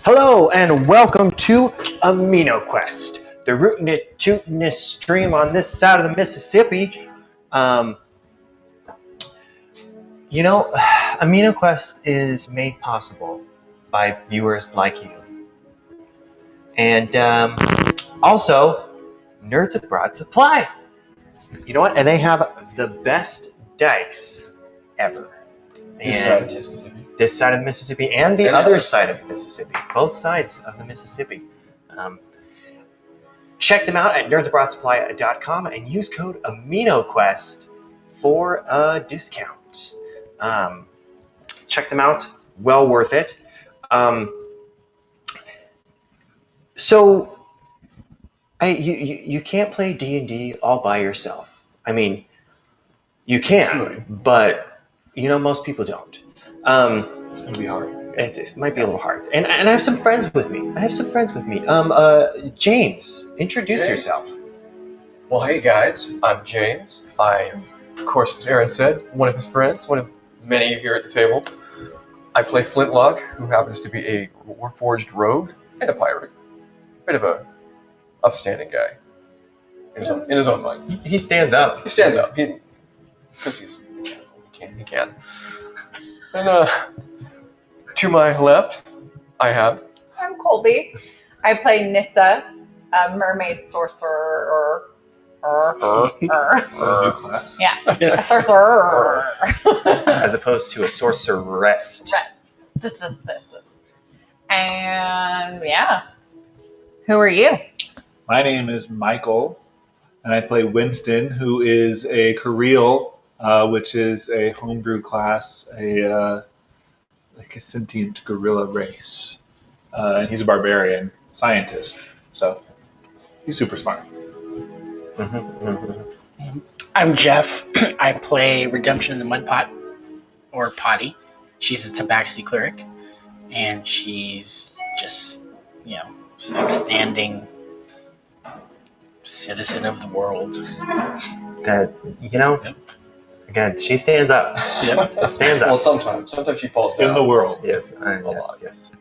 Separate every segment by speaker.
Speaker 1: Hello and welcome to AminoQuest, the rootinest stream on this side of the Mississippi. AminoQuest is made possible by viewers like you. And also, Nerds Abroad Supply. You know what? And they have the best dice ever.
Speaker 2: This side of Mississippi.
Speaker 1: This side of the Mississippi and the other side of the Mississippi. Both sides of the Mississippi. Check them out at nerdsabroadsupply.com and use code AminoQuest for a discount. Check them out. Well worth it. You can't play D&D all by yourself. I mean, you can, but most people don't.
Speaker 2: It's going to be hard.
Speaker 1: It might be a little hard. And I have some friends with me. James, introduce yourself.
Speaker 2: Well, hey guys, I'm James. I am, of course, as Aaron said, one of his friends, one of many here at the table. I play Flintlock, who happens to be a Warforged rogue and a pirate. Bit of a upstanding guy in his own mind.
Speaker 1: He stands up.
Speaker 2: He stands up. Because he can. And to my left, I have...
Speaker 3: I'm Colby. I play Nissa, a mermaid sorcerer.
Speaker 2: New class.
Speaker 3: Yeah, a sorcerer.
Speaker 1: As opposed to a sorceress.
Speaker 3: And yeah, who are you?
Speaker 4: My name is Michael, and I play Winston, who is a Kareel, which is a homebrew class, like a sentient gorilla race. And he's a barbarian scientist, so he's super smart.
Speaker 5: I'm Jeff. I play Redemption in the Mud Pot, or Potty. She's a Tabaxi cleric, and she's just, an upstanding citizen of the world.
Speaker 1: That, again, she stands up.
Speaker 5: Yep.
Speaker 1: She stands up.
Speaker 2: Well, sometimes she falls down.
Speaker 4: In the world.
Speaker 1: Yes,
Speaker 2: lot.
Speaker 1: yes.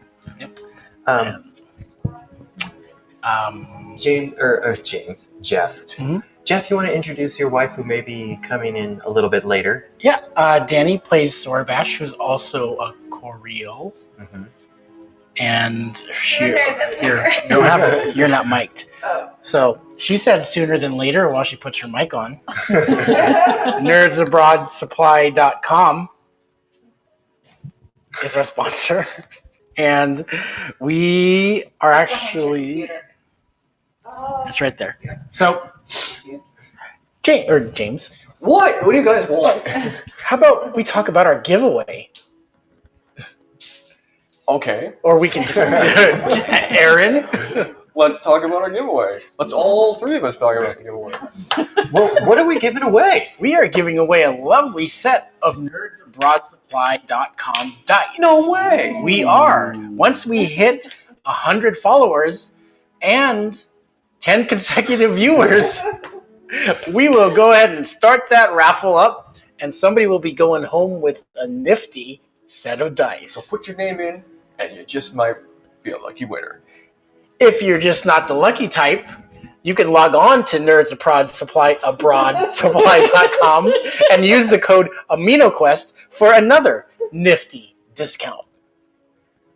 Speaker 5: Yep.
Speaker 1: Jeff.
Speaker 5: Mhm.
Speaker 1: Jeff, you want to introduce your wife who may be coming in a little bit later?
Speaker 5: Yeah, Danny plays Sorbash, who's also a Koreel.
Speaker 1: Mm-hmm.
Speaker 5: And
Speaker 3: You're
Speaker 5: you're not mic'd.
Speaker 3: Oh.
Speaker 5: So she said sooner than later while she puts her mic on. Nerdsabroadsupply.com is our sponsor. And we are actually... It's right there. So, James.
Speaker 2: What? What do you guys want?
Speaker 5: How about we talk about our giveaway?
Speaker 2: Okay.
Speaker 5: Or we can just... Aaron?
Speaker 2: Let's talk about our giveaway. Let's all three of us talk about the giveaway.
Speaker 1: Well, what are we giving away?
Speaker 5: We are giving away a lovely set of nerdsabroadsupply.com dice.
Speaker 2: No way!
Speaker 5: We are. Once we hit 100 followers and 10 consecutive viewers, we will go ahead and start that raffle up, and somebody will be going home with a nifty set of dice.
Speaker 2: So put your name in, and you just might be a lucky winner.
Speaker 5: If you're just not the lucky type, you can log on to nerdsabroadsupply.com and use the code AminoQuest for another nifty discount.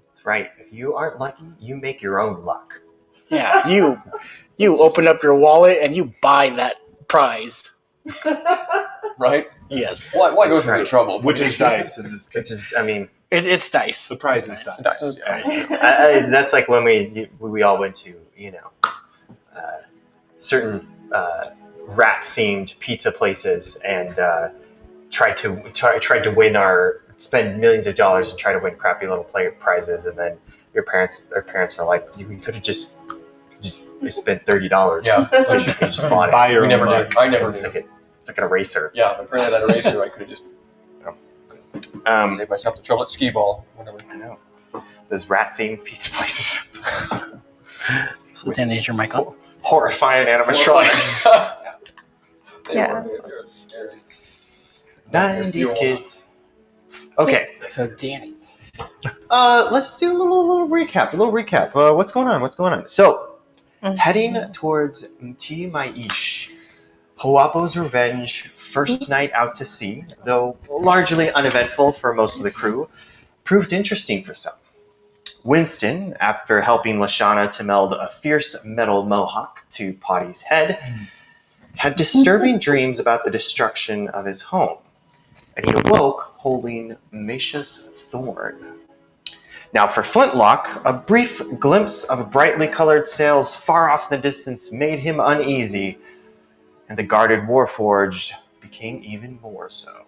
Speaker 1: That's right. If you aren't lucky, you make your own luck.
Speaker 5: Yeah, you open up your wallet and you buy that prize.
Speaker 2: Right?
Speaker 5: Yes.
Speaker 2: Why go
Speaker 1: That's
Speaker 2: through the
Speaker 1: right.
Speaker 2: trouble?
Speaker 4: Which is dice in this
Speaker 1: Which
Speaker 4: case.
Speaker 1: is,
Speaker 5: It's dice.
Speaker 4: The prize is dice.
Speaker 2: Dice.
Speaker 1: that's like when we all went to, certain rat-themed pizza places and tried to spend millions of dollars and try to win crappy little prizes, and then our parents are like, you could have just spent $30.
Speaker 2: Yeah.
Speaker 1: You could have just bought it.
Speaker 4: Buy your
Speaker 2: We
Speaker 4: own
Speaker 2: never
Speaker 4: luck.
Speaker 2: did. I never
Speaker 1: It's
Speaker 2: did.
Speaker 1: like an eraser.
Speaker 2: Yeah, apparently that eraser I could have just saved myself the trouble at skee ball. Whatever.
Speaker 1: I know. Those rat-themed pizza places.
Speaker 5: So then is your mic on?
Speaker 1: Horrifying animatronics.
Speaker 3: Yeah.
Speaker 2: They're scary.
Speaker 1: 90s kids. Okay.
Speaker 5: So Danny.
Speaker 1: Let's do a little recap. What's going on? So, heading towards Mti Maish, Hawapo's revenge, first night out to sea, though largely uneventful for most of the crew, proved interesting for some. Winston, after helping Lashana to meld a fierce metal mohawk to Potty's head, had disturbing dreams about the destruction of his home, and he awoke holding Macia's thorn. Now for Flintlock, a brief glimpse of brightly colored sails far off in the distance made him uneasy, and the guarded Warforged became even more so.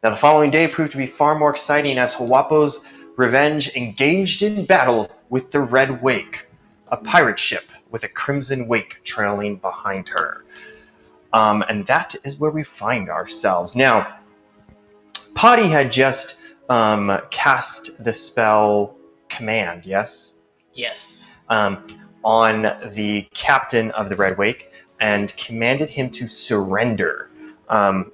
Speaker 1: Now the following day proved to be far more exciting as Hawapo's revenge engaged in battle with the Red Wake, a pirate ship with a crimson wake trailing behind her. And that is where we find ourselves. Now, Potty had just cast the spell Command, yes?
Speaker 5: Yes.
Speaker 1: On the captain of the Red Wake and commanded him to surrender. And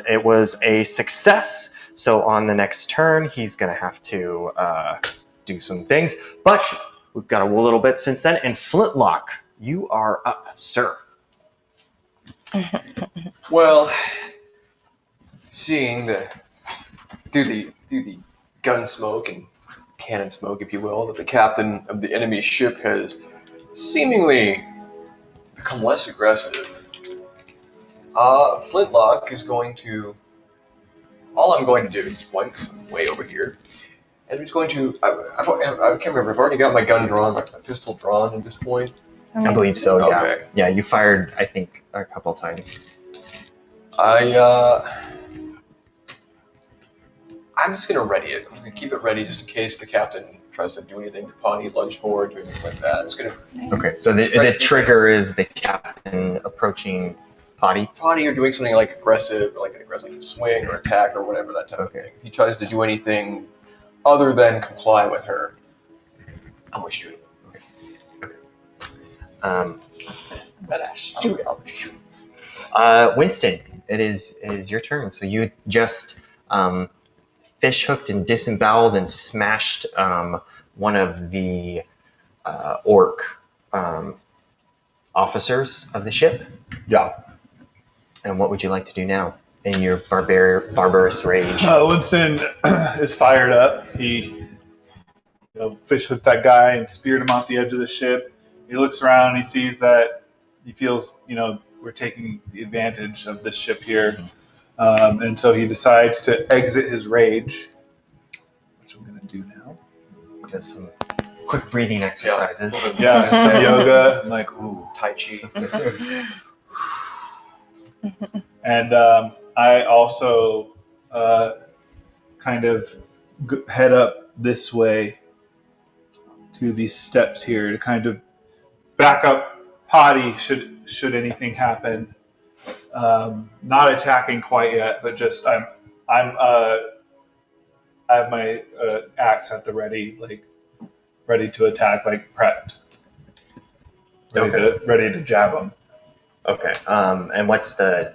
Speaker 1: it was a success. So on the next turn, he's going to have to do some things. But we've got a little bit since then. And Flintlock, you are up, sir.
Speaker 2: Well, seeing through the gun smoke and cannon smoke, if you will, that the captain of the enemy ship has seemingly become less aggressive, Flintlock is going to. All I'm going to do at this point, because I'm way over here, and I'm just going to. I can't remember. I've already got my gun drawn, my pistol drawn at this point.
Speaker 1: I believe so, yeah.
Speaker 2: Okay.
Speaker 1: Yeah, you fired, I think, a couple times.
Speaker 2: I'm just going to ready it. I'm going to keep it ready just in case the captain tries to do anything to Pawnee, lunge forward, do anything like that. I'm just going to.
Speaker 1: Okay, so the trigger is the captain approaching Potty.
Speaker 2: Pawnee or doing something like aggressive, or like an aggressive swing or attack or whatever, that type of thing. If he tries to do anything other than comply with her, I'm going to shoot him.
Speaker 3: But shoot.
Speaker 2: I'll shoot him.
Speaker 1: Winston, it is your turn. So you just fish hooked and disemboweled and smashed one of the orc officers of the ship.
Speaker 4: Yeah.
Speaker 1: And what would you like to do now in your barbarous rage?
Speaker 4: Winston is fired up. He fish hooked that guy and speared him off the edge of the ship. He looks around and he sees that he feels, we're taking the advantage of this ship here. And so he decides to exit his rage, which I'm going to do now.
Speaker 1: Just some quick breathing exercises.
Speaker 4: Yeah, some yoga. I'm like, ooh.
Speaker 2: Tai Chi.
Speaker 4: And I also kind of head up this way to these steps here to kind of back up Potty should anything happen. Not attacking quite yet, but just I have my axe at the ready, like ready to attack, like prepped, ready to jab him.
Speaker 1: Okay. And what's the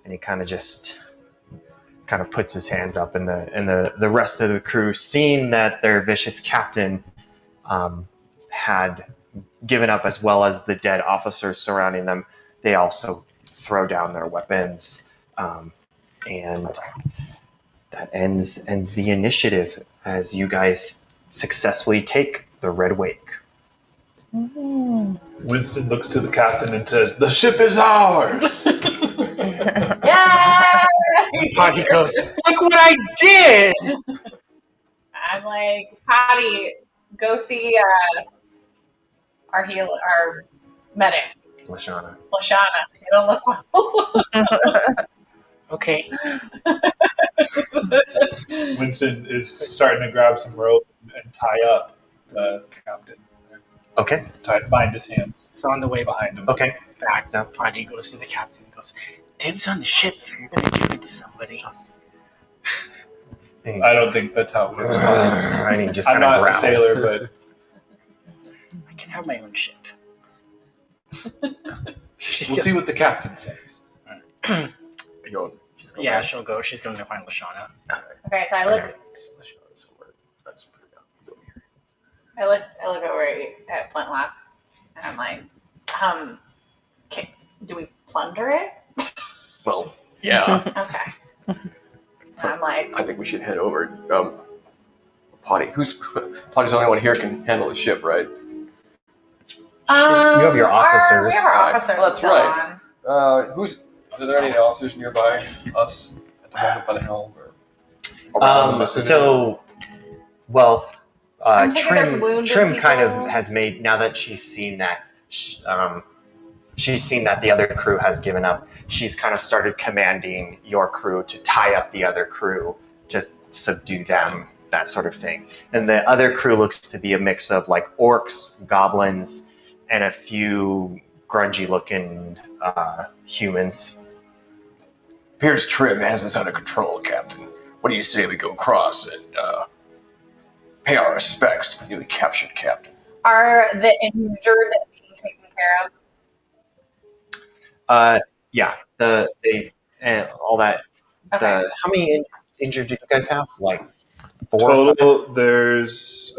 Speaker 1: and he kind of puts his hands up, and the rest of the crew, seeing that their vicious captain had given up, as well as the dead officers surrounding them, they also throw down their weapons, and that ends the initiative as you guys successfully take the Red Wake.
Speaker 4: Winston looks to the captain and says, "The ship is ours."
Speaker 3: Yeah.
Speaker 5: Potty goes, "Look what I did!"
Speaker 3: I'm like, Patty, go see our medic,
Speaker 1: Lashana.
Speaker 3: Lashana. You don't look well.
Speaker 5: Okay.
Speaker 4: Winston is starting to grab some rope and tie up the captain.
Speaker 1: Okay.
Speaker 4: Bind his hands
Speaker 5: So on the way
Speaker 4: behind him.
Speaker 1: Okay.
Speaker 5: back,
Speaker 1: No.
Speaker 5: Potty goes to the captain and goes, "Dibs on the ship if you're going to give it to somebody."
Speaker 4: I don't think that's how it works.
Speaker 1: I mean, just
Speaker 4: I'm
Speaker 1: kind of
Speaker 4: not a
Speaker 1: growls.
Speaker 4: sailor, but
Speaker 5: I can have my own ship.
Speaker 4: we'll see what the captain says.
Speaker 2: You go, she's going
Speaker 5: Yeah,
Speaker 2: back.
Speaker 5: she'll go. She's going to find Lashana.
Speaker 3: Okay, so I look
Speaker 2: Somewhere. I just put it down.
Speaker 3: I look over at Flintlock, and I'm like, okay, do we plunder it?
Speaker 2: Well, yeah.
Speaker 3: Okay. And I'm like,
Speaker 2: I think we should head over. Potty. Potty's the only one here can handle the ship, right?
Speaker 1: You have your officers.
Speaker 3: We have our
Speaker 2: Right.
Speaker 3: officers.
Speaker 2: Well, that's
Speaker 3: still
Speaker 2: right.
Speaker 3: on.
Speaker 2: Is there any officers nearby us at the moment by the helm or around the vicinity?
Speaker 1: So, well,
Speaker 3: I'm thinking there's
Speaker 1: Trim
Speaker 3: wounded
Speaker 1: kind
Speaker 3: people.
Speaker 1: of has made, now that she's seen that the other crew has given up, she's kind of started commanding your crew to tie up the other crew to subdue them, that sort of thing. And the other crew looks to be a mix of like orcs, goblins, and a few grungy looking humans.
Speaker 2: Appears Trim has this under control, Captain. What do you say we go across and pay our respects to the newly captured captain?
Speaker 3: Are the injured being taken care of?
Speaker 1: Yeah, they and all that.
Speaker 3: Okay.
Speaker 1: How many injured did you guys have? Like 4 or 5?
Speaker 4: Total, there's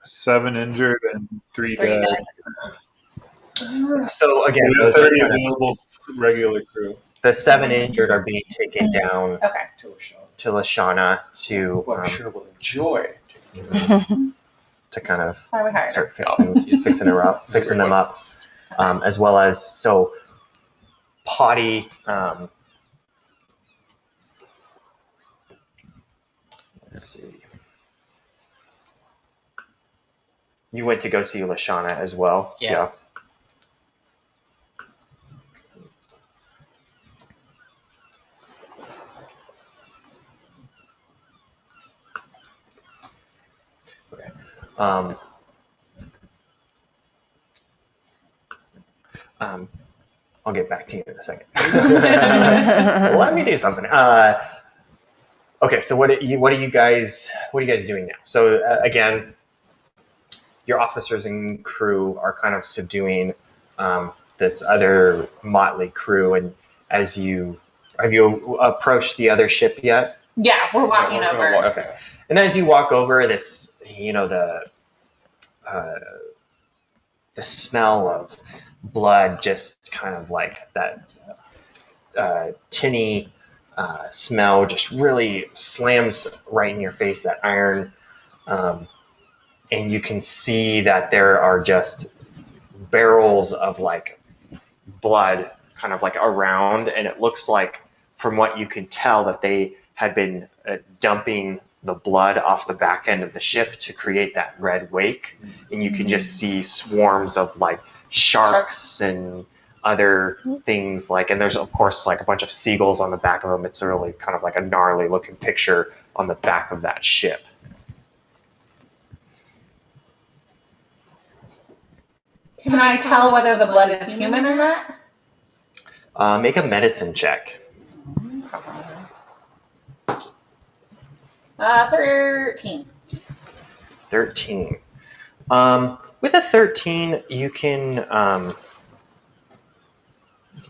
Speaker 4: 7 injured and 3
Speaker 3: Three
Speaker 4: dead.
Speaker 3: dead.
Speaker 1: So again,
Speaker 4: We have
Speaker 1: those are
Speaker 4: 30
Speaker 1: kind of,
Speaker 4: available regular crew.
Speaker 1: the 7 injured are being taken down
Speaker 3: Okay.
Speaker 1: to Lashana to
Speaker 2: Who I'm sure will enjoy.
Speaker 1: to kind of
Speaker 3: Why we hired her.
Speaker 1: start fixing them up, as well as so Potty. Let's see. You went to go see Lashana as well.
Speaker 5: Yeah.
Speaker 1: Okay. I'll get back to you in a second. Let me do something. Okay, so what are you guys doing now? So again, your officers and crew are kind of subduing this other motley crew, and have you approached the other ship yet?
Speaker 3: Yeah, we're walking
Speaker 2: Yeah, we're
Speaker 3: over.
Speaker 2: gonna walk-
Speaker 1: Okay. And as you walk over, this, the smell of blood, just kind of like that tinny smell, just really slams right in your face. That iron, and you can see that there are just barrels of like blood, kind of like around, and it looks like, from what you can tell, that they had been dumping the blood off the back end of the ship to create that red wake, and you can just see swarms of like sharks and other things, like, and there's of course like a bunch of seagulls on the back of them. It's really kind of like a gnarly looking picture on the back of that ship.
Speaker 3: Can I tell whether the blood is human or not?
Speaker 1: Make a medicine check.
Speaker 3: 13.
Speaker 1: 13. With a 13, you can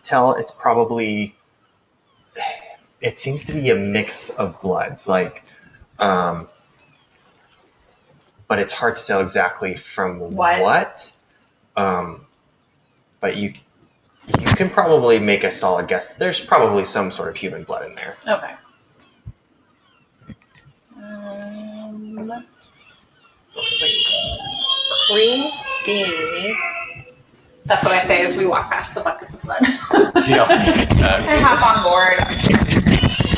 Speaker 1: tell it's probably, it seems to be a mix of bloods, like, but it's hard to tell exactly from what. But you can probably make a solid guess. There's probably some sort of human blood in there.
Speaker 3: Okay. 3. be. That's what I say as we walk past the buckets of blood.
Speaker 2: Yeah.
Speaker 3: I hop on board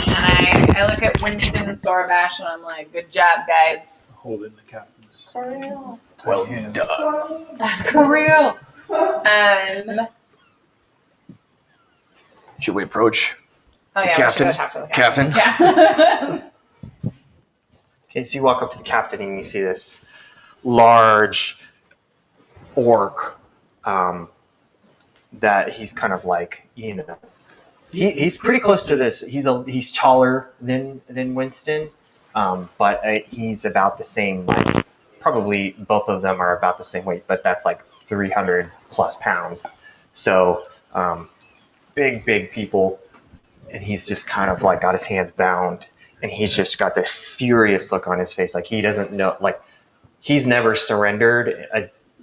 Speaker 3: and I look at Winston and Sorbash and I'm like, good job, guys.
Speaker 4: Holding the captain's
Speaker 3: For real.
Speaker 2: Well
Speaker 4: hands.
Speaker 2: done.
Speaker 3: For real.
Speaker 2: Should we approach?
Speaker 3: Oh yeah,
Speaker 2: Captain?
Speaker 3: we should go talk to the
Speaker 2: Captain?
Speaker 3: Yeah.
Speaker 1: Okay, so you walk up to the captain and you see this large orc that he's kind of like, he's pretty close to this. He's taller than Winston, but he's about the same. Like, probably both of them are about the same weight, but that's like 300 plus pounds. So big people, and he's just kind of like got his hands bound, and he's just got this furious look on his face, like he doesn't know, like he's never surrendered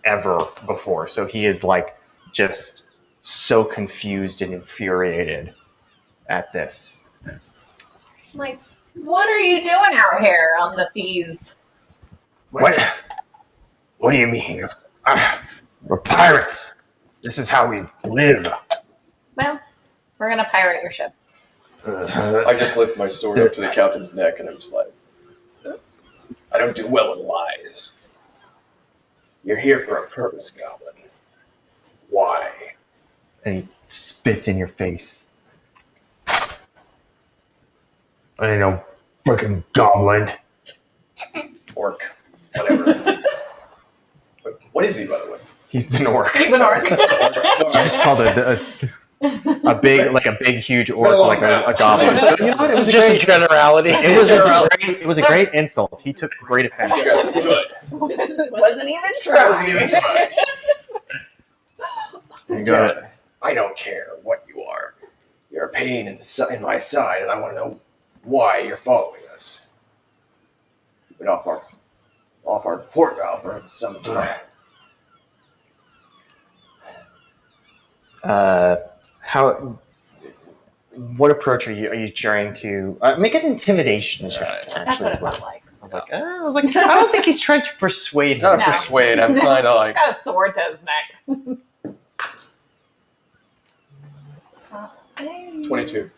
Speaker 1: ever before. So he is like just so confused and infuriated at this.
Speaker 3: Like, what are you doing out here on the seas?
Speaker 1: What do you mean? We're pirates. This is how we live.
Speaker 3: Well, we're gonna pirate your ship.
Speaker 2: I just lift my sword up to the captain's neck and I'm just like, I don't do well with lies. You're here for a purpose, Goblin. Why?
Speaker 1: And he spits in your face. I ain't no freaking goblin.
Speaker 2: Orc. Whatever. What is he, by the way?
Speaker 1: He's an orc.
Speaker 3: He's an orc.
Speaker 1: You just called a big huge orc like a goblin. So, you know what? It was a
Speaker 5: Just a
Speaker 1: great.
Speaker 5: generality.
Speaker 1: It was a great insult. He took great offense.
Speaker 2: Good.
Speaker 3: Wasn't even
Speaker 2: Wasn't even trying.
Speaker 1: You go,
Speaker 2: I don't care what you are. You're a pain in my side, and I want to know why you're following us. You've been off our port valve for some time.
Speaker 1: what approach are you trying to make an intimidation check?
Speaker 3: That's
Speaker 1: Actually,
Speaker 3: what
Speaker 1: is
Speaker 3: it
Speaker 1: what
Speaker 3: felt like.
Speaker 1: I was like, I don't think he's trying to persuade
Speaker 2: Not
Speaker 1: him.
Speaker 2: a persuade. I'm kind of
Speaker 3: He's
Speaker 2: like
Speaker 3: got a sword to his neck.
Speaker 2: 22.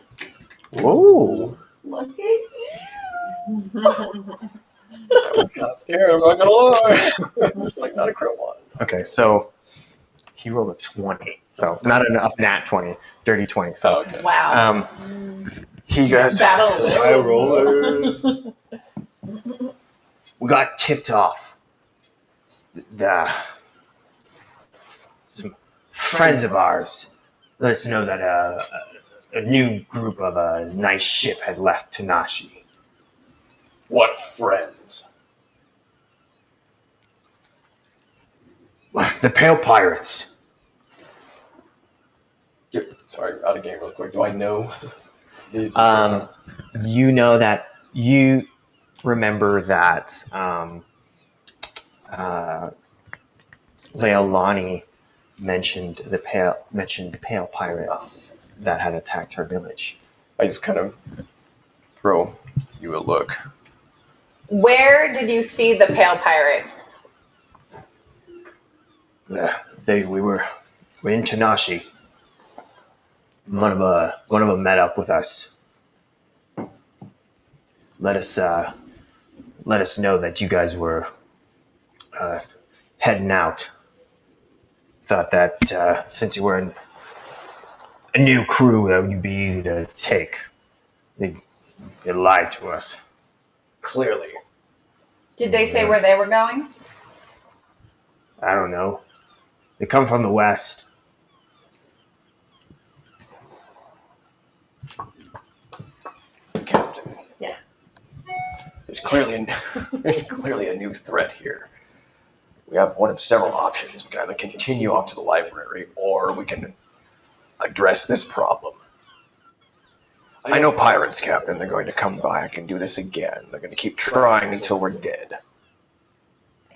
Speaker 1: Whoa.
Speaker 3: Look at you.
Speaker 2: I was kind of scared. I'm not gonna lie. Like not a crit one.
Speaker 1: Okay, so he rolled a 20, so not enough nat 20, dirty 20. So
Speaker 2: Oh, okay.
Speaker 3: Wow.
Speaker 1: he goes,
Speaker 3: Battle.
Speaker 4: High rollers.
Speaker 1: we got tipped off. Some friends of ours let us know that a new group of a nice ship had left Tanashi.
Speaker 2: What friends?
Speaker 1: The Pale Pirates.
Speaker 2: Sorry, out of game real quick. Do I know?
Speaker 1: You know that you remember that Leilani mentioned the Pale Pirates that had attacked her village.
Speaker 2: I just kind of throw you a look.
Speaker 3: Where did you see the pale pirates?
Speaker 1: We're in Tanashi. One of them met up with us. Let us know that you guys were heading out. Thought that since you were a new crew, that would be easy to take. They lied to us.
Speaker 2: Clearly.
Speaker 3: Did they say where they were going?
Speaker 1: I don't know. They come from the west.
Speaker 2: Captain.
Speaker 3: Yeah.
Speaker 2: There's clearly a new threat here. We have one of several options. We can either continue off to the library, or we can address this problem. I know pirates, Captain. They're going to come back and do this again. They're going to keep trying until we're dead.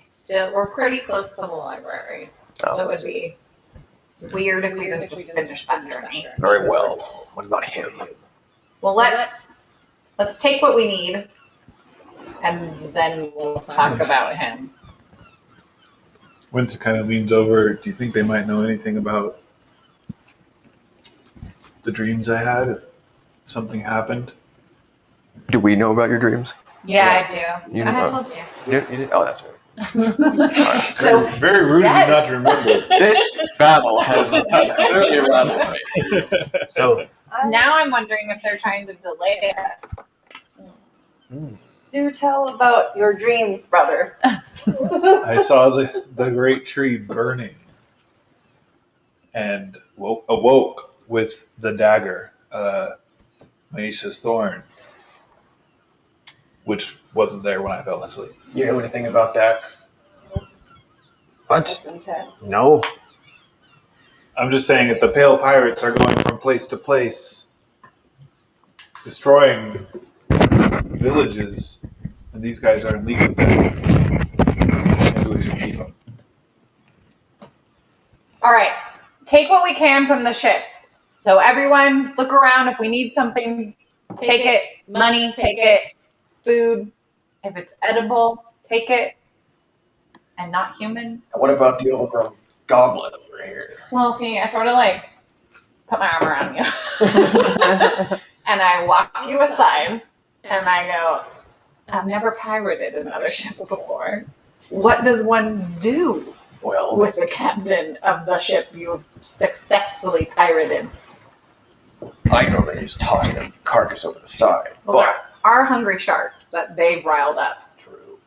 Speaker 3: Still, we're pretty close to the library,
Speaker 2: Oh,
Speaker 3: so it would be weird if we didn't just finish that journey.
Speaker 2: very well. What about him?
Speaker 3: Well, let's take what we need, and then we'll talk about him.
Speaker 4: Winston kind of leans over. Do you think they might know anything about the dreams I had if something happened?
Speaker 2: Do we know about your dreams?
Speaker 3: Yeah, I do.
Speaker 2: You
Speaker 3: And
Speaker 2: know-
Speaker 3: I told you.
Speaker 2: You did? Oh, that's right.
Speaker 3: So,
Speaker 4: Very rude of you not to
Speaker 3: yes.
Speaker 4: remember.
Speaker 2: This battle has clearly rattled me.
Speaker 1: So
Speaker 3: now I'm wondering if they're trying to delay us.
Speaker 6: Do tell about your dreams, brother.
Speaker 4: I saw the great tree burning and awoke with the dagger, Manisha's thorn, which wasn't there when I fell asleep.
Speaker 2: You know anything about that?
Speaker 1: what?
Speaker 6: That's intense.
Speaker 1: No.
Speaker 4: I'm just saying, if the Pale Pirates are going from place to place, destroying villages, and these guys are in league with them, maybe we should keep them.
Speaker 3: All right, take what we can from the ship. So everyone, look around. If we need something, take it. Money, take it. Food, if it's edible, take it. And not human.
Speaker 2: What about the overgrown goblin over here?
Speaker 3: Well, see, I sort of like put my arm around you, and I walk you aside, and I go, "I've never pirated another ship before. What does one do
Speaker 2: Well,
Speaker 3: with the captain of the ship you've successfully pirated?"
Speaker 2: I normally just toss them carcass over the side,
Speaker 3: Well,
Speaker 2: but
Speaker 3: there are hungry sharks that they've riled up.
Speaker 2: true.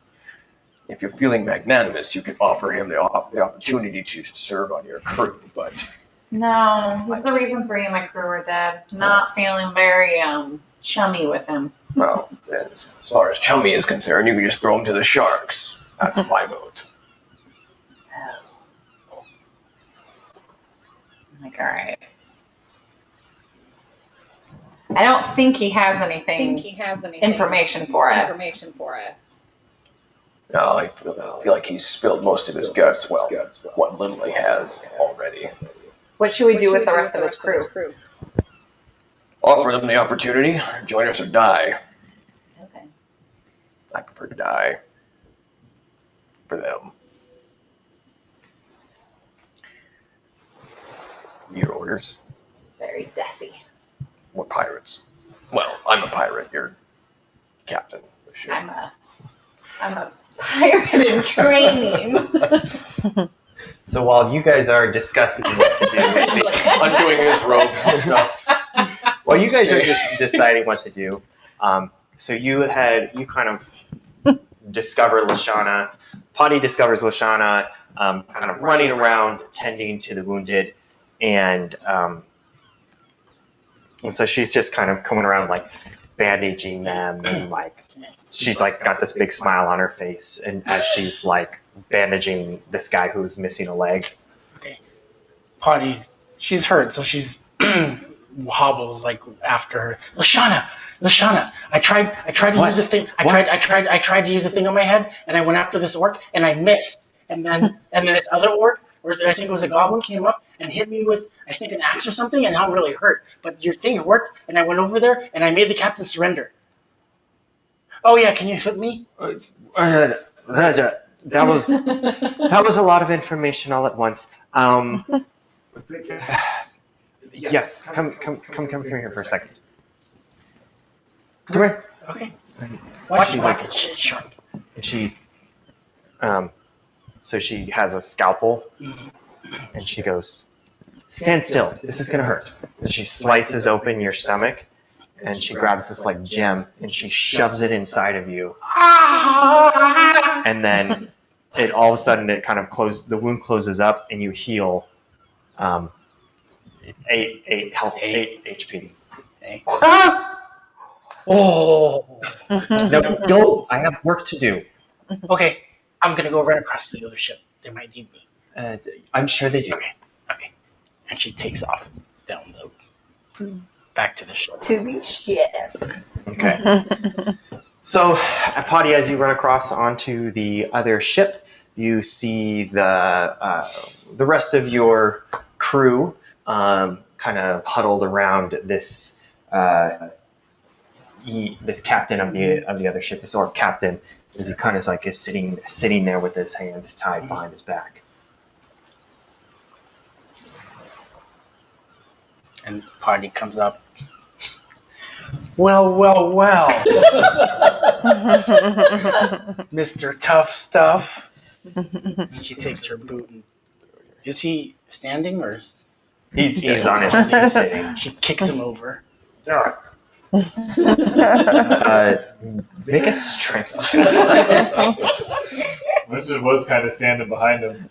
Speaker 2: If you're feeling magnanimous, you could offer him the opportunity to serve on your crew, but
Speaker 3: No, this is the reason 3 of my crew are dead. Not feeling very chummy with him.
Speaker 2: well, as far as Chummy is concerned, you can just throw him to the sharks. That's my vote.
Speaker 3: I'm like, all right. I don't think he has anything information for us.
Speaker 2: No, I feel like he's spilled most of his guts. Well, what little he has already.
Speaker 3: What should we do with the rest of his crew?
Speaker 2: Offer them the opportunity. Join us or die.
Speaker 3: Okay.
Speaker 2: I prefer to die. For them. Your orders?
Speaker 3: It's very deathy.
Speaker 2: We're pirates. Well, I'm a pirate. You're captain. Sure.
Speaker 3: I'm a pirate in training.
Speaker 1: So while you guys are discussing what to do,
Speaker 2: Undoing his robes and stuff.
Speaker 1: while you guys are just deciding what to do, so you kind of discover Lashana. Potty discovers Lashana kind of running around tending to the wounded, and so she's just kind of coming around like bandaging them, and like she's like got this big smile on her face, and as she's like bandaging this guy who's missing a leg.
Speaker 5: Okay. Potty, she's hurt, so she's hobbles like after her. Lashana, I tried to
Speaker 1: What?
Speaker 5: use a thing. I
Speaker 1: What?
Speaker 5: tried to use a thing on my head, and I went after this orc, and I missed. And then this other orc, or I think it was a goblin, came up and hit me with, I think, an axe or something, and that really hurt. But your thing worked, and I went over there, and I made the captain surrender. Oh yeah, can you flip me?
Speaker 1: That was a lot of information all at once. Yes, come here for a second. Come here.
Speaker 5: Okay. Watch
Speaker 1: She
Speaker 5: it,
Speaker 1: like,
Speaker 5: like shit sharp.
Speaker 1: and she, so she has a scalpel, and she goes, "Stand still. This is gonna hurt." And she slices open your stomach, and she grabs this like gem, and she shoves it inside of you, and then it all of a sudden it kind of the wound closes up, and you heal 8 HP.
Speaker 5: Oh.
Speaker 1: No, go. I have work to do.
Speaker 5: Okay, I'm gonna go right across to the other ship. They might need me.
Speaker 1: I'm sure they do.
Speaker 5: Okay. And she takes off down the back to the shore.
Speaker 3: To the ship.
Speaker 1: Okay. So, Potty, as you run across onto the other ship, you see the rest of your crew kind of huddled around this this captain of the other ship, this orc captain, as he kind of like is sitting there with his hands tied behind his back.
Speaker 5: And Party comes up. Well, Mr. Tough Stuff. And she takes her boot. And, is he standing or?
Speaker 1: He's on his he's sitting.
Speaker 5: She kicks him over.
Speaker 1: Make a strength check.
Speaker 4: Winston was kind of standing behind him.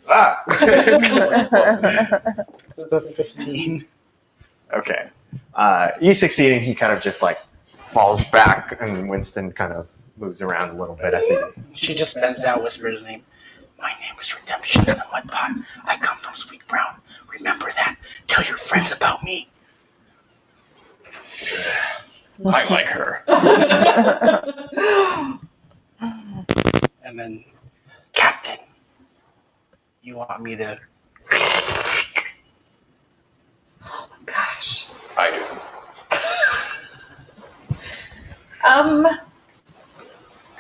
Speaker 5: It's a 15.
Speaker 1: Okay. You succeed, and he kind of just like falls back, and Winston kind of moves around a little bit as he.
Speaker 5: She just bends down, whispers his name. My name is Redemption in the Mud Pot. I come from Sweet Brown. Remember that. Tell your friends about me.
Speaker 2: I like her.
Speaker 5: And then, Captain, you want me to...
Speaker 3: Gosh.
Speaker 2: I do.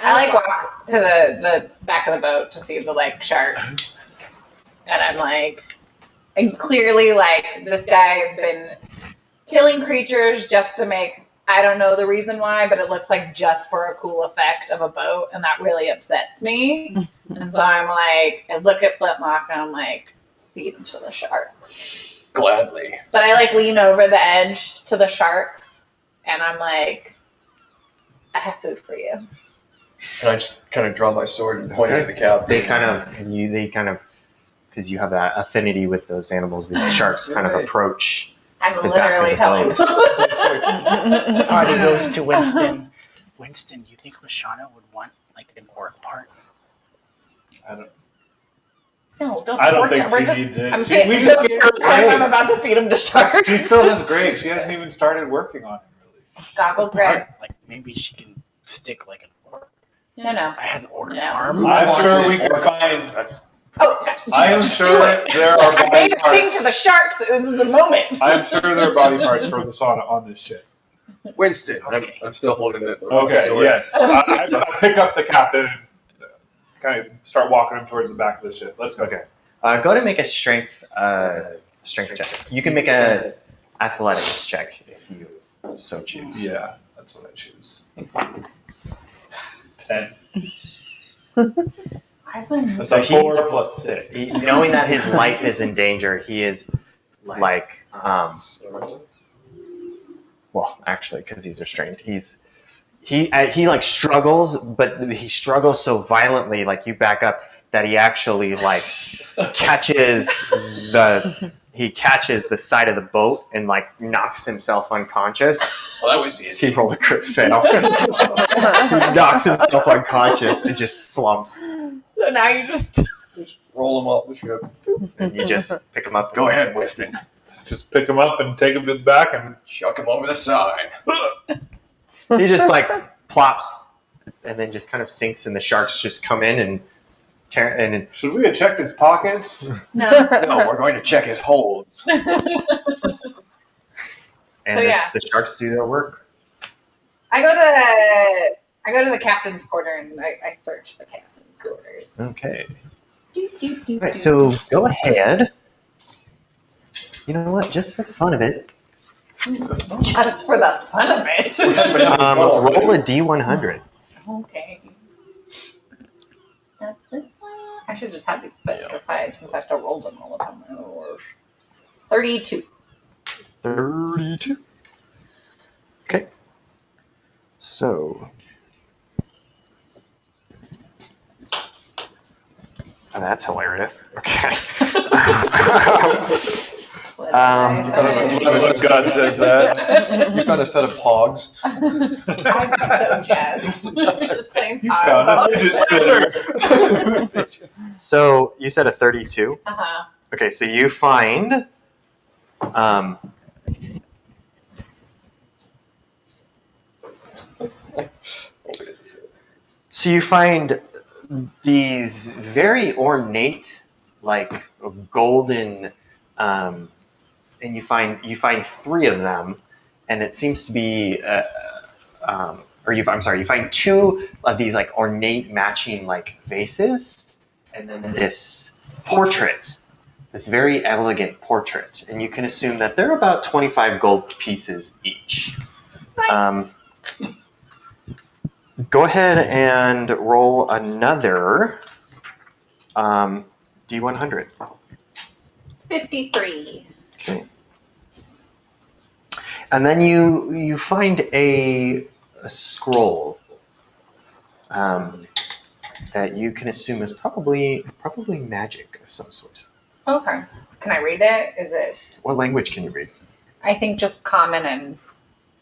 Speaker 3: I like walk to the back of the boat to see the like sharks, and I'm like, and clearly like this guy has been killing creatures just to make, I don't know the reason why, but it looks like just for a cool effect of a boat, and that really upsets me. And so I'm like, I look at Flintlock and I'm like, feed him to the sharks.
Speaker 2: Gladly.
Speaker 3: But I like lean over the edge to the sharks, and I'm like, I have food for you.
Speaker 2: And I just kind of draw my sword and point it at the cap.
Speaker 1: They kind of, because you have that affinity with those animals. These sharks kind of approach.
Speaker 3: I'm
Speaker 1: The back of
Speaker 3: literally
Speaker 1: the
Speaker 3: telling
Speaker 1: boat.
Speaker 5: Party goes to Winston. Winston, do you think Lashana would want like an orc part?
Speaker 3: No, don't.
Speaker 4: I don't
Speaker 3: torture.
Speaker 4: think
Speaker 3: We're
Speaker 4: she
Speaker 3: just,
Speaker 4: needs it.
Speaker 3: I'm,
Speaker 4: We just gave her
Speaker 3: I'm
Speaker 4: Greg.
Speaker 3: about to feed him to sharks.
Speaker 4: She still has Greg. She hasn't even started working on him, really.
Speaker 3: Goggle Greg.
Speaker 5: Like maybe she can stick like an orc.
Speaker 3: No.
Speaker 5: I had an orc
Speaker 3: No.
Speaker 5: arm.
Speaker 4: I'm sure we can find.
Speaker 2: That's
Speaker 3: Oh, gosh,
Speaker 4: I am
Speaker 3: just do
Speaker 4: sure
Speaker 3: it.
Speaker 4: there are
Speaker 3: I
Speaker 4: body
Speaker 3: made a thing to
Speaker 4: parts.
Speaker 3: the sharks. This is the moment.
Speaker 4: I'm sure there are body parts for the sauna on this ship.
Speaker 2: Winston. I'm still holding it.
Speaker 4: Okay, yes. I pick up the captain and kind of start walking him towards the back of the ship. Let's go.
Speaker 1: Okay. Go ahead and make a strength check. You can make a athletics check if you so choose.
Speaker 4: Yeah, that's what I choose. 10.
Speaker 3: Why is my
Speaker 4: That's
Speaker 1: So
Speaker 4: a 4
Speaker 1: he's-
Speaker 4: plus 6.
Speaker 1: Knowing that his life is in danger, he is like, well, actually, because he's restrained, he like struggles, but he struggles so violently, like you back up, that he actually like catches the side of the boat and like knocks himself unconscious.
Speaker 2: Well, that was easy.
Speaker 1: He rolled a crit fail. He knocks himself unconscious and just slumps.
Speaker 3: So now you just.
Speaker 2: Just roll him off the ship.
Speaker 1: And you just pick him up.
Speaker 2: Go ahead, Winston.
Speaker 4: Just pick him up and take him to the back and
Speaker 2: Chuck him over the side.
Speaker 1: He just like plops and then just kind of sinks, and the sharks just come in and tear. And
Speaker 4: should we have checked his pockets?
Speaker 3: No.
Speaker 2: No, we're going to check his holds.
Speaker 1: and
Speaker 3: So, yeah.
Speaker 1: the sharks do their work.
Speaker 3: I go to the captain's quarter and I search the captain's quarters.
Speaker 1: Okay. All right, so go ahead. You know what? Just for the fun of it,
Speaker 3: Just for the fun of it.
Speaker 1: roll a D100.
Speaker 3: Okay. That's this one. I should just have these specified since I have to roll them all the time. 32.
Speaker 1: 32. Okay. So. Oh, that's hilarious. Okay.
Speaker 3: What
Speaker 1: Um,
Speaker 3: did I
Speaker 2: What
Speaker 3: say?
Speaker 4: God says that.
Speaker 2: You found a set of pogs.
Speaker 3: I'm so jazzed. Just playing
Speaker 4: Found a fidget spinner.
Speaker 1: So you said a 32.
Speaker 3: Uh-huh.
Speaker 1: Okay, so you find. So you find these very ornate, like golden, and you find 3 of them, and it seems to be, you find 2 of these like ornate matching like vases, and then this this very elegant portrait, and you can assume that they're about 25 gold pieces each.
Speaker 3: Nice.
Speaker 1: Go ahead and roll another D100.
Speaker 3: 53.
Speaker 1: Okay. And then you find a scroll that you can assume is probably magic of some sort.
Speaker 3: Okay. Can I read it? Is it?
Speaker 1: What language can you read?
Speaker 3: I think just common and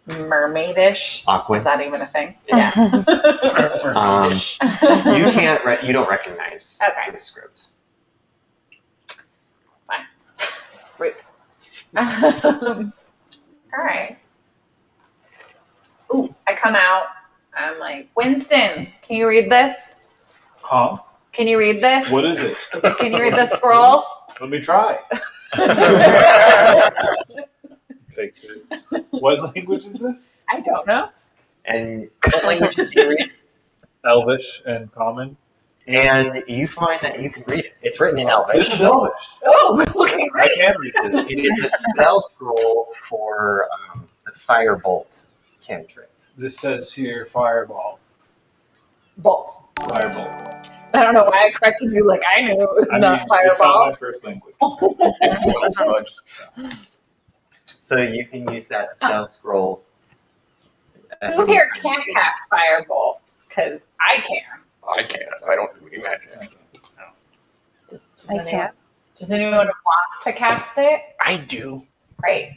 Speaker 3: mermaidish.
Speaker 1: Aquan.
Speaker 3: Is that even a thing? Yeah.
Speaker 1: You can't. You don't recognize
Speaker 3: Okay.
Speaker 1: the script.
Speaker 3: Rude. All right. Ooh, I come out. I'm like, Winston, can you read this?
Speaker 4: Huh?
Speaker 3: Can you read this?
Speaker 4: What is it?
Speaker 3: Can you read the scroll?
Speaker 4: Let me try. Takes it. What language is this?
Speaker 3: I don't know.
Speaker 1: And what languages do you read?
Speaker 4: Elvish and Common.
Speaker 1: And you find that you can read it. It's written in Elvish.
Speaker 4: This is Elvish.
Speaker 3: Oh, okay,
Speaker 4: I
Speaker 3: great.
Speaker 4: can read this.
Speaker 1: It's a spell scroll for the firebolt cantrip.
Speaker 4: This says here fireball.
Speaker 3: Bolt.
Speaker 4: Firebolt.
Speaker 3: I don't know why I corrected you. Like I knew it was
Speaker 4: I
Speaker 3: not
Speaker 4: mean, it's not
Speaker 3: fireball.
Speaker 4: my first language.
Speaker 1: So you can use that spell scroll. at
Speaker 3: Who
Speaker 1: any
Speaker 3: here
Speaker 1: time.
Speaker 3: can't cast firebolt? Because I can.
Speaker 2: I can't. I don't do any magic.
Speaker 3: Does
Speaker 6: I
Speaker 3: anyone,
Speaker 6: can't.
Speaker 3: Does anyone want to cast it?
Speaker 5: I do.
Speaker 3: Great.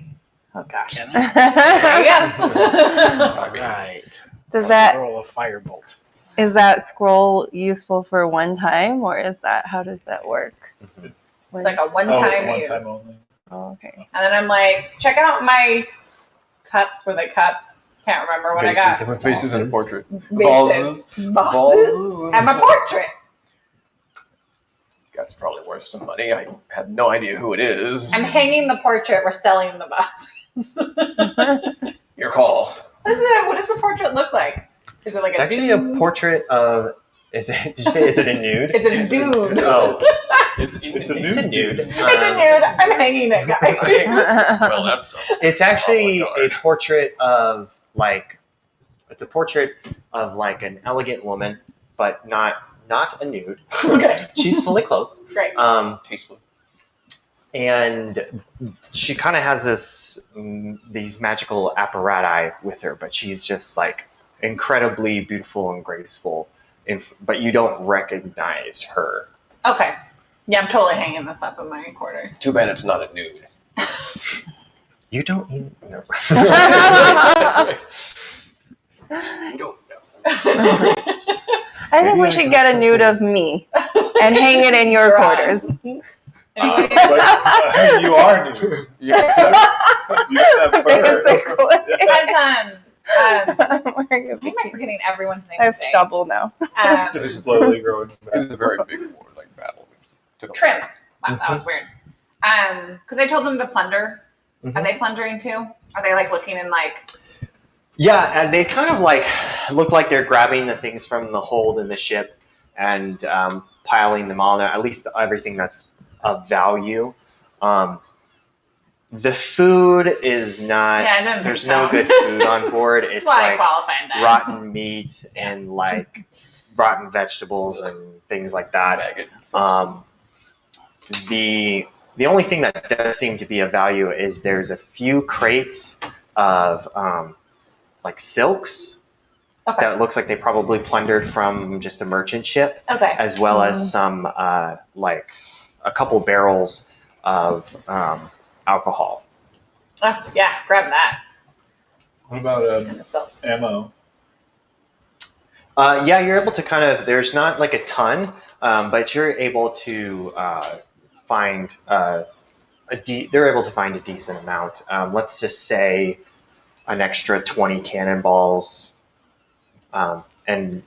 Speaker 5: Oh gosh.
Speaker 3: There you go.
Speaker 5: All right.
Speaker 6: Does that
Speaker 5: Roll a firebolt.
Speaker 6: is that scroll useful for one time, or is that how does that work?
Speaker 3: It's like a
Speaker 4: Oh,
Speaker 3: one-time
Speaker 4: it's one
Speaker 3: use.
Speaker 4: time only.
Speaker 6: Oh, okay.
Speaker 3: And then I'm like, check out my cups. Were they cups? Can't remember what I got.
Speaker 2: Faces and a portrait.
Speaker 3: Vases. Vases. And my portrait.
Speaker 2: That's probably worth some money. I have no idea who it is.
Speaker 3: I'm hanging the portrait. We're selling the vases.
Speaker 2: Your call.
Speaker 3: What does the portrait look like? Is it like
Speaker 1: It's
Speaker 3: a
Speaker 1: actually
Speaker 3: dude?
Speaker 1: a portrait of. Is it? Did you say? Is it a nude?
Speaker 3: Is it a dude?
Speaker 1: Oh,
Speaker 2: It's
Speaker 4: It's a
Speaker 1: it's a
Speaker 4: nude.
Speaker 1: nude.
Speaker 3: It's a nude. I'm hanging it, guys.
Speaker 2: Well, that's
Speaker 1: It's actually
Speaker 2: Oh,
Speaker 1: a portrait of like. It's a portrait of like an elegant woman, but not a nude.
Speaker 3: Okay.
Speaker 1: She's fully clothed.
Speaker 3: Great.
Speaker 2: tasteful.
Speaker 1: And she kind of has these magical apparati with her, but she's just like incredibly beautiful and graceful. But you don't recognize her.
Speaker 3: Okay. Yeah, I'm totally hanging this up in my quarters.
Speaker 2: Too bad it's not a nude.
Speaker 1: You don't even know.
Speaker 2: You don't know.
Speaker 6: I think we should get a nude of me and hang it in your quarters.
Speaker 3: Anyway,
Speaker 4: But you are nude.
Speaker 2: Yeah.
Speaker 4: You have fur.
Speaker 6: Basically.
Speaker 3: guys,
Speaker 6: I'm wearing a
Speaker 3: why am I
Speaker 6: bikini.
Speaker 3: forgetting everyone's name
Speaker 6: I have
Speaker 3: today?
Speaker 6: stubble now.
Speaker 4: It's slowly growing
Speaker 2: It
Speaker 4: back.
Speaker 2: was a very big war, like battle. Took a-
Speaker 3: Trim. Wow, that was weird. Because I told them to plunder.
Speaker 1: Mhm.
Speaker 3: Are they plundering too? Are they like looking in like?
Speaker 1: Yeah, and they kind of like look like they're grabbing the things from the hold in the ship and piling them on. At least everything that's of value. The food is not.
Speaker 3: Yeah, I didn't
Speaker 1: There's
Speaker 3: think so.
Speaker 1: no good food on board.
Speaker 3: That's
Speaker 1: It's
Speaker 3: why I
Speaker 1: like
Speaker 3: qualified that.
Speaker 1: rotten meat and like rotten vegetables and things like that.
Speaker 2: Maggot.
Speaker 1: The only thing that does seem to be of value is there's a few crates of like silks
Speaker 3: Okay.
Speaker 1: that it looks like they probably plundered from just a merchant ship,
Speaker 3: Okay.
Speaker 1: as well as some like a couple barrels of alcohol.
Speaker 3: Oh, yeah, grab that.
Speaker 4: What about
Speaker 3: And the silks.
Speaker 4: ammo?
Speaker 1: Yeah, you're able to kind of. There's not like a ton, but you're able to find they're able to find a decent amount. Let's just say an extra 20 cannonballs and an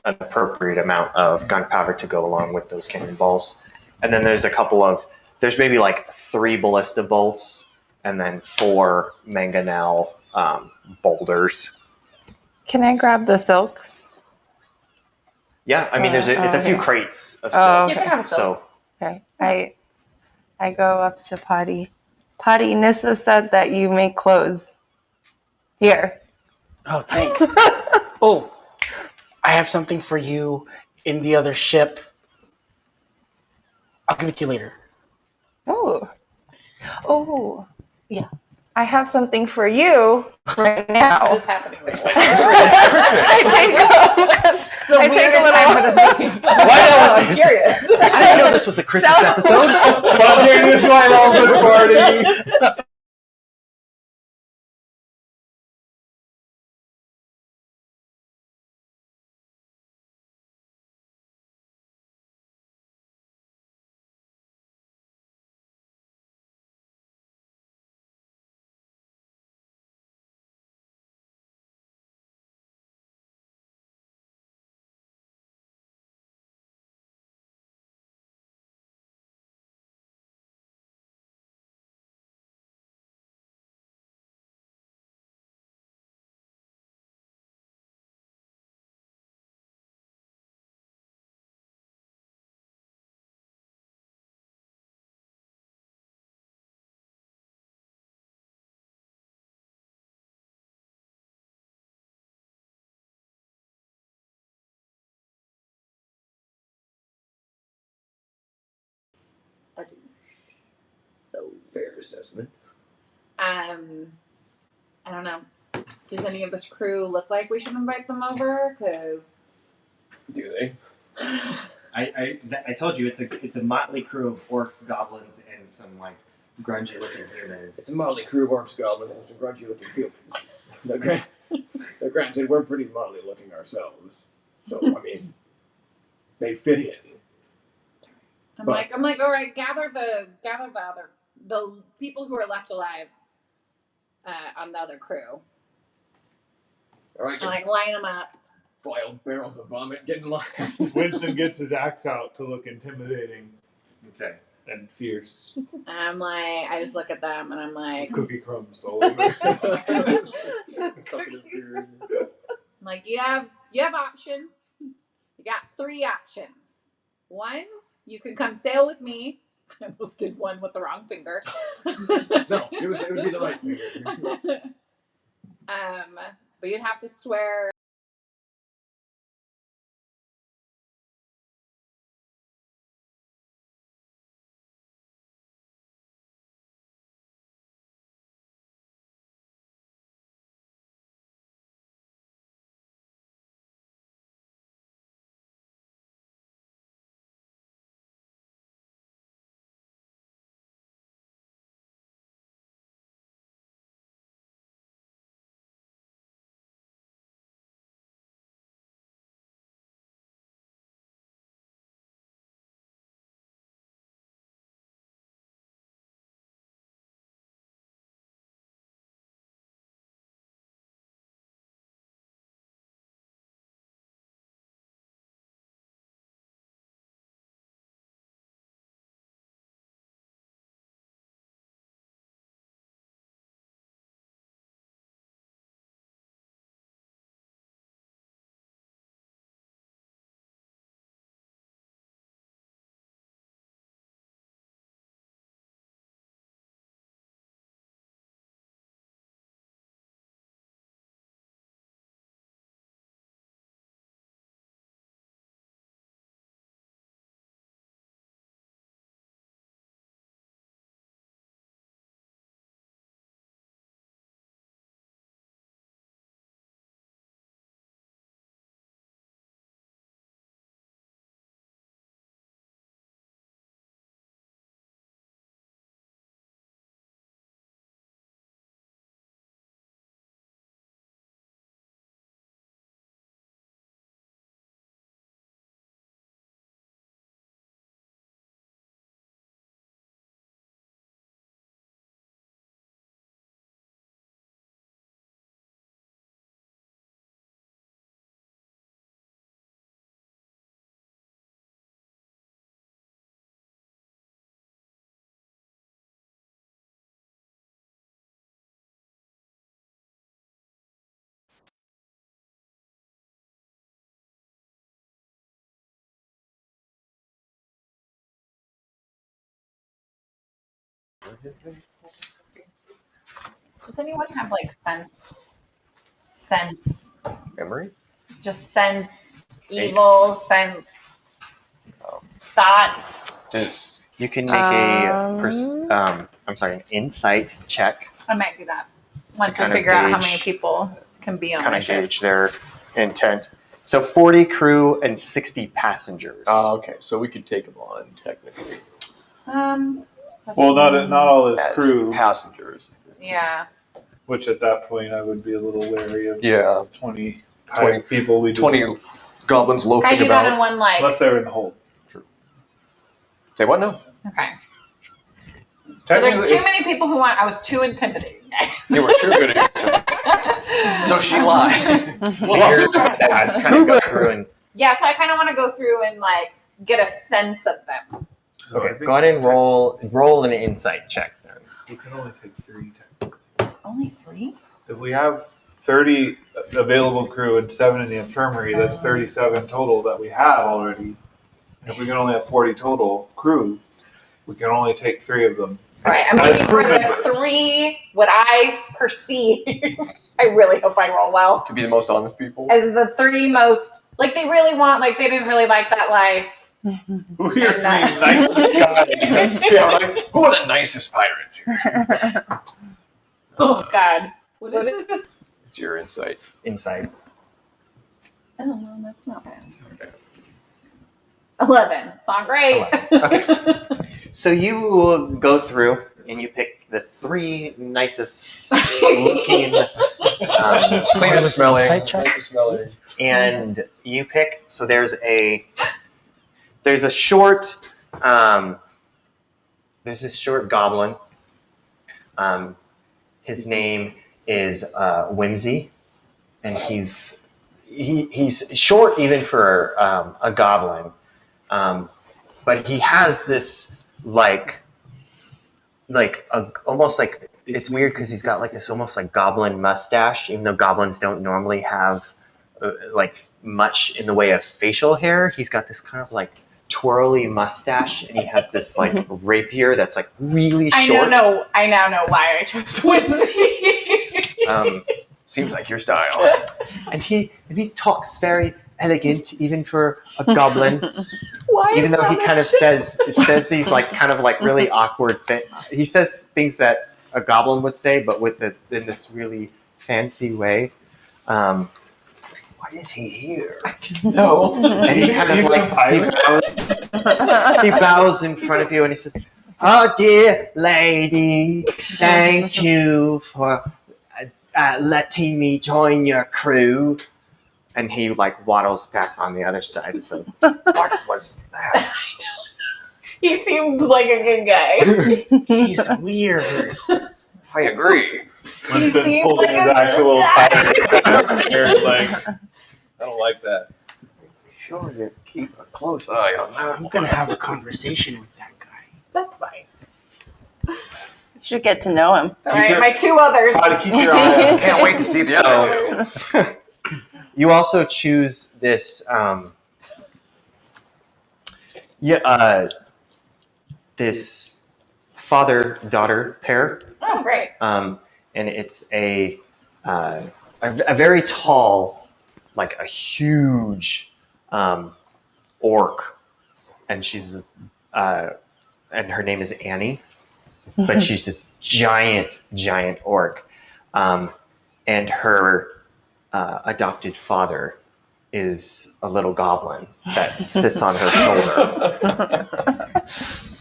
Speaker 1: appropriate amount of gunpowder to go along with those cannonballs. And then there's maybe like 3 ballista bolts and then 4 mangonel boulders.
Speaker 6: Can I grab the silks?
Speaker 1: Yeah, I mean, it's a few
Speaker 6: okay.
Speaker 1: crates of
Speaker 6: Oh,
Speaker 1: silks.
Speaker 3: You can have a silk.
Speaker 1: So
Speaker 6: Okay. I go up to Potty. Potty, Nissa said that you make clothes. Here.
Speaker 5: Oh, thanks. Oh, I have something for you in the other ship. I'll give it to you later.
Speaker 6: Oh. Oh. Yeah. I have something for you right now.
Speaker 3: What is happening right now?
Speaker 6: I take
Speaker 3: It's the
Speaker 6: I take a
Speaker 3: weirdest
Speaker 6: little-
Speaker 3: time for this meeting.
Speaker 5: Why
Speaker 3: I'm curious.
Speaker 5: I didn't know this was the Christmas
Speaker 6: So-
Speaker 5: episode.
Speaker 4: Sponsoring this wine album party.
Speaker 3: So
Speaker 2: Fair assessment.
Speaker 3: I don't know. Does any of this crew look like we should invite them over? Because
Speaker 2: Do they?
Speaker 1: I told you it's a motley crew of orcs, goblins, and some like grungy looking humans.
Speaker 2: It's a motley crew of orcs, goblins, and some grungy looking humans. Now, granted, we're pretty motley looking ourselves. So, I mean, they fit in.
Speaker 3: I'm
Speaker 2: But-
Speaker 3: like, all right, gather the people who are left alive on the other crew.
Speaker 2: All right,
Speaker 3: And like line them up.
Speaker 2: filed barrels of vomit, get in line.
Speaker 4: Winston gets his axe out to look intimidating
Speaker 1: Okay.
Speaker 4: and fierce.
Speaker 3: And I'm like, I just look at them and I'm like,
Speaker 4: Cookie crumbs all over.
Speaker 3: I'm like, you have options. You got 3 options. 1, you can come sail with me. I almost did one with the wrong finger.
Speaker 2: No, it would be the right finger.
Speaker 3: But you'd have to swear Does anyone have like sense,
Speaker 2: Memory?
Speaker 3: just sense evil, sense thoughts?
Speaker 2: Does
Speaker 1: You can make an insight check
Speaker 3: I might do that once we
Speaker 1: kind of
Speaker 3: figure out how
Speaker 1: gauge-
Speaker 3: many people can be on
Speaker 1: kind
Speaker 3: my
Speaker 1: of
Speaker 3: ship.
Speaker 1: gauge their intent. So 40 crew and 60 passengers.
Speaker 2: okay, so we could take them on technically
Speaker 4: Well, not all his
Speaker 2: as
Speaker 4: crew,
Speaker 2: passengers.
Speaker 3: Yeah.
Speaker 4: which at that point I would be a little wary of.
Speaker 2: Yeah,
Speaker 4: 20
Speaker 2: 20
Speaker 4: people. We just
Speaker 2: 20 goblins
Speaker 3: Can I
Speaker 2: loafing
Speaker 3: do that in
Speaker 2: about.
Speaker 3: one like?
Speaker 4: unless they're in the hold.
Speaker 2: Say what now?
Speaker 3: Okay. So there's
Speaker 4: Technically,
Speaker 3: too many people who want. I was too intimidating, guys.
Speaker 2: You were too good at it. So she lied.
Speaker 1: So you're kind of go through and
Speaker 3: Yeah, so I kind of want to go through and like get a sense of them.
Speaker 4: so I
Speaker 1: okay.
Speaker 4: think
Speaker 1: Go ahead and roll an insight check then.
Speaker 4: we can only take 3 technically.
Speaker 3: Only 3?
Speaker 4: If we have 30 available crew and 7 in the infirmary, that's 37 total that we have already. And if we can only have 40 total crew, we can only take 3 of them.
Speaker 3: All right, I'm
Speaker 4: As
Speaker 3: looking for
Speaker 4: crew
Speaker 3: the
Speaker 4: members.
Speaker 3: 3. What I perceive, I really hope I roll well.
Speaker 2: To be the most honest people.
Speaker 3: As the 3 most, like they really want, like they didn't really like that life.
Speaker 4: Who are your 3
Speaker 3: And,
Speaker 4: nicest guys?
Speaker 2: Yeah, right? Who are the nicest pirates here?
Speaker 3: Oh God, what is this?
Speaker 2: It's your insight.
Speaker 1: Insight.
Speaker 3: Oh no, that's not bad. 11. It's not great.
Speaker 1: 11. So you go through and you pick the 3 nicest looking,
Speaker 2: Cleanest smelling.
Speaker 5: Insight check?
Speaker 2: Nicest smelling.
Speaker 1: and you pick. So there's a short there's this short goblin. His name is Whimsy, and he's short even for a goblin. But he has this almost like it's weird because he's got like this almost like goblin mustache, even though goblins don't normally have like much in the way of facial hair. He's got this kind of like twirly mustache, and he has this like rapier that's like really short.
Speaker 3: I now know why I chose Whimsy.
Speaker 2: Seems like your style.
Speaker 1: And he talks very elegant even for a goblin.
Speaker 3: Why
Speaker 1: Even
Speaker 3: is
Speaker 1: though he
Speaker 3: that
Speaker 1: kind of
Speaker 3: shit?
Speaker 1: says these like kind of like really awkward things. He says things that a goblin would say, but in this really fancy way. Why is he here?
Speaker 3: No.
Speaker 1: And he kind of like he bows in front of you and he says, "Oh dear lady, thank you for letting me join your crew." And he like waddles back on the other side. So what was that?
Speaker 3: He seemed like a good guy.
Speaker 5: He's weird.
Speaker 2: I agree.
Speaker 4: Winston's
Speaker 3: seemed
Speaker 4: holding
Speaker 3: like
Speaker 4: his
Speaker 3: a
Speaker 4: actual
Speaker 3: good
Speaker 4: tire. Like, I don't like that.
Speaker 2: Sure to keep a close eye on that.
Speaker 5: I'm gonna have a conversation with that guy.
Speaker 3: That's fine.
Speaker 6: Should get to know him.
Speaker 3: All right, my 2 others.
Speaker 4: Try to keep your eye on.
Speaker 2: Can't wait to see the other two.
Speaker 1: You also choose this this father-daughter pair.
Speaker 3: Oh, great.
Speaker 1: And it's a very tall, like a huge orc, and she's and her name is Annie, but she's this giant orc, and her adopted father is a little goblin that sits on her shoulder.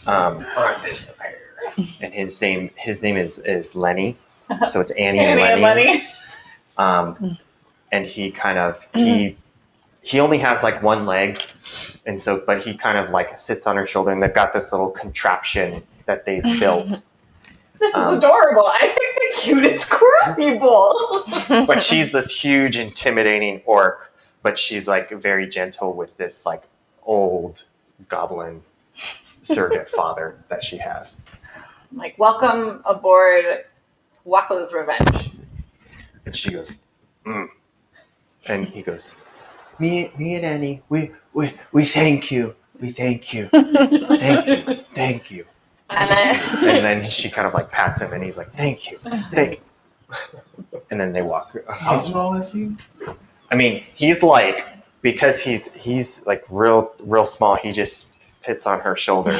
Speaker 2: Aren't this the pair?
Speaker 1: And his name is Lenny. So it's Annie,
Speaker 3: Annie
Speaker 1: and
Speaker 3: and
Speaker 1: Lenny.
Speaker 3: Lenny.
Speaker 1: And he kind of he only has like one leg, and so but he kind of like sits on her shoulder, and they've got this little contraption that they've built.
Speaker 3: This is adorable. I think the cutest crab people.
Speaker 1: But she's this huge, intimidating orc, but she's like very gentle with this like old goblin surrogate father that she has.
Speaker 3: Like, welcome aboard Waco's Revenge.
Speaker 1: And she goes, and he goes, me and Annie, we thank you. We thank you. Thank you.
Speaker 3: And
Speaker 1: And then she kind of like pats him, and he's like, "Thank you, thank you." And then they walk.
Speaker 4: How small is he?
Speaker 1: I mean, he's like, because he's like real small. He just fits on her shoulder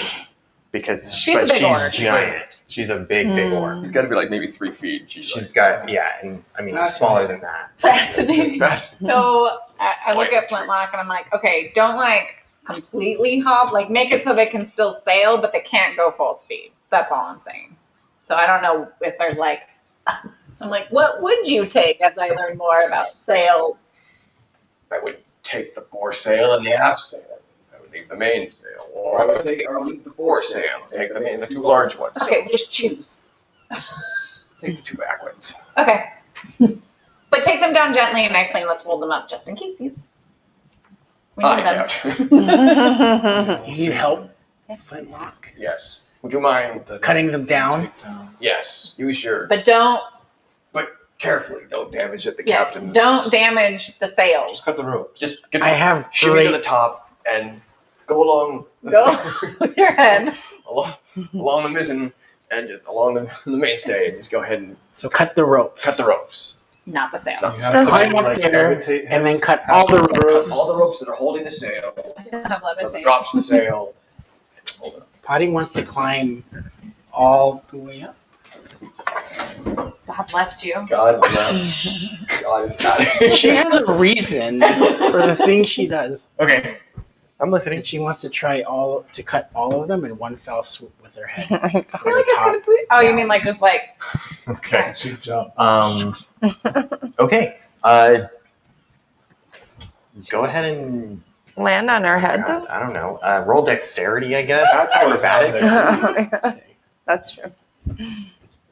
Speaker 1: because
Speaker 3: She's a big orc.
Speaker 1: giant. She's a big orc.
Speaker 2: He's got to be like maybe 3 feet.
Speaker 1: She's got and I mean smaller than that.
Speaker 3: fascinating.
Speaker 2: Fascinating.
Speaker 3: So I look at Flintlock and I'm like, okay, don't like completely hop. Like make it so they can still sail, but they can't go full speed. That's all I'm saying. So I don't know if there's like, I'm like, what would you take as I learn more about sails?
Speaker 2: I would take the foresail and the aft sail. I would leave the mainsail, or I would leave the foresail. Take the 2 large ones.
Speaker 3: Okay, just choose.
Speaker 2: Take the 2 back ones.
Speaker 3: Okay. But take them down gently and nicely and let's hold them up just in case. We need them.
Speaker 2: doubt.
Speaker 5: You need help, Flintlock?
Speaker 2: Yes. Would you mind?
Speaker 5: Cutting them down?
Speaker 2: Yes. Use your.
Speaker 3: But don't
Speaker 2: Carefully. Don't damage it. The
Speaker 3: yeah,
Speaker 2: captain's.
Speaker 3: don't damage the sails.
Speaker 4: Just cut the rope.
Speaker 2: Just get
Speaker 5: I have
Speaker 2: shimmy to
Speaker 5: great.
Speaker 2: the top and go along.
Speaker 3: Go with your head.
Speaker 2: along the mizzen and just along the mainstay and just go ahead and
Speaker 5: So cut the ropes.
Speaker 2: cut the ropes.
Speaker 3: Not the sail.
Speaker 2: No.
Speaker 4: You
Speaker 6: Just
Speaker 4: have
Speaker 5: climb
Speaker 4: something
Speaker 5: up there
Speaker 4: levitate
Speaker 5: and then
Speaker 4: him,
Speaker 5: cut all the ropes.
Speaker 2: All the ropes that are holding the sail.
Speaker 3: I didn't have
Speaker 2: So it
Speaker 3: levitation.
Speaker 2: drops the sail. Hold it up.
Speaker 5: Potty wants to climb all the way up.
Speaker 3: God left you.
Speaker 2: God left. God is not.
Speaker 5: She has a reason for the thing she does.
Speaker 1: Okay, I'm listening.
Speaker 5: And she wants to try to cut all of them in one fell swoop with her head.
Speaker 6: Oh my God.
Speaker 3: I feel like it's gonna be. Oh, you mean like just like
Speaker 1: Okay.
Speaker 4: She jumps.
Speaker 1: Okay. Go ahead and
Speaker 6: Land on her head.
Speaker 1: God, I don't know. Roll dexterity, I guess.
Speaker 4: That's what it's
Speaker 1: Acrobatics.
Speaker 4: on
Speaker 6: Oh my God. That's true.
Speaker 2: I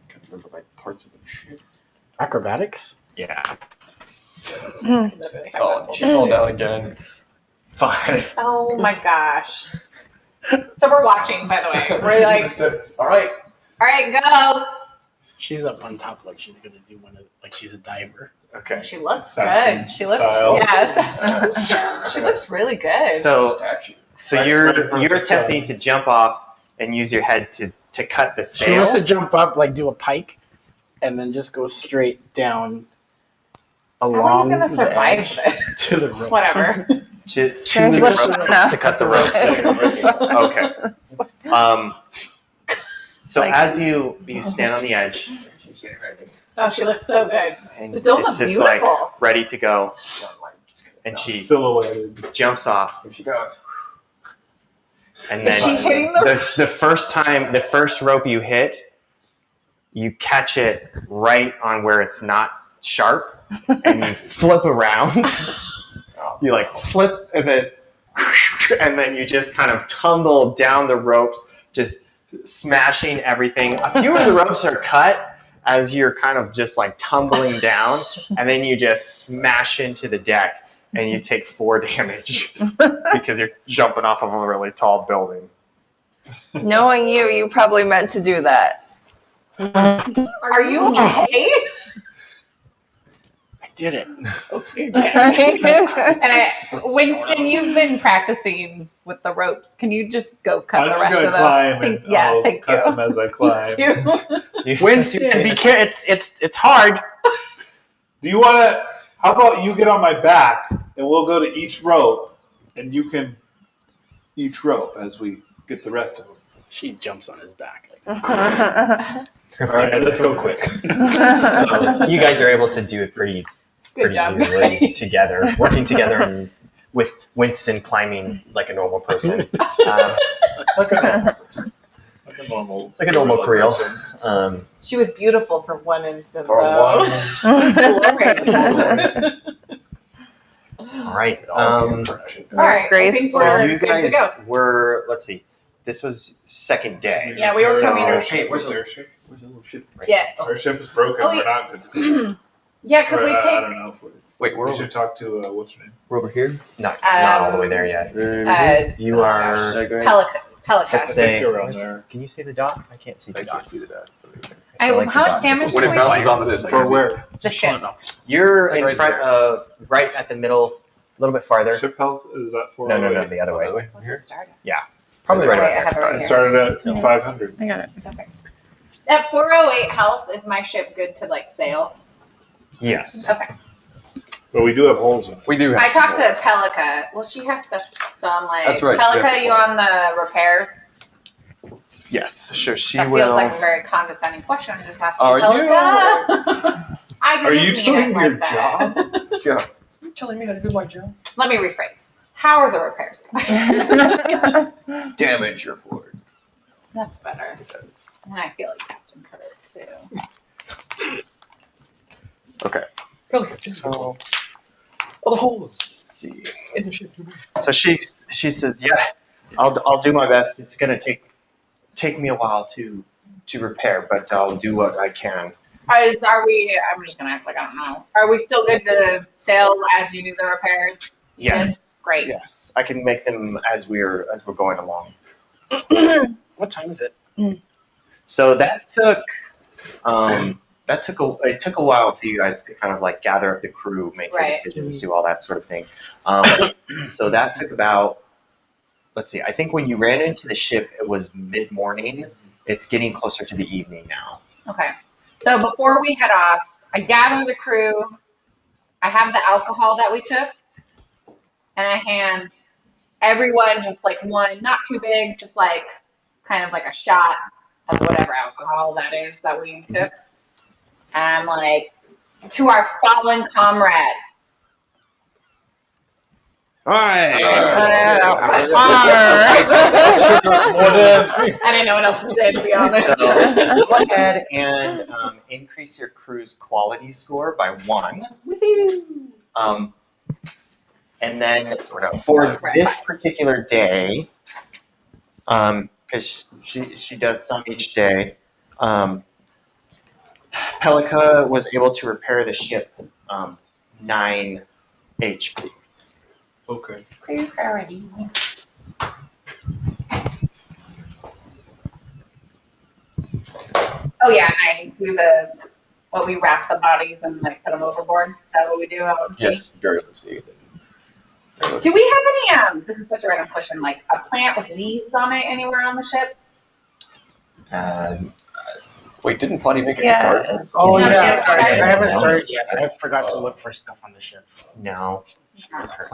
Speaker 2: can't remember my parts of the ship.
Speaker 5: Acrobatics?
Speaker 1: Yeah.
Speaker 2: Oh, she fell down again.
Speaker 1: 5.
Speaker 3: oh my gosh. So we're watching, by the way. We're like,
Speaker 2: All right.
Speaker 3: all right, go.
Speaker 5: She's up on top like she's gonna do one of like she's a diver.
Speaker 1: Okay.
Speaker 3: She looks
Speaker 4: Assassin
Speaker 3: good. She looks
Speaker 4: style.
Speaker 3: yes. She looks really good.
Speaker 1: So
Speaker 2: Statue.
Speaker 1: you're attempting to jump off and use your head to cut the
Speaker 5: She wants to
Speaker 1: sail
Speaker 5: jump up, like do a pike, and then just go straight down
Speaker 3: How are
Speaker 5: along
Speaker 3: you gonna
Speaker 5: the
Speaker 3: survive
Speaker 5: edge
Speaker 3: this?
Speaker 5: to the rope.
Speaker 3: Whatever.
Speaker 1: to
Speaker 6: There's
Speaker 1: the
Speaker 6: literally
Speaker 1: rope to cut the rope. Okay. So
Speaker 6: Like-
Speaker 1: as you stand on the edge
Speaker 2: She's getting ready.
Speaker 3: Oh, she looks so good.
Speaker 1: and
Speaker 3: The sails
Speaker 1: it's
Speaker 3: are
Speaker 1: just like
Speaker 3: beautiful.
Speaker 1: ready to go, and
Speaker 2: No.
Speaker 1: she
Speaker 4: Silhouetted.
Speaker 1: jumps off,
Speaker 2: Here she goes.
Speaker 1: and
Speaker 3: Is she
Speaker 1: then
Speaker 3: hitting the?
Speaker 1: the first rope you hit, you catch it right on where it's not sharp, and you flip around. You like flip, and then you just kind of tumble down the ropes, just smashing everything. A few of the ropes are cut as you're kind of just like tumbling down, and then you just smash into the deck, and you take 4 damage because you're jumping off of a really tall building.
Speaker 6: Knowing you, you probably meant to do that.
Speaker 3: Are you okay?
Speaker 5: I did it.
Speaker 3: And Winston, you've been practicing with the ropes. Can you just go cut
Speaker 4: I'm
Speaker 3: the
Speaker 4: just
Speaker 3: rest
Speaker 4: gonna
Speaker 3: of those?
Speaker 4: climb and
Speaker 3: Yeah,
Speaker 4: I'll
Speaker 3: thank
Speaker 4: cut
Speaker 3: you.
Speaker 4: them as I climb.
Speaker 5: Winston, be careful. It's hard.
Speaker 4: Do you want to? How about you get on my back and we'll go to each rope, and you can each rope as we get the rest of them.
Speaker 5: She jumps on his back.
Speaker 4: All right, let's go quick.
Speaker 1: So you guys are able to do it pretty
Speaker 3: Good job,
Speaker 1: easily
Speaker 3: guys.
Speaker 1: together, working together, and with Winston climbing like a normal person,
Speaker 4: Like a normal
Speaker 1: Creel.
Speaker 4: person.
Speaker 3: She was beautiful for one instant,
Speaker 2: For
Speaker 3: though.
Speaker 2: one.
Speaker 3: Glorious.
Speaker 1: All right.
Speaker 3: All right, I think
Speaker 6: Graceful.
Speaker 1: So
Speaker 3: we're
Speaker 1: you
Speaker 3: good to
Speaker 1: guys
Speaker 3: go.
Speaker 1: were. Let's see. This was second day.
Speaker 3: Yeah, we were coming to-
Speaker 2: Hey, where's the ship? Where's the little ship?
Speaker 3: Yeah.
Speaker 4: Our ship is broken.
Speaker 3: Oh,
Speaker 4: We're not good to go.
Speaker 3: Yeah, could we
Speaker 4: I
Speaker 3: take
Speaker 4: don't know if
Speaker 2: Wait,
Speaker 4: we should talk to what's her name?
Speaker 2: we're over here.
Speaker 1: Not all the way there yet. You are.
Speaker 3: Pelican?
Speaker 1: Let's say.
Speaker 4: You're around there.
Speaker 1: Can you see the dot? I can't see the
Speaker 2: I
Speaker 1: dot.
Speaker 2: can't see the dot.
Speaker 1: I feel like
Speaker 3: How
Speaker 1: the
Speaker 3: much
Speaker 1: dot is-
Speaker 3: damage
Speaker 2: When
Speaker 3: do
Speaker 2: it
Speaker 3: we
Speaker 2: bounces
Speaker 3: take?
Speaker 2: onto this, I
Speaker 4: For
Speaker 2: can see.
Speaker 4: where?
Speaker 3: The ship.
Speaker 1: You're
Speaker 2: Like
Speaker 1: in
Speaker 2: right
Speaker 1: front
Speaker 2: there.
Speaker 1: of, right at the middle, a little bit farther.
Speaker 4: Ship house? Is that for?
Speaker 1: No, the other way.
Speaker 2: By the way,
Speaker 3: What's
Speaker 2: here.
Speaker 3: it start at?
Speaker 1: Probably right
Speaker 3: Wait,
Speaker 1: about
Speaker 3: I have it
Speaker 1: there.
Speaker 3: right
Speaker 4: It
Speaker 3: here.
Speaker 4: started at
Speaker 6: Yeah.
Speaker 4: 500.
Speaker 6: I got it.
Speaker 3: Okay. At 408 health, is my ship good to like sail?
Speaker 1: Yes.
Speaker 3: Okay.
Speaker 4: But we do have holes in it.
Speaker 2: We do have
Speaker 3: I
Speaker 2: some
Speaker 3: talked to
Speaker 2: holes.
Speaker 3: Pelica. Well, she has stuff, so I'm like,
Speaker 2: That's right, she has
Speaker 3: Pelica,
Speaker 2: a
Speaker 3: you
Speaker 2: point.
Speaker 3: on the repairs?
Speaker 1: Yes. Sure. She
Speaker 3: That
Speaker 1: will.
Speaker 3: feels like a very condescending question. I just asked
Speaker 2: Are
Speaker 3: you, Pelica. I didn't
Speaker 4: Are you
Speaker 3: mean
Speaker 4: doing
Speaker 3: it
Speaker 4: your
Speaker 3: like that.
Speaker 2: Yeah. You're telling me how to do my job?
Speaker 3: Let me rephrase. How are the repairs going?
Speaker 2: Damage report.
Speaker 3: That's better. And I feel like Captain Kirk too.
Speaker 1: Okay. So
Speaker 2: Oh, the holes.
Speaker 1: let's see.
Speaker 2: In the ship.
Speaker 1: So she says, "Yeah, I'll do my best. It's gonna take me a while to repair, but I'll do what I can."
Speaker 3: Are we? I'm just gonna act like I don't know. Are we still good to sail as you do the repairs?
Speaker 1: Yes.
Speaker 3: Great.
Speaker 1: Yes. I can make them as we're going along.
Speaker 5: What time is it?
Speaker 1: So that took it took a while for you guys to kind of like gather up the crew, make your
Speaker 3: Right.
Speaker 1: decisions, do all that sort of thing. So that took about, let's see, I think when you ran into the ship, it was mid-morning. It's getting closer to the evening now.
Speaker 3: Okay. So before we head off, I gather the crew. I have the alcohol that we took, and I hand everyone just like one, not too big, just like kind of like a shot of whatever alcohol that is that we took. And I'm like, to our fallen comrades.
Speaker 1: All right.
Speaker 3: I didn't know what else to say, to be honest.
Speaker 1: So go ahead and increase your crew's quality score by 1.
Speaker 3: Woohoo!
Speaker 1: And then for this particular day, because she does some each day, Pelica was able to repair the ship 9 HP.
Speaker 4: Okay.
Speaker 3: Priority. Oh yeah, and I do what we wrap the bodies and like put them overboard. Is that what we do? Out at sea?
Speaker 2: Yes, very loosely.
Speaker 3: Do we have any? This is such a random question. Like a plant with leaves on it anywhere on the ship?
Speaker 2: Wait, didn't Plotty make a
Speaker 6: Yeah.
Speaker 2: garden?
Speaker 5: Oh
Speaker 3: No,
Speaker 5: yeah,
Speaker 3: she has-
Speaker 5: I haven't started yet. I forgot to look for stuff on the ship.
Speaker 1: No.
Speaker 3: Do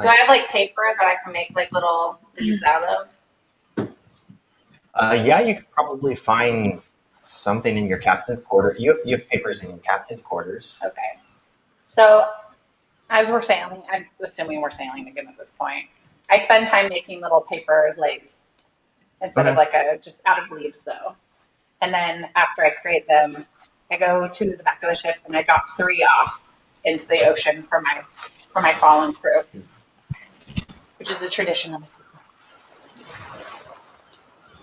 Speaker 3: I have like paper that I can make like little leaves out of?
Speaker 1: Yeah, you could probably find something in your captain's quarters. You have papers in your captain's quarters.
Speaker 3: Okay. So as we're sailing, I'm assuming we're sailing again at this point. I spend time making little paper lays instead of like just out of leaves though. And then after I create them, I go to the back of the ship and I drop 3 off into the ocean for my fallen crew, which is a tradition of.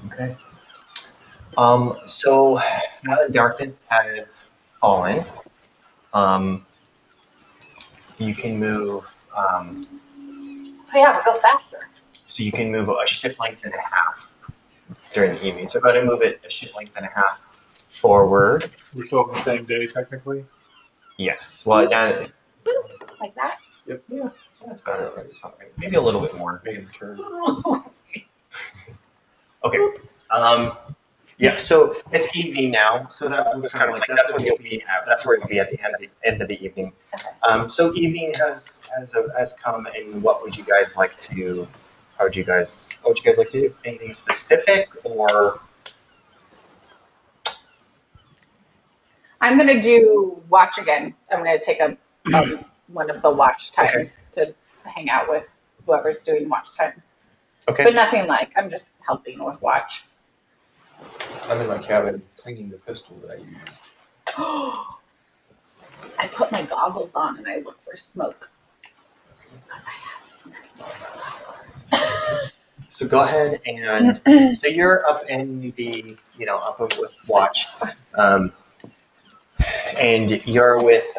Speaker 1: Okay. So now that darkness has fallen, you can move.
Speaker 3: Oh yeah, we'll go faster.
Speaker 1: So you can move a ship length and a half during the evening. So go ahead and move it a ship length and a half forward.
Speaker 4: We're still on the same day, technically.
Speaker 1: Yes. Well, now
Speaker 3: Like that.
Speaker 1: that's about it. It's fine. Maybe a little bit more.
Speaker 2: Make a turn.
Speaker 1: Okay. Yeah. So it's evening now. So that was kind of like that's where you'll be. That's where you'll be at the end of the evening.
Speaker 3: Okay.
Speaker 1: So evening has come, and what would you guys like to? What would you guys like to do? Anything specific or?
Speaker 3: I'm gonna do watch again. I'm gonna take a one of the watch times to hang out with whoever's doing watch time.
Speaker 1: Okay.
Speaker 3: But nothing like I'm just helping with watch.
Speaker 2: I'm in my cabin cleaning the pistol that I used.
Speaker 3: I put my goggles on and I look for smoke because I have.
Speaker 1: So go ahead and so you're up in the up with watch, and you're with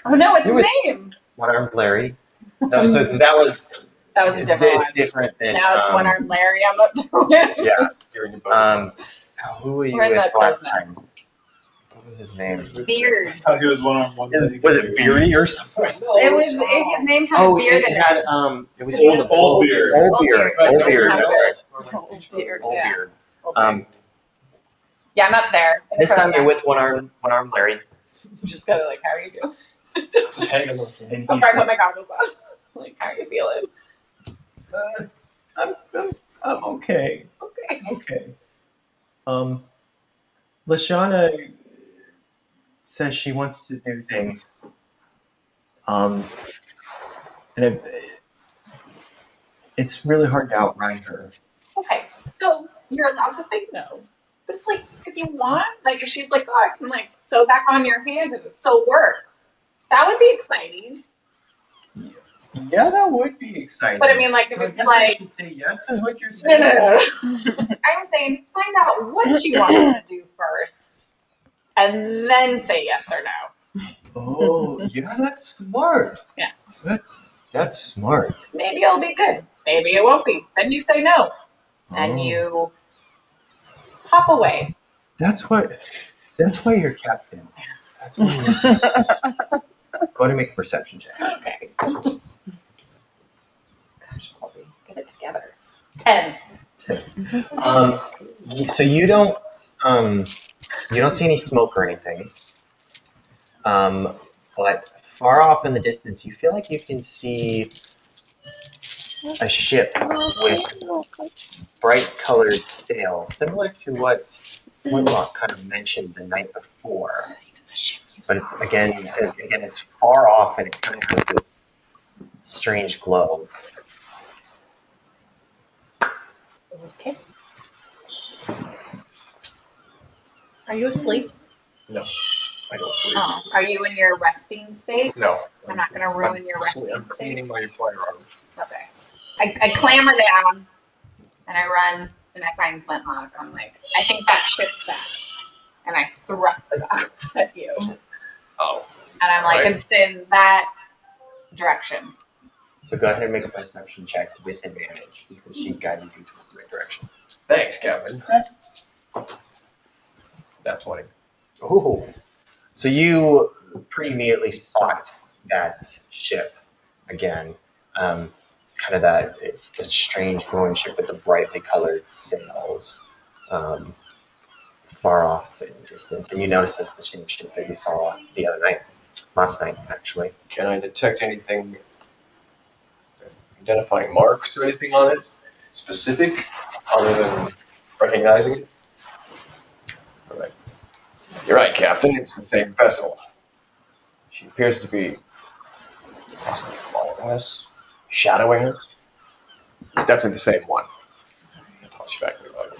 Speaker 3: Oh no, it's
Speaker 1: You're
Speaker 3: his
Speaker 1: with-
Speaker 3: name.
Speaker 1: one-armed Larry. No, so that was
Speaker 3: That was a
Speaker 1: it's,
Speaker 3: different
Speaker 1: it's
Speaker 3: one.
Speaker 1: different than
Speaker 3: Now it's one-armed Larry. I'm up there with.
Speaker 1: Yeah.
Speaker 2: You're in the boat.
Speaker 1: Who were you
Speaker 3: We're in
Speaker 1: with
Speaker 3: the
Speaker 1: last
Speaker 3: closed
Speaker 1: time? was his name?
Speaker 3: Beard.
Speaker 4: I thought he was one on one.
Speaker 1: Was it Beardy or something?
Speaker 3: His name had
Speaker 1: Oh,
Speaker 3: beard
Speaker 1: it
Speaker 3: in it.
Speaker 1: had it was
Speaker 4: Old Beard.
Speaker 1: Old Beard. Old Beard. That's right.
Speaker 3: Old Beard.
Speaker 1: Old
Speaker 3: Yeah.
Speaker 1: Beard.
Speaker 3: Old Beard. Yeah, I'm up there.
Speaker 1: This time you're with one arm Larry,
Speaker 3: Just gotta like, how are you doing?
Speaker 2: Just hanging on.
Speaker 1: and
Speaker 3: I'll
Speaker 1: he's
Speaker 3: try to put
Speaker 1: just,
Speaker 3: my goggles on. Like, how are you feeling?
Speaker 1: I'm okay.
Speaker 3: Okay.
Speaker 1: Okay. Lashana says she wants to do things. And it's really hard to outrun her.
Speaker 3: Okay. So you're allowed to say no. But it's like, if you want, like, if she's like, oh, I can like sew back on your hand and it still works. That would be exciting.
Speaker 1: Yeah, that would be exciting.
Speaker 3: But I mean, like,
Speaker 1: So
Speaker 3: if
Speaker 1: I
Speaker 3: it's
Speaker 1: guess I
Speaker 3: like,
Speaker 1: should say yes, is what you're
Speaker 3: no,
Speaker 1: saying?
Speaker 3: no. I'm saying find out what she wants to do first, and then say yes or no.
Speaker 1: Oh, yeah, that's smart.
Speaker 3: Yeah.
Speaker 1: That's smart.
Speaker 3: Maybe it'll be good. Maybe it won't be. Then you say no, and you hop away.
Speaker 1: That's why you're captain. That's why you're captain. Go ahead and make a perception check.
Speaker 3: Okay. Gosh, Colby, get it together. 10.
Speaker 1: So you don't see any smoke or anything. But far off in the distance, you feel like you can see a ship with bright colored sails, similar to what Flintlock kind of mentioned the night before. But it's again, it's far off and it kind of has this strange glow.
Speaker 3: Okay. Are you asleep?
Speaker 2: No, I don't sleep.
Speaker 3: Oh, are you in your resting state?
Speaker 2: No.
Speaker 3: I'm not going to ruin your resting
Speaker 2: I'm
Speaker 3: state.
Speaker 2: cleaning my firearms.
Speaker 3: Okay. I clamber down and I run and I find Flintlock. I'm like, I think that ship's back. And I thrust the goggles at you.
Speaker 2: Oh.
Speaker 3: And I'm like,
Speaker 2: Right.
Speaker 3: it's in that direction.
Speaker 1: So go ahead and make a perception check with advantage because she guided you towards the right direction.
Speaker 2: Thanks, Kevin. That's 20.
Speaker 1: Oh, so you pretty immediately spot that ship again. Kind of that, it's the strange glowing ship with the brightly colored sails, far off in the distance. And you notice it's the same ship that you saw the other night, last night actually.
Speaker 2: Can I detect anything, identifying marks or anything on it specific, other than recognizing it? All right. You're right, Captain. It's the same vessel. She appears to be possibly following us, shadowing us. It's definitely the same one. I'll toss you back to the bug.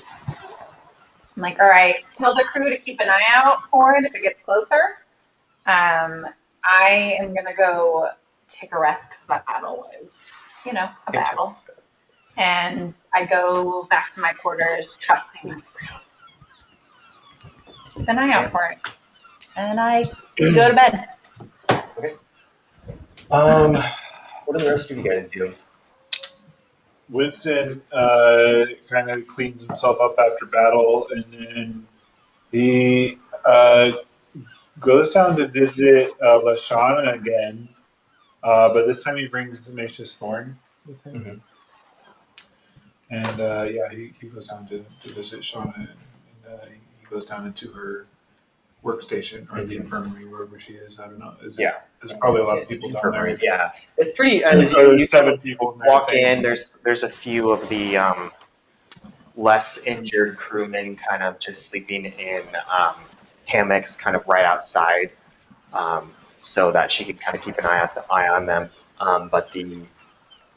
Speaker 3: I'm like, all right, tell the crew to keep an eye out for it if it gets closer. I am going to go take a rest because that battle was, a battle. And I go back to my quarters, trusting my crew. Keep an eye out for it. And I go to bed.
Speaker 1: What do the rest of you guys do?
Speaker 4: Winston kind of cleans himself up after battle, and then he goes down to visit Lashana again, but this time he brings Ignatius Thorn with him. And he goes down to visit Shauna, and he goes down into her workstation or the infirmary, wherever she is. I don't know. There's probably a lot of people down there.
Speaker 1: Yeah, it's pretty.
Speaker 4: There's 7 people in there.
Speaker 1: Walk in. There's a few of the less injured crewmen kind of just sleeping in hammocks, kind of right outside, so that she could kind of keep an eye on them. But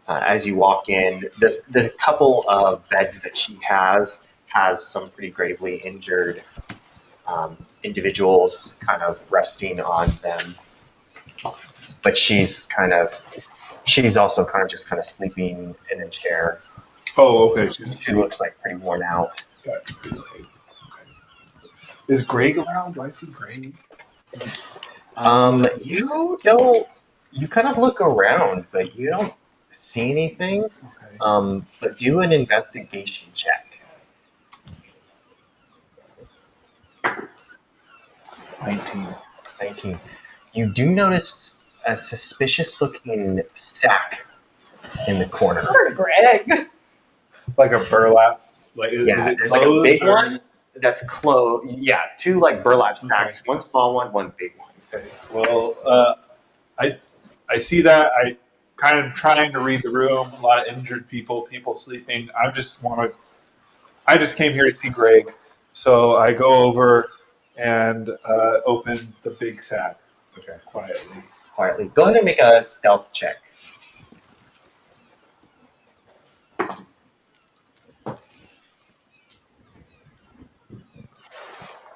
Speaker 1: as you walk in, the couple of beds that she has some pretty gravely injured individuals kind of resting on them. But she's also kind of just sleeping in a chair.
Speaker 4: Oh, okay.
Speaker 1: She looks like pretty worn out.
Speaker 4: Okay. Is Greg around? Do I see Greg?
Speaker 1: You kind of look around, but you don't see anything.
Speaker 4: Okay.
Speaker 1: But do an investigation check.
Speaker 4: 19.
Speaker 1: 19. You do notice a suspicious-looking sack in the corner.
Speaker 3: Poor Greg.
Speaker 4: Like a burlap. Like
Speaker 1: Yeah,
Speaker 4: is it
Speaker 1: there's like a
Speaker 4: closed
Speaker 1: big
Speaker 4: or-
Speaker 1: one that's closed. Yeah, 2 like burlap sacks.
Speaker 4: Okay.
Speaker 1: One small one big one.
Speaker 4: Okay. Well, I see that. I kind of trying to read the room. A lot of injured people, people sleeping. I just came here to see Greg, so I go over and open the big sack.
Speaker 1: Okay.
Speaker 4: Quietly.
Speaker 1: Go ahead and make a stealth check.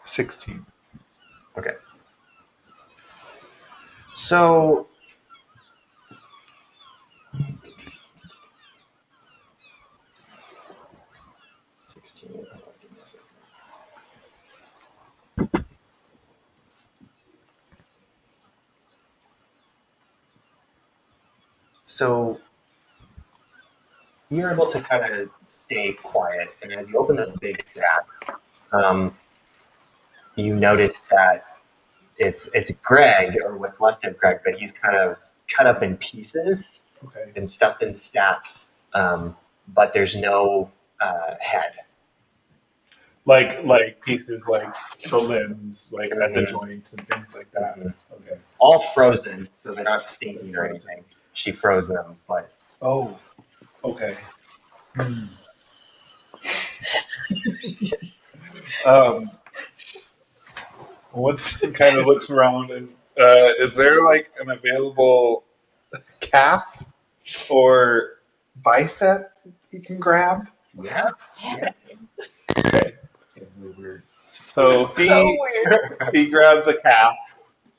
Speaker 4: 16.
Speaker 1: Okay. So. So you're able to kind of stay quiet, and as you open the big sack, you notice that it's Greg, or what's left of Greg, but he's kind of cut up in pieces
Speaker 4: Okay.
Speaker 1: and stuffed in the staff, but there's no head.
Speaker 4: Like pieces like the limbs, like at the
Speaker 1: Mhm.
Speaker 4: joints and things like that.
Speaker 1: Mhm.
Speaker 4: Okay.
Speaker 1: All frozen, so they're not steaming or anything. She froze them, but
Speaker 4: Oh. Okay. Once he kind of looks around and is there like an available calf or bicep he can grab?
Speaker 1: yeah.
Speaker 4: Okay. It's getting really weird. So
Speaker 3: So weird.
Speaker 4: he grabs a calf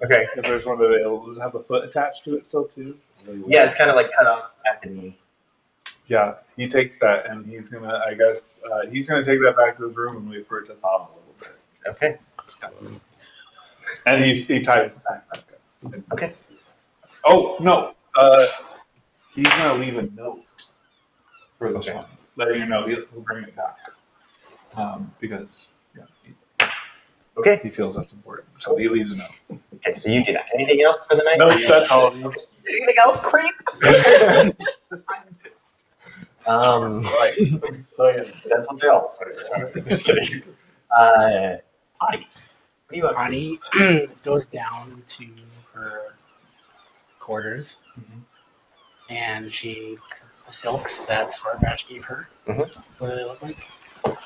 Speaker 1: Okay.
Speaker 4: if there's one available. Does it have a foot attached to it still too? Really weird.
Speaker 1: Yeah, it's kind of like cut off at the knee.
Speaker 4: Yeah, he takes that and he's gonna. I guess he's gonna take that back to his room and wait for it to thaw a little bit.
Speaker 1: Okay.
Speaker 4: And he ties the sack back up.
Speaker 1: Okay.
Speaker 4: Oh no! He's gonna leave a note for this
Speaker 1: Okay.
Speaker 4: one, letting you know he'll bring it back because
Speaker 1: Okay.
Speaker 4: he feels that's important. So he leaves a note.
Speaker 1: Okay, so you do that. Anything else for the night?
Speaker 4: No, that's all.
Speaker 3: Anything else, creep?
Speaker 1: It's a scientist.
Speaker 2: Right.
Speaker 1: That's what they all say. Just kidding. Potty. What are you up to?
Speaker 5: Bonnie goes down to her quarters and she the silks that Smartbash gave her.
Speaker 1: Mhm.
Speaker 5: What do they look like?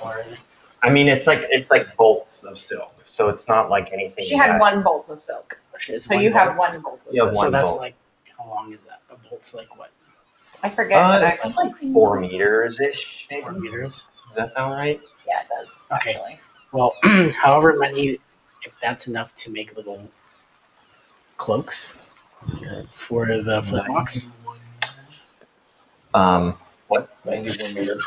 Speaker 5: Or
Speaker 1: I mean, it's like bolts of silk, so it's not like anything.
Speaker 3: She had
Speaker 1: that-
Speaker 3: one bolt of silk.
Speaker 5: it's
Speaker 3: So
Speaker 5: one
Speaker 3: you have
Speaker 5: bolt.
Speaker 3: one bolt of
Speaker 1: You have
Speaker 3: silk.
Speaker 1: one
Speaker 5: So that's
Speaker 1: bolt.
Speaker 5: like how long is that? A bolt's like what?
Speaker 3: I forget. But
Speaker 1: It's like 4 meters ish.
Speaker 5: 4 meters?
Speaker 1: Does that sound right?
Speaker 3: Yeah, it does,
Speaker 5: Okay.
Speaker 3: actually.
Speaker 5: Well, however many, if that's enough to make little cloaks for the flintlocks.
Speaker 1: What?
Speaker 2: 91 meters.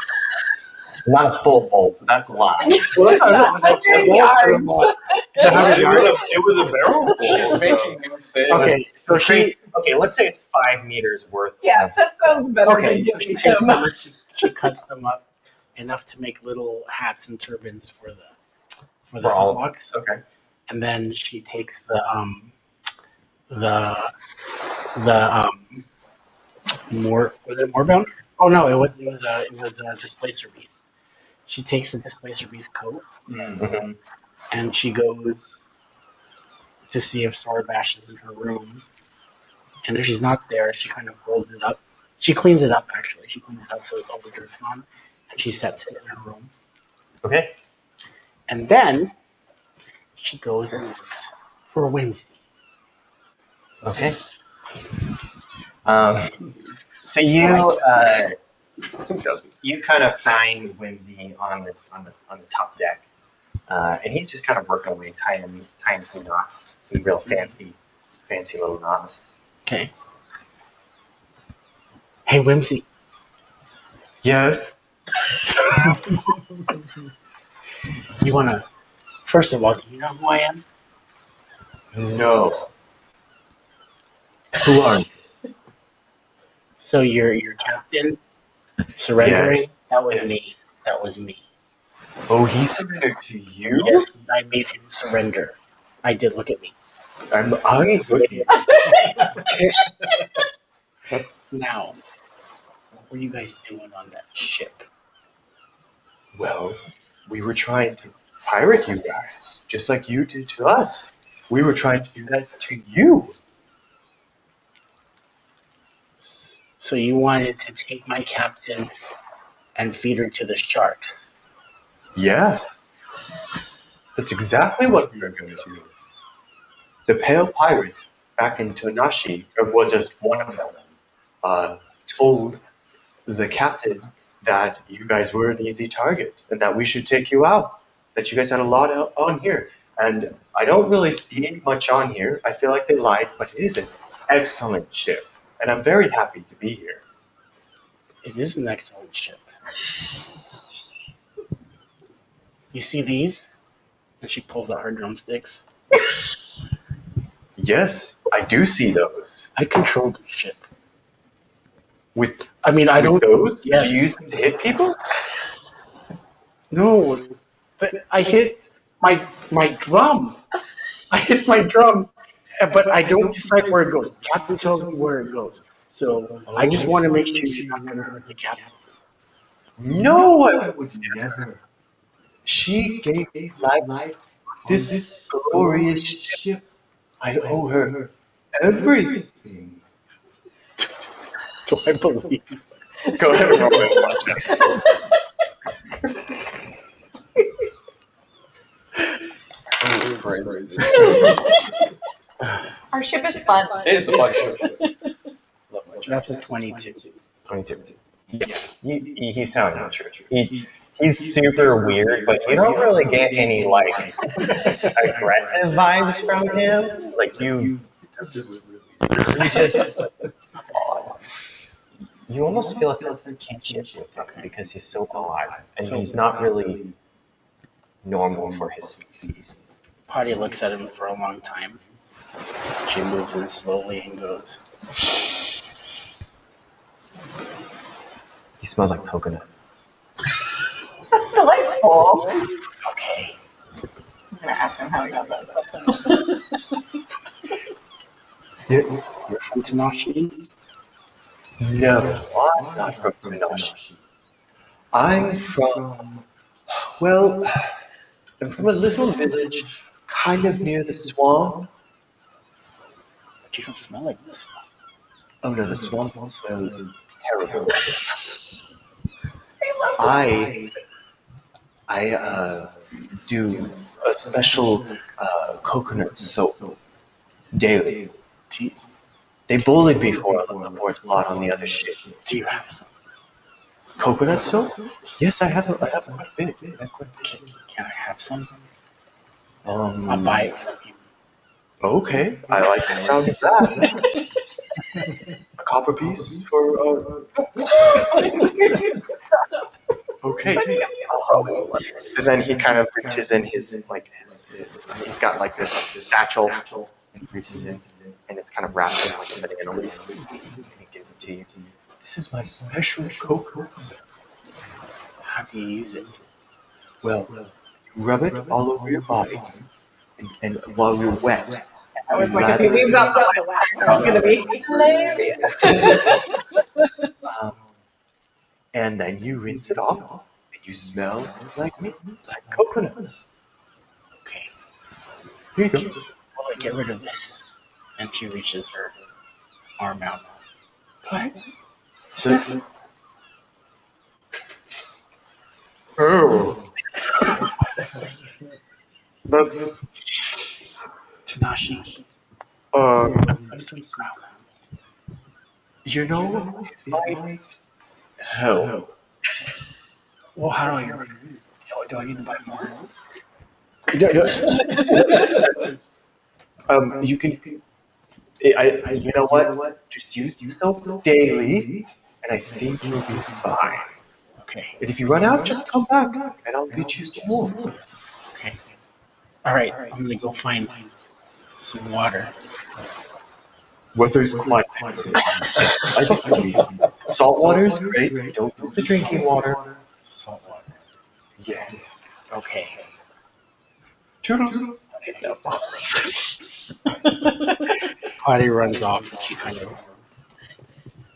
Speaker 1: Not a full bolt. So that's a lot.
Speaker 5: Well, that's not
Speaker 3: That's your yards.
Speaker 4: It was a barrel full.
Speaker 2: She's making new things.
Speaker 5: Okay, so she
Speaker 1: Okay, let's say it's 5 meters worth.
Speaker 3: Yeah,
Speaker 1: of
Speaker 3: that sounds better
Speaker 5: okay,
Speaker 3: than
Speaker 5: so she
Speaker 3: giving
Speaker 5: takes
Speaker 3: him.
Speaker 5: them, she cuts them up enough to make little hats and turbans for the
Speaker 1: For all-
Speaker 5: flintlocks.
Speaker 1: Okay.
Speaker 5: And then she takes the more was it Moorbound? Oh no, it was a displacer beast. She takes the displacer beast coat
Speaker 1: Mhm.
Speaker 5: and she goes to see if Sorbash is in her room. And if she's not there, she kind of folds it up. She cleans it up actually. She cleans it up so all the dirt's gone. And she sets it in her room.
Speaker 1: Okay.
Speaker 5: And then she goes and looks for Wednesday.
Speaker 1: Okay. So you kind of find Whimsy on the top deck, and he's just kind of working away, tying some knots, some real fancy little knots.
Speaker 5: Okay. Hey Whimsy,
Speaker 1: Yes.
Speaker 5: you wanna first of all, do you know who I am?
Speaker 1: No. Who are you?
Speaker 5: So your captain surrendering?
Speaker 1: Yes.
Speaker 5: That was
Speaker 1: Yes.
Speaker 5: me. That was me.
Speaker 1: Oh, he surrendered to you?
Speaker 5: Yes, I made him surrender. I did. Look at me.
Speaker 1: I'm looking.
Speaker 5: Now, what were you guys doing on that ship?
Speaker 1: Well, we were trying to pirate you guys, just like you did to us. We were trying to do that to you.
Speaker 5: So you wanted to take my captain and feed her to the sharks?
Speaker 1: Yes, that's exactly what we were going to do. The Pale Pirates back in Tonashi, or well, just one of them, told the captain that you guys were an easy target and that we should take you out. That you guys had a lot on here. And I don't really see much on here. I feel like they lied, but it is an excellent ship. And I'm very happy to be here.
Speaker 5: It is an excellent ship. You see these? And she pulls out her drumsticks.
Speaker 1: Yes, I do see those.
Speaker 5: I control the ship.
Speaker 1: With
Speaker 5: I mean, I don't.
Speaker 1: those?
Speaker 5: Yes.
Speaker 1: Do you use them to hit people?
Speaker 5: No, but I hit my drum. I hit my drum, but I don't decide where it goes. The captain tells me where it goes. So I just want to make sure you're not going to hurt the captain.
Speaker 1: No, I would never. She gave life this glorious ship. I owe her everything.
Speaker 5: Do I believe?
Speaker 1: Go ahead and roll it.
Speaker 2: It's great.
Speaker 3: Our ship is fun.
Speaker 2: It is a fun show.
Speaker 5: That's a 22.
Speaker 1: 22. Yeah, he sounds mature. He's super weird, but you don't really get any like aggressive vibes from him. Like you just you almost feel a sense of kinship with him because he's so alive and he's not really normal for his species.
Speaker 5: Patty looks at him for a long time. She moves in slowly and goes,
Speaker 1: He smells like coconut.
Speaker 3: That's delightful.
Speaker 5: okay.
Speaker 3: I'm gonna ask him how he got that something.
Speaker 5: You're from Tanashi?
Speaker 1: No, I'm not from Tonashi. I'm from, well, I'm from a little village kind of near the swamp.
Speaker 5: But you don't smell like this one.
Speaker 1: Oh no, the swamp smells terrible. I do a special coconut soap daily.
Speaker 5: Do
Speaker 1: They bullied me for it a lot on the other ship.
Speaker 5: you have some?
Speaker 1: Coconut soap? Yes, I have quite a bit.
Speaker 5: Can I have some?
Speaker 1: Um,
Speaker 5: I'll buy it from you.
Speaker 1: Okay, I like the sound of that. A copper piece for okay. And then he kind of reaches in his he's got like this satchel and he reaches in and it's kind of wrapped in like a banana leaf and he gives it to you. This is my special coconut soap.
Speaker 5: How do you use it?
Speaker 1: Well, you rub it all over your body and while you're wet.
Speaker 3: I was like, if he leaves out the laugh, it's gonna be hilarious.
Speaker 1: And then you rinse it off and you smell like me, like coconuts.
Speaker 5: Okay.
Speaker 1: Here you go.
Speaker 5: Well, I get rid of this. And she reaches her arm out. What?
Speaker 1: Oh. That's
Speaker 5: Tanashi.
Speaker 1: um
Speaker 5: What does it smell now?
Speaker 1: you know it might help.
Speaker 5: Well, how do I get rid of it? Do I need to buy more?
Speaker 1: You can you know what? Just use soap daily and I think you'll be fine.
Speaker 5: Okay.
Speaker 1: And if you run out, just come back and I'll get you some more.
Speaker 5: Okay. All right. I'm gonna go find some water.
Speaker 1: Weather's quite I don't believe salt water is great. Don't use the drinking water.
Speaker 5: Salt water.
Speaker 1: Yes.
Speaker 5: Okay.
Speaker 1: Toodles.
Speaker 5: So Patty runs off and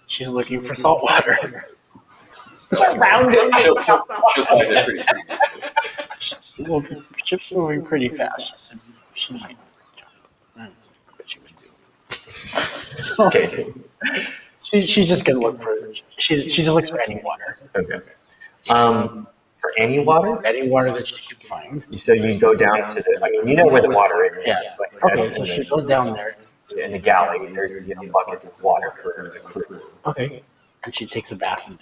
Speaker 5: she's looking for salt water.
Speaker 3: Surrounded by
Speaker 2: She'll
Speaker 3: stuff.
Speaker 2: find it pretty easy.
Speaker 5: Well, the ship's moving pretty fast. She might jump. But she would do.
Speaker 1: Okay.
Speaker 5: She's just gonna look for. She just looks for any water.
Speaker 1: Okay. For any water,
Speaker 5: Any water that she can find.
Speaker 1: so you go down to the. I mean, you know where the water is.
Speaker 5: Yeah.
Speaker 1: Like,
Speaker 5: Okay, so she goes down there.
Speaker 1: in the galley. There's buckets of water for the crew.
Speaker 5: Okay. And she takes a bath in it.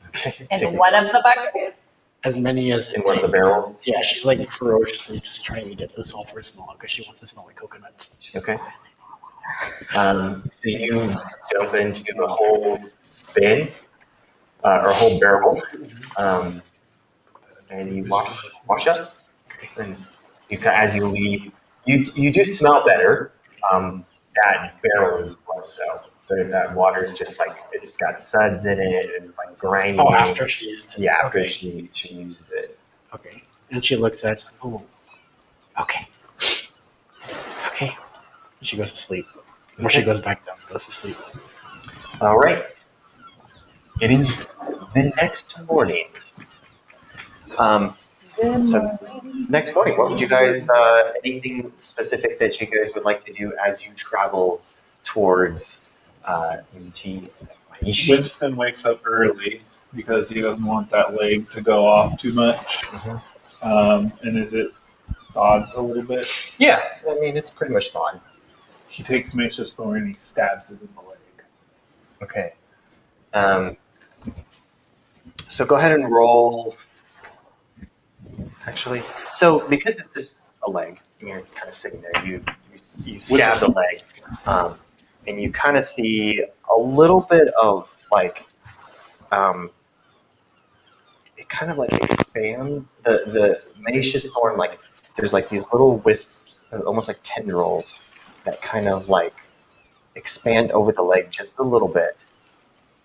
Speaker 1: Okay.
Speaker 3: And one of the buckets.
Speaker 5: As many as
Speaker 1: In one of the barrels.
Speaker 5: Yeah, she's like ferociously just trying to get the sulfur smell because she wants to smell like coconuts.
Speaker 1: Okay. So you dump into a whole bin or a whole barrel, and you wash up. And as you leave, you do smell better. That barrel is gross though. That water is just like it's got suds in it. It's like grimy.
Speaker 5: Oh, after she uses it.
Speaker 1: Yeah, after
Speaker 5: Okay.
Speaker 1: she uses it.
Speaker 5: Okay. And she looks at it. Oh. Okay. Okay. And she goes to sleep. Or she goes back down and goes to sleep.
Speaker 1: All right. It is the next morning. So it's next morning. What would you guys? Anything specific that you guys would like to do as you travel towards MT?
Speaker 4: Winston wakes up early because he doesn't want that leg to go off too much. And is it thawed a little bit?
Speaker 1: Yeah, I mean it's pretty much fun.
Speaker 4: He takes Macia's thorn and he stabs it in the leg.
Speaker 1: Okay. So go ahead and roll. Actually, so because it's just a leg, and you're kind of sitting there, you stab the leg, and you kind of see a little bit of like, it kind of like expand the Macia's thorn. Like there's like these little wisps, almost like tendrils, that kind of like expand over the leg just a little bit.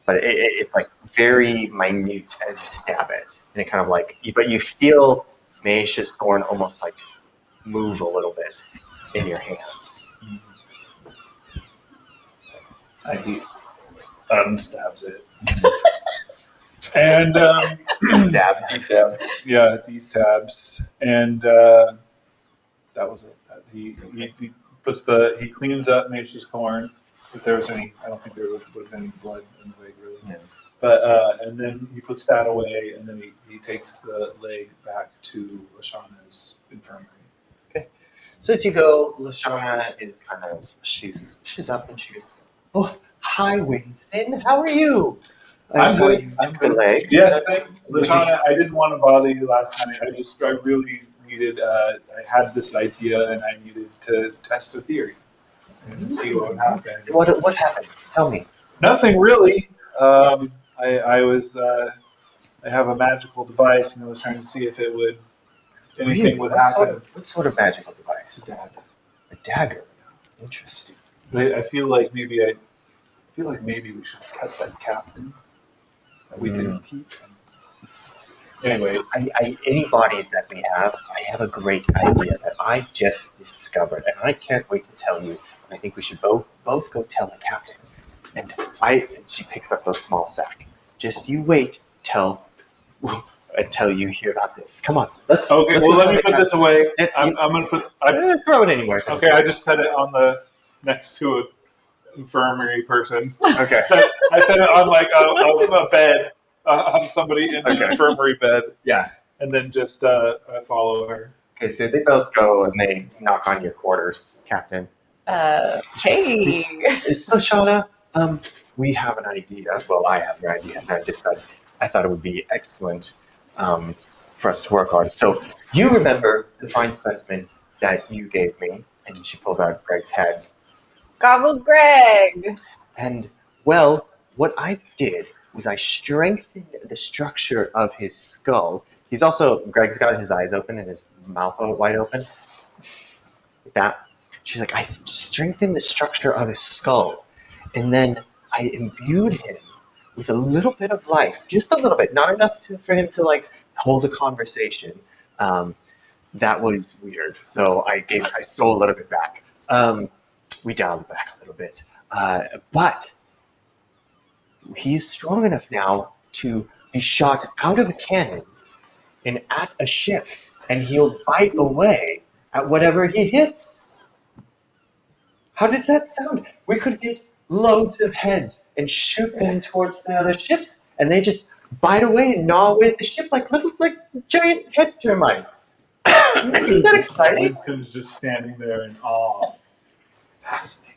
Speaker 1: But it's like very minute as you stab it, and it kind of like, but you feel Macia's thorn almost like move a little bit in your hand.
Speaker 4: He unstabs it. And
Speaker 1: Stab.
Speaker 4: yeah, destabs. And that was it. He cleans up Macia's thorn. If there was any, I don't think there would have been any blood in the leg really.
Speaker 1: Yeah.
Speaker 4: But and then he puts that away, and then he takes the leg back to Lashana's infirmary.
Speaker 1: So as you go, Lashana is kind of she's up and she goes, "Oh, hi Winston, how are you?"
Speaker 4: I'm
Speaker 1: saw
Speaker 4: good.
Speaker 1: you
Speaker 4: I'm
Speaker 1: took the
Speaker 4: good.
Speaker 1: leg.
Speaker 4: Yes, Lashana, I didn't want to bother you last night. I really needed. I had this idea, and I needed to test a theory and see what would happen.
Speaker 1: What happened? Tell me.
Speaker 4: Nothing really. I was. I have a magical device, and I was trying to see if it would anything
Speaker 1: Really?
Speaker 4: would
Speaker 1: What
Speaker 4: happen.
Speaker 1: sort of magical device? A dagger. Interesting.
Speaker 4: I feel like maybe we should cut that captain that we can keep. Anyways,
Speaker 1: Any bodies that we have, I have a great idea that I just discovered, and I can't wait to tell you. I think we should both go tell the captain. And she picks up the small sack. Just you wait until you hear about this. Come on, let's.
Speaker 4: okay.
Speaker 1: let's
Speaker 4: Well,
Speaker 1: go
Speaker 4: let
Speaker 1: tell
Speaker 4: me
Speaker 1: the
Speaker 4: put this
Speaker 1: captain.
Speaker 4: away.
Speaker 1: It-
Speaker 4: I'm gonna put.
Speaker 1: Throw it anywhere.
Speaker 4: Okay, I just set it on the next to an infirmary person.
Speaker 1: Okay.
Speaker 4: So I set it on like a bed, on somebody in the infirmary bed.
Speaker 1: Yeah.
Speaker 4: And then just follow her.
Speaker 1: Okay, so they both go and they knock on your quarters, Captain.
Speaker 3: Hey.
Speaker 1: So, Shauna, we have an idea. Well, I have an idea, and I thought it would be excellent for us to work on. So, you remember the fine specimen that you gave me, and she pulls out Greg's head.
Speaker 3: Goggle Greg.
Speaker 1: And, well, what I did was I strengthened the structure of his skull. Greg's got his eyes open and his mouth wide open. Like that. She's like, I strengthened the structure of his skull. And then I imbued him with a little bit of life. Just a little bit. Not enough for him to, like, hold a conversation. that was weird. So I stole a little bit back. We dialed it back a little bit. But he's strong enough now to be shot out of a cannon and at a ship, and he'll bite away at whatever he hits. How does that sound? We could get loads of heads and shoot them towards the other ships, and they just bite away and gnaw away at the ship like little, like giant head termites. Isn't that exciting?
Speaker 4: Winston's just standing there in awe. Fascinating.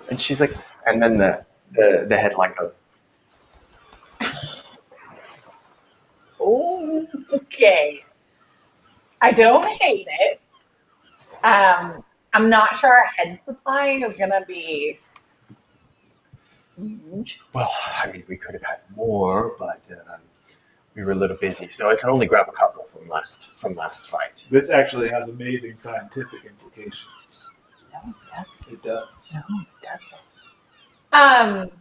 Speaker 1: And she's like, and then the headline goes,
Speaker 3: Okay. I don't hate it. I'm not sure our head supply is gonna be huge.
Speaker 1: well, I mean, we could have had more, but we were a little busy, so I can only grab a couple from last fight.
Speaker 4: This actually has amazing scientific implications.
Speaker 3: No,
Speaker 4: It does.
Speaker 3: it doesn't.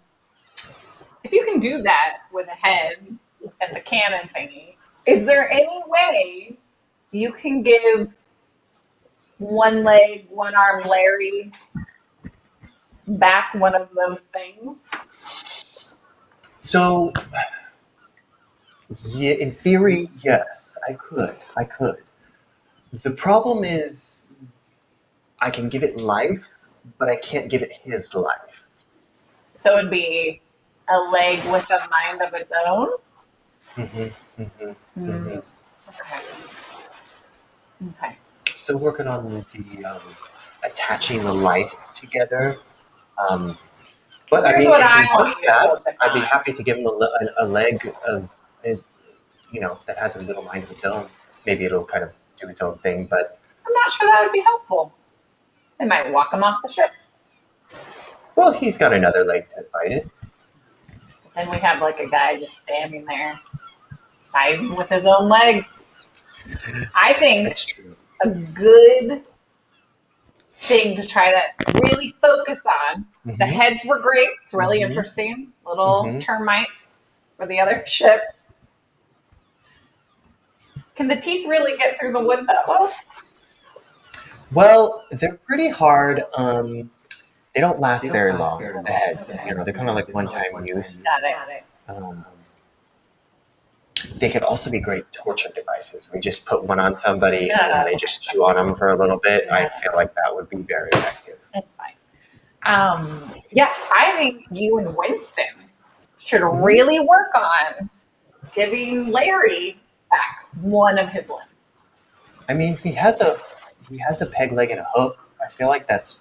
Speaker 3: If you can do that with a head and the cannon thingy, is there any way you can give one leg, one arm Larry back one of those things?
Speaker 1: So, yeah, in theory, yes, I could. The problem is, I can give it life, but I can't give it his life.
Speaker 3: So it'd be a leg with a mind of its own? Okay. Okay.
Speaker 1: So working on the attaching the lives together. But I
Speaker 3: Here's
Speaker 1: mean,
Speaker 3: what
Speaker 1: if
Speaker 3: I
Speaker 1: he
Speaker 3: want
Speaker 1: wants
Speaker 3: you to
Speaker 1: that,
Speaker 3: focus
Speaker 1: I'd be
Speaker 3: on.
Speaker 1: happy to give him a leg of his, that has a little mind of its own. Maybe it'll kind of do its own thing, but
Speaker 3: I'm not sure that would be helpful. They might walk him off the ship.
Speaker 1: well, he's got another leg to fight it.
Speaker 3: Then we have like a guy just standing there, fighting with his own leg. I think
Speaker 1: That's true.
Speaker 3: a good thing to try to really focus on. The
Speaker 1: Mhm.
Speaker 3: heads were great. It's really
Speaker 1: Mhm.
Speaker 3: interesting. Little
Speaker 1: Mhm.
Speaker 3: termites for the other ship. Can the teeth really get through the wood that well?
Speaker 1: Well, they're pretty hard. They don't last very long. The heads, they're kind of like one-time use.
Speaker 3: Got it.
Speaker 1: They could also be great torture devices. We just put one on somebody
Speaker 3: Yeah.
Speaker 1: and they just chew on them for a little bit. I feel like that would be very effective.
Speaker 3: It's fine. Yeah, I think you and Winston should really work on giving Larry back one of his limbs.
Speaker 1: I mean, he has a peg leg and a hook. I feel like that's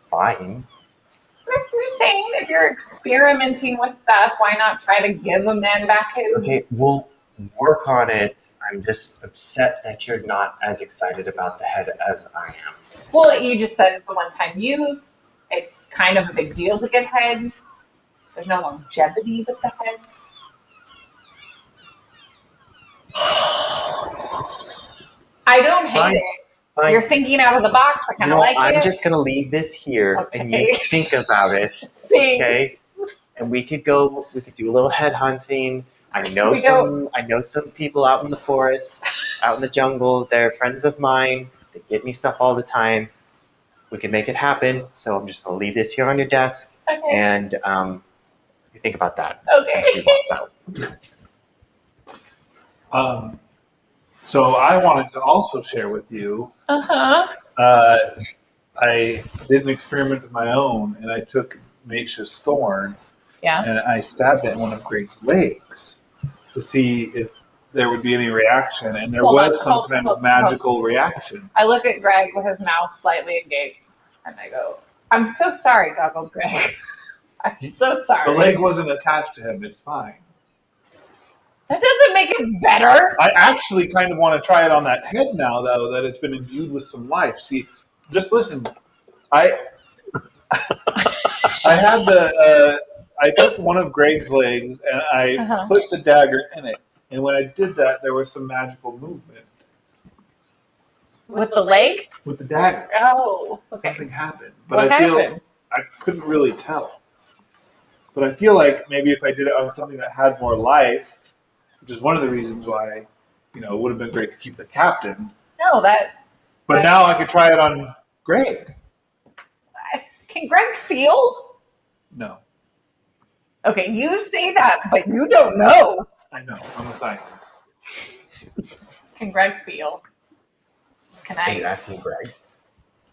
Speaker 1: fine.
Speaker 3: I'm just saying, if you're experimenting with stuff, why not try to give a man back his?
Speaker 1: Okay, we'll work on it. I'm just upset that you're not as excited about the head as I am.
Speaker 3: Well, you just said it's a one-time use. It's kind of a big deal to get heads. There's no longevity with the heads. I don't hate
Speaker 1: Fine.
Speaker 3: it.
Speaker 1: Fine.
Speaker 3: You're thinking out of the box. I kind of like
Speaker 1: I'm
Speaker 3: it.
Speaker 1: just gonna leave this here and you
Speaker 3: Okay.
Speaker 1: think about it.
Speaker 3: Thanks.
Speaker 1: Okay. And we could do a little head hunting. I know some people out in the forest, out in the jungle. They're friends of mine. They get me stuff all the time. We can make it happen. So I'm just gonna leave this here on your desk,
Speaker 3: Okay.
Speaker 1: and you think about that.
Speaker 3: Okay.
Speaker 1: And she walks out.
Speaker 4: So I wanted to also share with you.
Speaker 3: Uh-huh.
Speaker 4: I did an experiment of my own, and I took Maisha's thorn,
Speaker 3: Yeah.
Speaker 4: and I stabbed it in one of Greg's legs to see if there would be any reaction, and there was some kind of magical reaction.
Speaker 3: I look at Greg with his mouth slightly agape, and I go, "I'm so sorry, Goggle Greg. I'm so sorry."
Speaker 4: The leg wasn't attached to him. It's fine.
Speaker 3: That doesn't make it better.
Speaker 4: I actually kind of want to try it on that head now, though, that it's been imbued with some life. See, just listen. I had I took one of Greg's legs and I put the dagger in it. And when I did that, there was some magical movement.
Speaker 3: With the leg?
Speaker 4: With the dagger.
Speaker 3: Oh, okay.
Speaker 4: Something happened. But
Speaker 3: What
Speaker 4: I
Speaker 3: happened?
Speaker 4: couldn't really tell. But I feel like maybe if I did it on something that had more life, which is one of the reasons why it would have been great to keep the captain.
Speaker 3: No,
Speaker 4: But now I could try it on Greg.
Speaker 3: can Greg feel?
Speaker 4: No,
Speaker 3: Okay, you say that, but you don't know.
Speaker 4: I know. I'm a scientist.
Speaker 3: Can Greg feel? Can
Speaker 1: Are you
Speaker 3: I?
Speaker 1: asking Greg?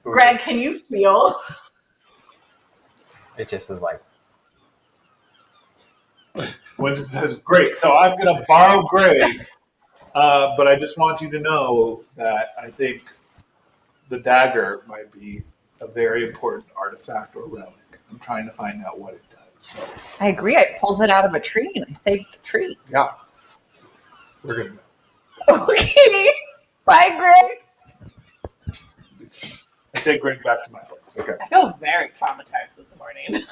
Speaker 3: Greg, can you feel?
Speaker 1: It just is like,
Speaker 4: Winston says, "Great, so I'm going to borrow Greg, but I just want you to know that I think the dagger might be a very important artifact or relic. I'm trying to find out what it does." So,
Speaker 3: I agree. I pulled it out of a tree and I saved the tree.
Speaker 4: yeah, we're going to go.
Speaker 3: Okay. Bye, Greg.
Speaker 4: I take Greg back to my place.
Speaker 1: okay.
Speaker 3: I feel very traumatized this morning.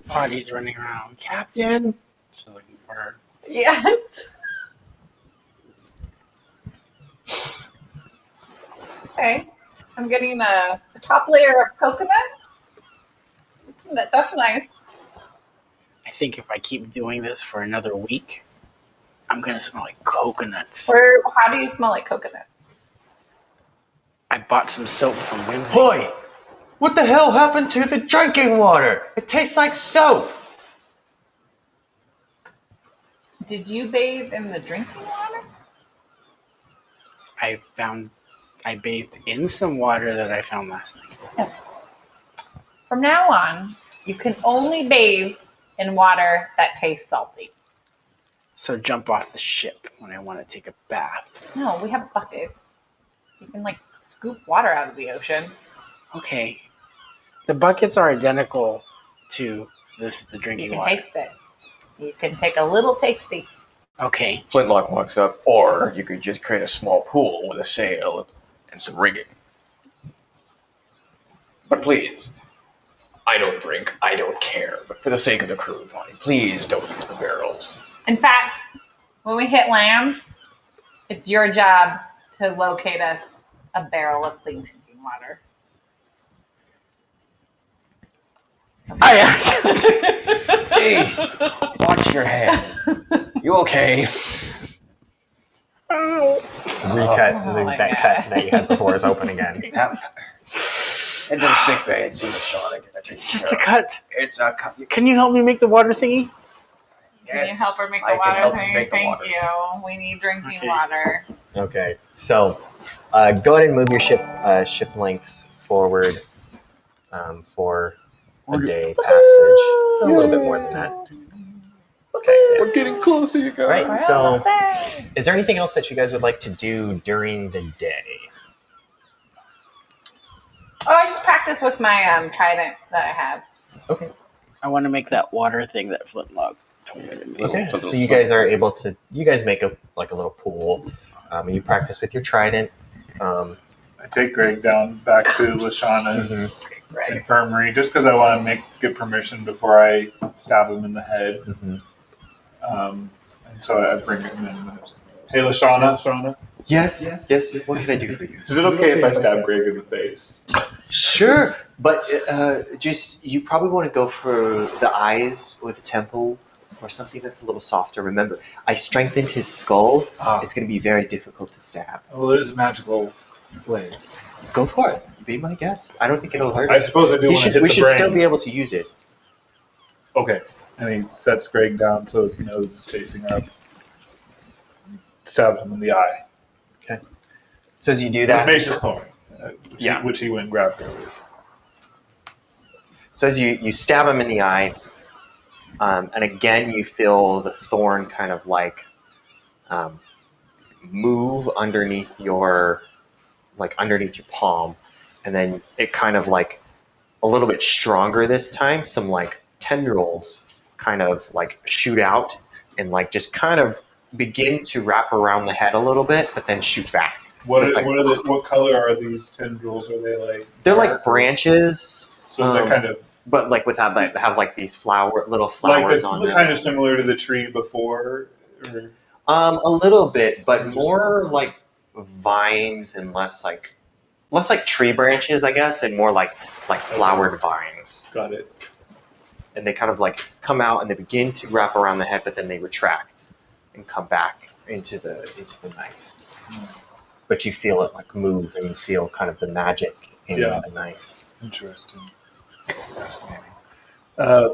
Speaker 5: Body's running around. Captain. She's looking for her.
Speaker 3: Yes. Okay. I'm getting a top layer of coconut. That's nice.
Speaker 5: I think if I keep doing this for another week, I'm gonna smell like coconuts.
Speaker 3: How do you smell like coconuts?
Speaker 5: I bought some soap from Whimsy.
Speaker 1: Boy, what the hell happened to the drinking water? It tastes like soap.
Speaker 3: Did you bathe in the drinking water?
Speaker 5: I bathed in some water that I found last night.
Speaker 3: From now on, you can only bathe in water that tastes salty.
Speaker 5: So jump off the ship when I want to take a bath.
Speaker 3: No, we have buckets. You can scoop water out of the ocean.
Speaker 5: Okay. The buckets are identical to the
Speaker 3: You
Speaker 5: drinking
Speaker 3: can
Speaker 5: water.
Speaker 3: taste it. You can take a little tasty.
Speaker 5: Okay.
Speaker 2: Flintlock walks up, or you could just create a small pool with a sail and some rigging. But please, I don't drink, I don't care, but for the sake of the crew, please don't use the barrels.
Speaker 3: In fact, when we hit land, it's your job to locate us a barrel of clean drinking water.
Speaker 2: Jeez, watch your head. You okay?
Speaker 1: Recut.
Speaker 3: Oh my
Speaker 1: that
Speaker 3: God.
Speaker 1: cut that you had before is open again.
Speaker 2: Head to the sick bay and see what Shauna can take
Speaker 5: Just a cut.
Speaker 2: It's a cut.
Speaker 5: Can you help me make the water thingy?
Speaker 3: Can you help her make
Speaker 2: I
Speaker 3: the
Speaker 2: can
Speaker 3: water
Speaker 2: help you
Speaker 3: thing?
Speaker 2: make the
Speaker 3: Thank
Speaker 2: water.
Speaker 3: you. We need drinking
Speaker 5: Okay.
Speaker 3: water.
Speaker 1: Okay, so go ahead and move your ship lengths forward for a day passage. A little bit more than that. Okay. Yeah.
Speaker 2: We're getting closer, you guys.
Speaker 1: All right.
Speaker 3: We're
Speaker 1: So,
Speaker 3: almost there.
Speaker 1: is there anything else that you guys would like to do during the day?
Speaker 3: Oh, I just practice with my trident that I have.
Speaker 1: Okay.
Speaker 5: I want to make that water thing that Flintlock told me to make.
Speaker 1: Okay.
Speaker 2: Something
Speaker 1: So you guys are able to. You guys make a little pool. You practice with your trident.
Speaker 4: I take Greg down back to Lashana's
Speaker 3: Right.
Speaker 4: infirmary just because I want to get permission before I stab him in the head.
Speaker 1: Mhm.
Speaker 4: And so I bring him in. Hey, Lashana.
Speaker 1: Yes. What can I do for you?
Speaker 4: Is it okay if I stab Greg in the face?
Speaker 1: Sure, but just you probably want to go for the eyes or the temple or something that's a little softer. Remember, I strengthened his skull. It's going to be very difficult to stab.
Speaker 4: Well, it is a magical blade.
Speaker 1: Go for it. Be my guest. I don't think it'll hurt.
Speaker 4: I suppose I do want to hit
Speaker 1: We
Speaker 4: the
Speaker 1: should
Speaker 4: brain.
Speaker 1: still be able to use it.
Speaker 4: Okay. And he sets Greg down so his nose is facing up. Stabs him in the eye.
Speaker 1: So as you do that,
Speaker 4: Mace's thorn.
Speaker 1: Yeah.
Speaker 4: Which he went and grabbed earlier.
Speaker 1: so as you stab him in the eye, and again you feel the thorn kind of move underneath your palm, and then it kind of a little bit stronger this time. Some tendrils kind of shoot out and just kind of begin to wrap around the head a little bit, but then shoot back.
Speaker 4: What color are these tendrils? Are they
Speaker 1: They're
Speaker 4: dark?
Speaker 1: like branches,
Speaker 4: So they're kind of
Speaker 1: but without have these little flowers on them.
Speaker 4: kind of similar to the tree before. Or,
Speaker 1: A little bit, but more like vines and less like tree branches, I guess, and more like flowered vines.
Speaker 4: got it.
Speaker 1: And they kind of come out and they begin to wrap around the head, but then they retract. and come back into the night. But you feel it like move, and you feel kind of the magic in
Speaker 4: Yeah.
Speaker 1: the night.
Speaker 4: Interesting. Fascinating.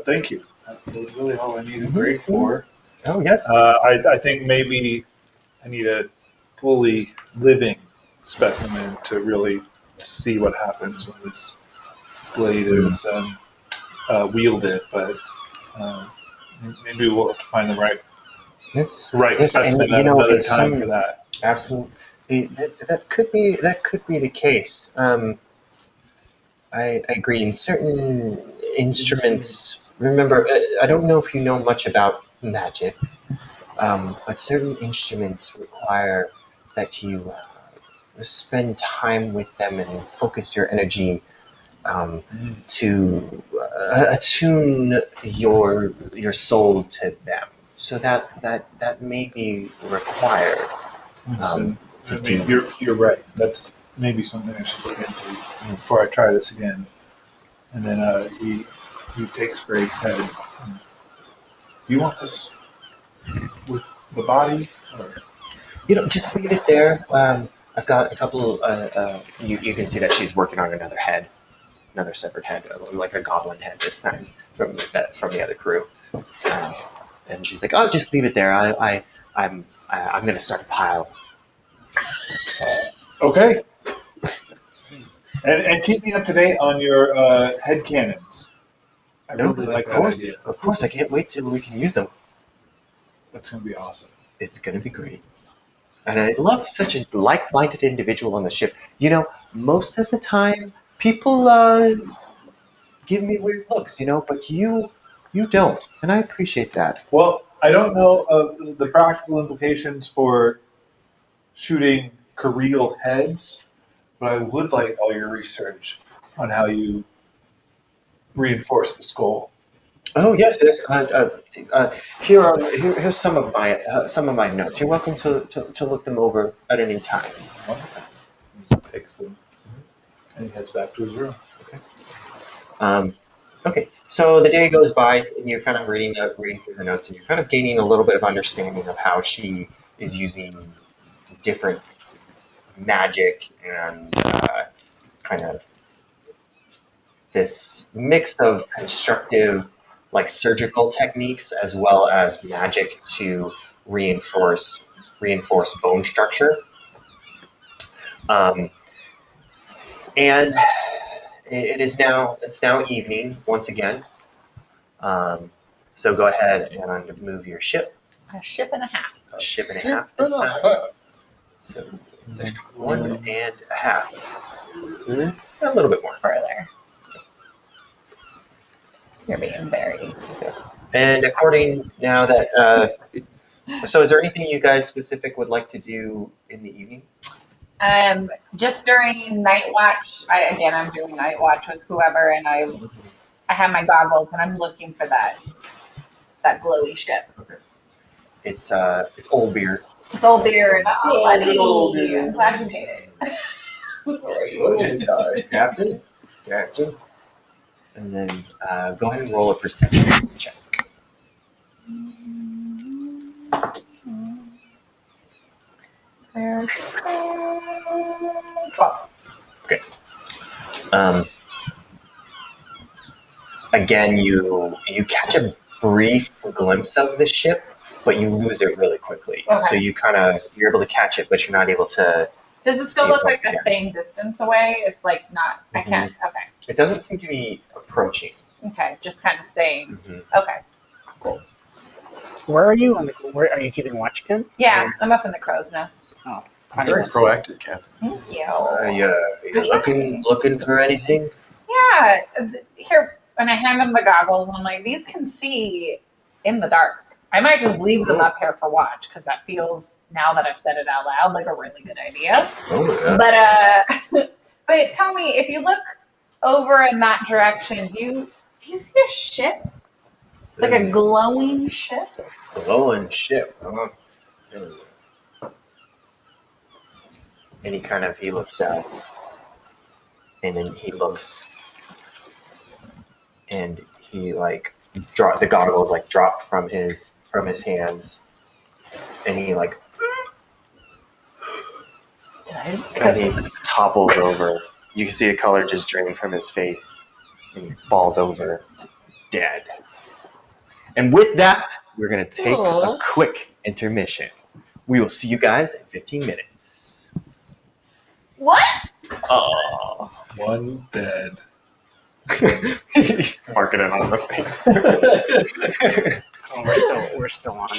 Speaker 4: Thank you. That was really all I needed grade for.
Speaker 1: Oh yes.
Speaker 4: I think maybe I need a fully living specimen to really see what happens when this blade is wielded. But maybe we'll have to find the right
Speaker 1: Yes.
Speaker 4: right specimen
Speaker 1: and
Speaker 4: at another time for that.
Speaker 1: Absolutely, that could be the case. I agree. In certain instruments, remember, I don't know if you know much about magic, but certain instruments require that you spend time with them and focus your energy to attune your soul to them. So that may be required.
Speaker 4: So,
Speaker 1: To
Speaker 4: I mean,
Speaker 1: do.
Speaker 4: you're right. That's maybe something I should look into before I try this again. And then he takes Grace's head. Do you want this with the body? Or?
Speaker 1: Just leave it there. I've got a couple. You can see that she's working on another head, another severed head, like a goblin head this time from the other crew. And she's like, "Oh, just leave it there. I'm going to start a pile."
Speaker 4: Okay. And keep me up to date on your head cannons. I really like that idea.
Speaker 1: Of course. I can't wait till we can use them.
Speaker 4: That's going to be awesome.
Speaker 1: It's going to be great. And I love such a like-minded individual on the ship. Most of the time, people give me weird looks, but you don't, and I appreciate that.
Speaker 4: Well, I don't know the practical implications for shooting Kareel heads, but I would like all your research on how you reinforce the skull.
Speaker 1: Oh yes. Here's some of my notes. You're welcome to look them over at any time.
Speaker 4: Takes them, and he heads back to his room.
Speaker 1: Okay, so the day goes by, and you're kind of reading through the notes, and you're kind of gaining a little bit of understanding of how she is using different magic and kind of this mix of constructive, like surgical techniques, as well as magic to reinforce bone structure. And it's now evening once again. So go ahead and move your ship.
Speaker 3: A ship and a half.
Speaker 1: A ship and a half this time. So 1.5. A little bit more.
Speaker 3: Further. You're being very.
Speaker 1: And according now that, so is there anything you guys specific would like to do in the evening?
Speaker 3: Just during night watch. I'm doing night watch with whoever, and I have my goggles, and I'm looking for that glowy ship.
Speaker 1: Okay. It's old beer.
Speaker 3: It's old beard. Oh, buddy.
Speaker 1: Old beard.
Speaker 3: I'm glad you made it. Sorry.
Speaker 1: And, Captain. And then go ahead and roll a perception check.
Speaker 3: There's 12.
Speaker 1: Okay. Again, you catch a brief glimpse of the ship, but you lose it really quickly.
Speaker 3: Okay.
Speaker 1: So you're able to catch it, but you're not able to.
Speaker 3: Does it still
Speaker 1: See it
Speaker 3: look like
Speaker 1: once
Speaker 3: the
Speaker 1: again.
Speaker 3: same distance away? It's like not. I can't. Okay.
Speaker 1: It doesn't seem to be approaching.
Speaker 3: Okay. Just kind of staying.
Speaker 1: Mhm.
Speaker 3: Okay.
Speaker 5: Where are you? Where are you keeping watch again?
Speaker 3: Yeah, I'm up in the crow's nest.
Speaker 5: Oh,
Speaker 2: Very proactive, Captain.
Speaker 3: Thank you.
Speaker 1: You looking for anything?
Speaker 3: Yeah. Here, and I hand them the goggles, and I'm like, these can see in the dark. I might just leave them up here for watch because that feels, now that I've said it out loud, like a really good idea.
Speaker 1: Oh
Speaker 3: But but tell me, if you look over in that direction, do you see a ship? Like a glowing ship?
Speaker 1: glowing ship. And he looks out, and then he looks, and he the goggles drop from his hands, and he like
Speaker 6: Did I just
Speaker 1: and he topples over. You can see the color just drain from his face, and he falls over, dead. And with that, we're gonna take a quick intermission. We will see you guys in 15 minutes.
Speaker 6: What?
Speaker 1: Oh,
Speaker 4: One dead.
Speaker 1: he's marking it on the face.
Speaker 5: Oh, we're still on.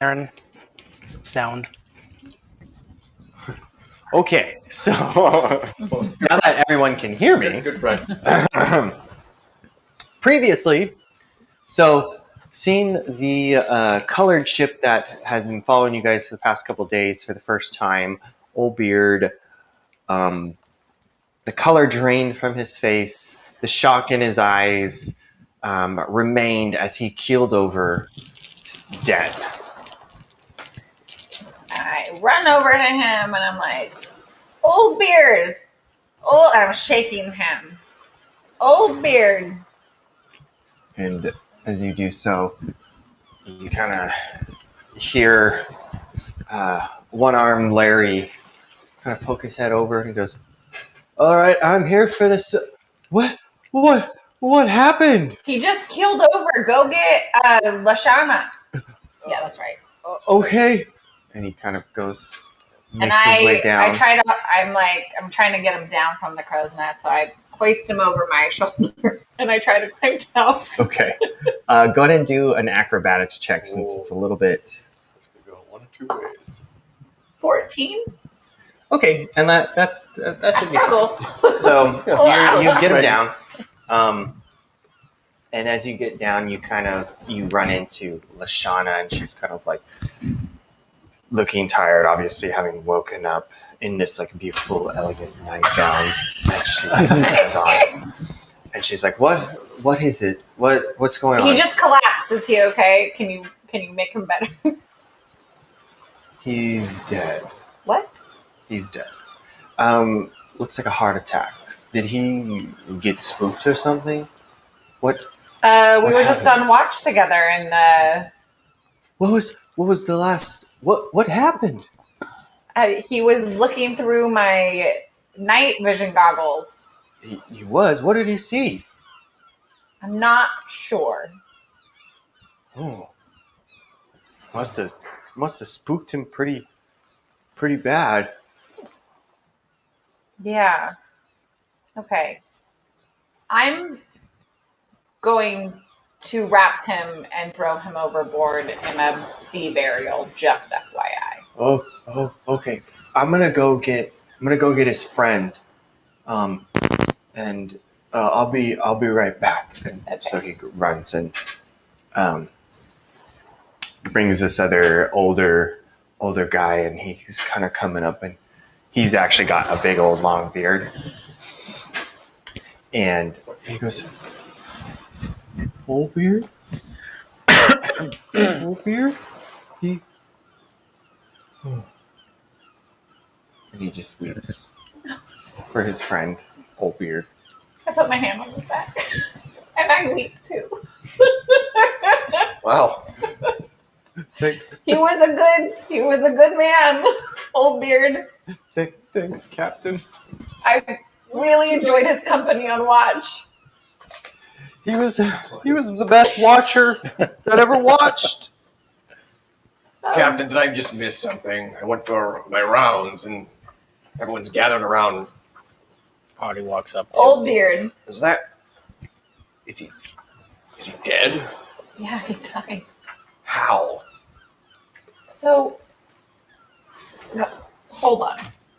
Speaker 5: Aaron, sound.
Speaker 1: Okay, so now that everyone can hear me,
Speaker 2: Good practice.
Speaker 1: previously, so seeing the colored ship that has been following you guys for the past couple of days for the first time, Old Beard, the color drained from his face, the shock in his eyes remained as he keeled over, dead.
Speaker 3: I run over to him and I'm like, Old Beard. Oh, I'm shaking him. Old Beard.
Speaker 1: And as you do so, you kind of hear one-armed Larry kind of poke his head over and he goes, "All right, I'm here for this. What happened?"
Speaker 3: He just keeled over. Go get Lashana. Yeah, that's right.
Speaker 1: Okay. And he kind of
Speaker 3: And
Speaker 1: makes his way down.
Speaker 3: I'm trying to get him down from the crow's nest, so I hoist him over my shoulder and I try to climb down.
Speaker 1: Okay. Go ahead and do an acrobatics check since it's a little bit.
Speaker 2: It's gonna go one of two ways.
Speaker 3: 14?
Speaker 1: Okay, and that
Speaker 3: I
Speaker 1: should be
Speaker 3: struggle.
Speaker 1: so. You get him
Speaker 2: Right.
Speaker 1: down, and as you get down, you run into Lashana, and she's kind of like looking tired, obviously having woken up in this like beautiful, elegant nightgown that she has on, and she's like, "What is it? What's going on?"
Speaker 3: He just collapsed. Is he okay? Can you make him better?
Speaker 1: He's dead.
Speaker 3: What?
Speaker 1: He's dead. Looks like a heart attack. Did he get spooked or something? What
Speaker 3: We were just
Speaker 1: happened?
Speaker 3: on watch together, and
Speaker 1: What was the last? What happened?
Speaker 3: he was looking through my night vision goggles.
Speaker 1: He was. What did he see?
Speaker 3: I'm not sure.
Speaker 1: Oh, must have spooked him pretty bad.
Speaker 3: Yeah. Okay. I'm going to wrap him and throw him overboard in a sea burial, just FYI.
Speaker 1: Oh, okay. I'm gonna go get his friend, and I'll be right back. And
Speaker 3: Okay.
Speaker 1: so he runs and brings this other older guy, and he's kind of coming up, and he's actually got a big old long beard, and he goes, "Old Beard, Old Beard, he," and he just weeps for his friend, Old Beard.
Speaker 3: I put my hand on his back, and I weep too.
Speaker 2: Wow.
Speaker 3: He was a good man, Old Beard.
Speaker 1: Thanks, Captain.
Speaker 3: I really enjoyed his company on watch.
Speaker 1: He was the best watcher that ever watched.
Speaker 2: Captain, did I just miss something? I went for my rounds and everyone's gathered around.
Speaker 5: Party walks up.
Speaker 3: Old Beard.
Speaker 2: Is he dead?
Speaker 3: Yeah, he died.
Speaker 2: How?
Speaker 3: So, no, hold on.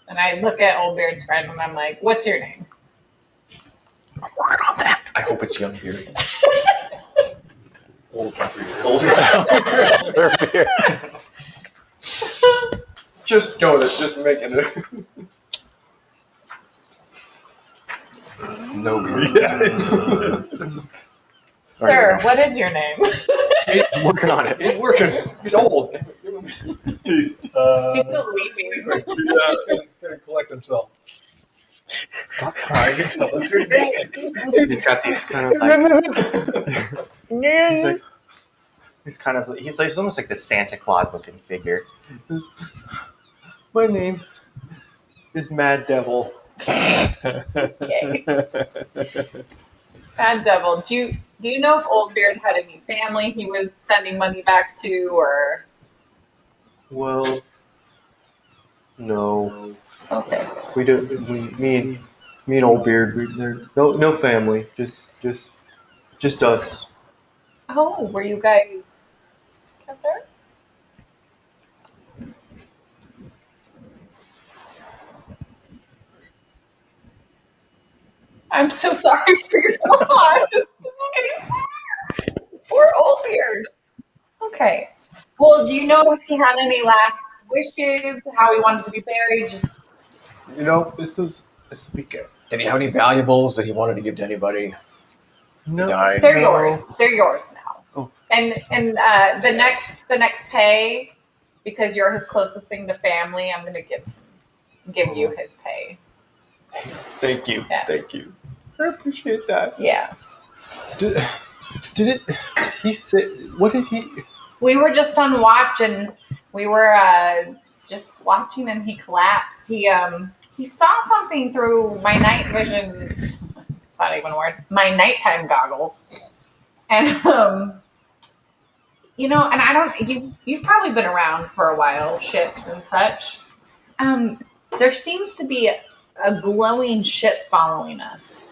Speaker 3: And I look at Old Beard's friend and I'm like, what's your name?
Speaker 5: I'm working on that.
Speaker 2: I hope it's Young Beard. Old Beard. Just go with it. Just making it.
Speaker 1: No Beard.
Speaker 3: Sir, what is your name?
Speaker 2: He's
Speaker 1: Working on it.
Speaker 2: He's working. He's old.
Speaker 3: He's still weeping.
Speaker 2: He's gonna collect himself. Stop crying and tell us your name.
Speaker 1: He's got these kind of like. He's almost like the Santa Claus looking figure. My name is Mad Devil.
Speaker 3: Okay. Bad Devil. Do you know if Old Beard had any family he was sending money back to, or?
Speaker 1: Well, no,
Speaker 3: Okay.
Speaker 1: we don't. Me and Old Beard. There's no family. Just us.
Speaker 3: Oh, were you guys together? I'm so sorry for your loss. Poor Oldbeard. Okay. Well, do you know if he had any last wishes? How he wanted to be buried? Just
Speaker 4: This will be good.
Speaker 2: Did he have any valuables that he wanted to give to anybody?
Speaker 4: No,
Speaker 2: He died.
Speaker 3: they're yours. They're yours now.
Speaker 4: Oh.
Speaker 3: And the next pay, because you're his closest thing to family, I'm gonna give you his pay.
Speaker 1: Thank you.
Speaker 3: Yeah.
Speaker 1: Thank you. I appreciate that.
Speaker 3: Yeah.
Speaker 4: Did he say? What did he?
Speaker 3: We were just on watch and we were just watching and he collapsed. He saw something through my night vision, not even a word, my nighttime goggles. And and I don't you've probably been around for a while, ships and such. There seems to be a glowing ship following us.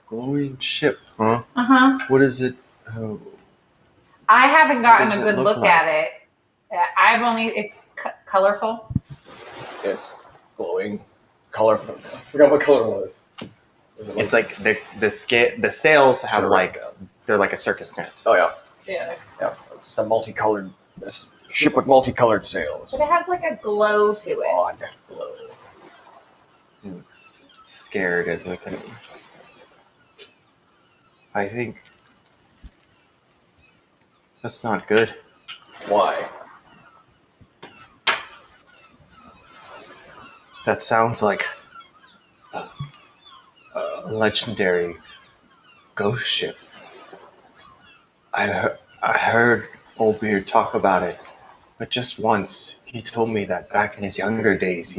Speaker 1: Glowing ship, huh?
Speaker 3: Uh-huh.
Speaker 1: What is it? Oh,
Speaker 3: I haven't gotten
Speaker 1: does
Speaker 3: a
Speaker 1: it
Speaker 3: good
Speaker 1: look
Speaker 3: look
Speaker 1: like?
Speaker 3: at it. It's colorful.
Speaker 2: It's glowing, colorful. I forgot what color it was. Was it
Speaker 1: it's like the sails have
Speaker 2: Sure.
Speaker 1: like they're like a circus tent.
Speaker 2: Oh yeah,
Speaker 3: Yeah.
Speaker 2: yeah. It's a multicolored ship with multicolored sails.
Speaker 3: But it has like a glow to it.
Speaker 2: Odd glow.
Speaker 1: He looks scared as like I think that's not good.
Speaker 2: Why?
Speaker 1: That sounds like a legendary ghost ship. I heard Old Beard talk about it, but just once. He told me that back in his younger days,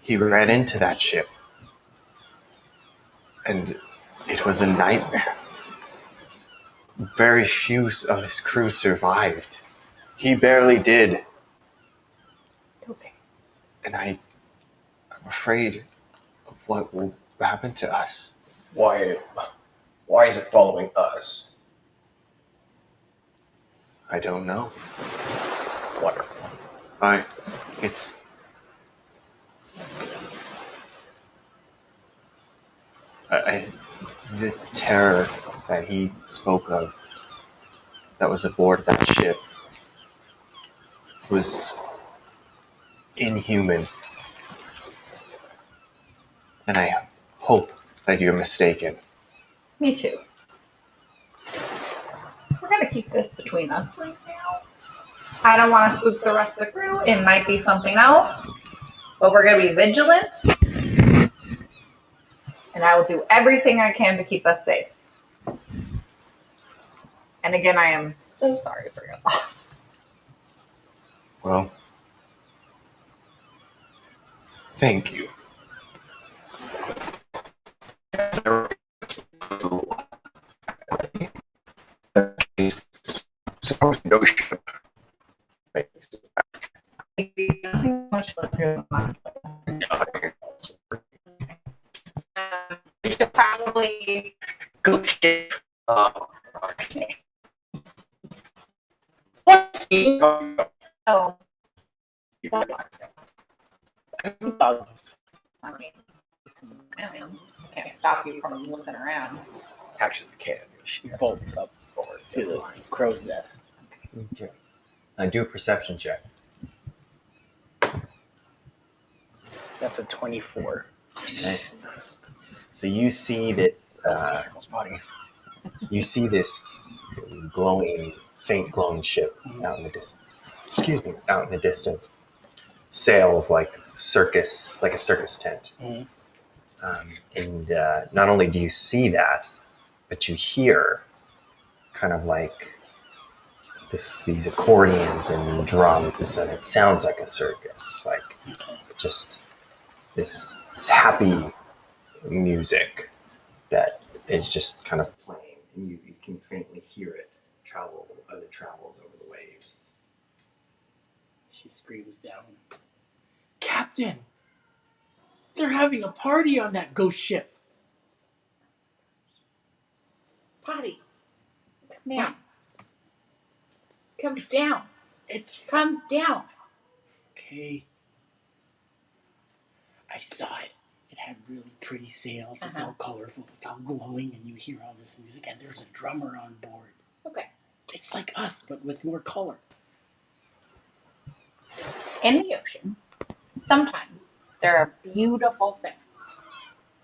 Speaker 1: he ran into that ship, and it was a nightmare. Very few of his crew survived. He barely did,
Speaker 3: Okay.
Speaker 1: and I'm afraid of what will happen to us.
Speaker 2: Why? Why is it following us?
Speaker 1: I don't know.
Speaker 2: Wonderful.
Speaker 1: It's the terror that he spoke of that was aboard that ship was inhuman. And I hope that you're mistaken.
Speaker 3: Me too. We're gonna keep this between us right now. I don't want to spook the rest of the crew. It might be something else, but we're gonna be vigilant. And I will do everything I can to keep us safe. And again, I am so sorry for your loss.
Speaker 1: Well, thank you.
Speaker 2: Supposed to go ship.
Speaker 3: We should probably
Speaker 5: Go ship.
Speaker 2: Oh,
Speaker 5: What?
Speaker 3: oh, I mean, I can't stop you from looking around.
Speaker 2: actually, we can.
Speaker 5: She bolts up to the crow's nest.
Speaker 1: Okay. Do a perception check.
Speaker 5: That's a 24.
Speaker 1: Nice. So you see this.
Speaker 2: Animal's body.
Speaker 1: You see this faint glowing ship out in the distance. Excuse me, out in the distance. Sails like a circus tent.
Speaker 5: Mhm.
Speaker 1: And not only do you see that, but you hear kind of like these accordions and drums, and it sounds like a circus, like just this happy music that is just kind of playing, and you can faintly hear it travel as it travels over the waves.
Speaker 5: She screams down. Captain! They're having a party on that ghost ship.
Speaker 3: Potty, come down. Come down.
Speaker 5: It's
Speaker 3: Come down.
Speaker 5: okay. I saw it. It had really pretty sails. It's all colorful. It's all glowing, and you hear all this music. And there's a drummer on board.
Speaker 3: Okay.
Speaker 5: It's like us, but with more color.
Speaker 3: In the ocean, sometimes there are beautiful things.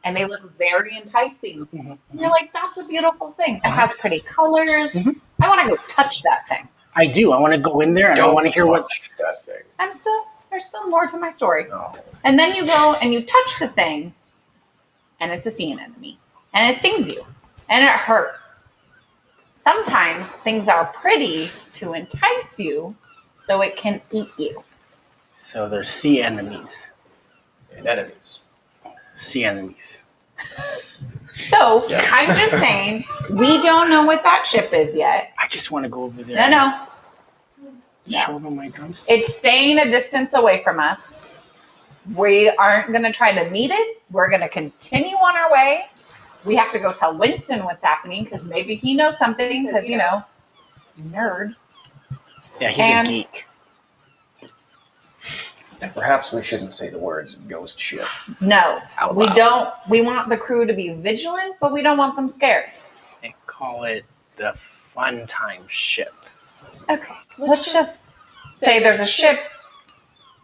Speaker 3: And they look very enticing.
Speaker 5: Mhm.
Speaker 3: And you're like, that's a beautiful thing. It has pretty colors. I want to go touch that thing.
Speaker 5: I do. I want to go in there, and I want to hear what.
Speaker 2: that thing.
Speaker 3: There's still more to my story.
Speaker 2: No.
Speaker 3: And then you go and you touch the thing, and it's a sea anemone. And it stings you. And it hurts. Sometimes things are pretty to entice you so it can eat you.
Speaker 5: So there's sea enemies.
Speaker 2: And enemies.
Speaker 5: Sea enemies.
Speaker 3: So
Speaker 2: Yes.
Speaker 3: I'm just saying, we don't know what that ship is yet.
Speaker 5: I just want to go over there.
Speaker 3: No.
Speaker 5: And show them my drums.
Speaker 3: It's staying a distance away from us. We aren't going to try to meet it. We're going to continue on our way. We have to go tell Winston what's happening because maybe he knows something because, nerd.
Speaker 5: Yeah, he's
Speaker 3: And-
Speaker 5: a geek.
Speaker 2: And perhaps we shouldn't say the words ghost ship.
Speaker 3: No,
Speaker 2: Out
Speaker 3: we
Speaker 2: loud.
Speaker 3: don't. We want the crew to be vigilant, but we don't want them scared.
Speaker 5: They call it the fun time ship.
Speaker 3: Okay, let's just say there's a ship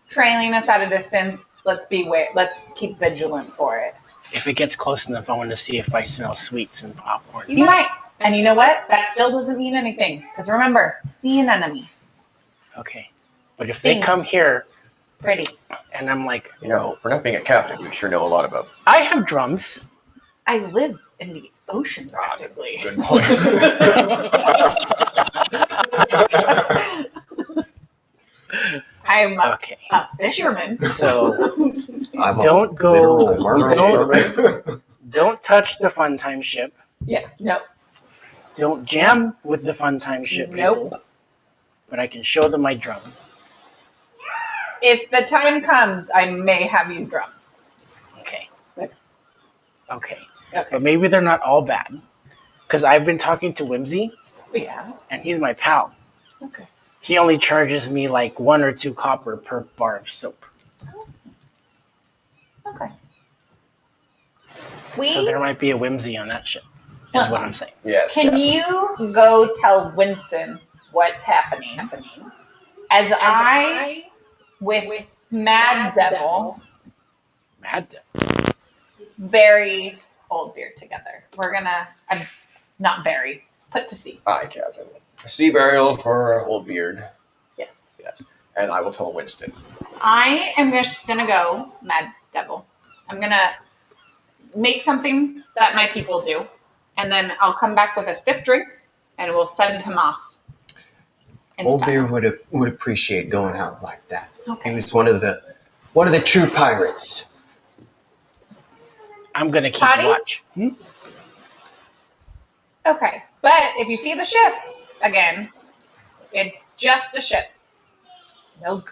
Speaker 3: trailing us at a distance. Let's keep vigilant for it.
Speaker 5: If it gets close enough, I want to see if I smell sweets and popcorn.
Speaker 3: You might. And you know what? That still doesn't mean anything. Because remember, sea anemone.
Speaker 5: Okay. But if they
Speaker 3: Stings.
Speaker 5: come here
Speaker 3: Pretty.
Speaker 5: and I'm like,
Speaker 2: For not being a captain, we sure know a lot about.
Speaker 5: I have drums.
Speaker 3: I live in the ocean practically.
Speaker 2: Good point.
Speaker 3: I'm
Speaker 5: Okay.
Speaker 3: a fisherman.
Speaker 5: So
Speaker 1: I'm a
Speaker 5: Don't go-
Speaker 1: literal mermaid.
Speaker 5: don't touch the fun time ship.
Speaker 3: Yeah. No.
Speaker 5: Don't jam with the fun time ship people.
Speaker 3: Nope.
Speaker 5: But I can show them my drum.
Speaker 3: If the time comes, I may have you drum.
Speaker 5: Okay.
Speaker 3: Okay.
Speaker 5: Okay.
Speaker 3: Okay.
Speaker 5: But maybe they're not all bad. Because I've been talking to Whimsy,
Speaker 3: Yeah.
Speaker 5: and he's my pal.
Speaker 3: Okay.
Speaker 5: He only charges me like 1 or 2 copper per bar of soap.
Speaker 3: Okay.
Speaker 5: So there might be a Whimsy on that ship, is what I'm saying.
Speaker 2: Yes.
Speaker 3: Can you go tell Winston what's happening? As I, with Mad Devil,
Speaker 5: Mad Devil.
Speaker 3: Barry hold beer together. We're gonna, not Barry, put to sea.
Speaker 2: Aye, Captain. A sea burial for old beard.
Speaker 3: Yes.
Speaker 2: Yes. And I will tell Winston.
Speaker 3: I am just gonna go Mad Devil. I'm gonna make something that my people do, and then I'll come back with a stiff drink, and we'll send him off. in
Speaker 1: Old
Speaker 3: style.
Speaker 1: Bear would appreciate going out like that.
Speaker 3: Okay.
Speaker 1: He was one of the true pirates.
Speaker 5: I'm gonna keep
Speaker 3: Patty?
Speaker 5: watch.
Speaker 3: Okay, but if you see the ship again, it's just a ship. No.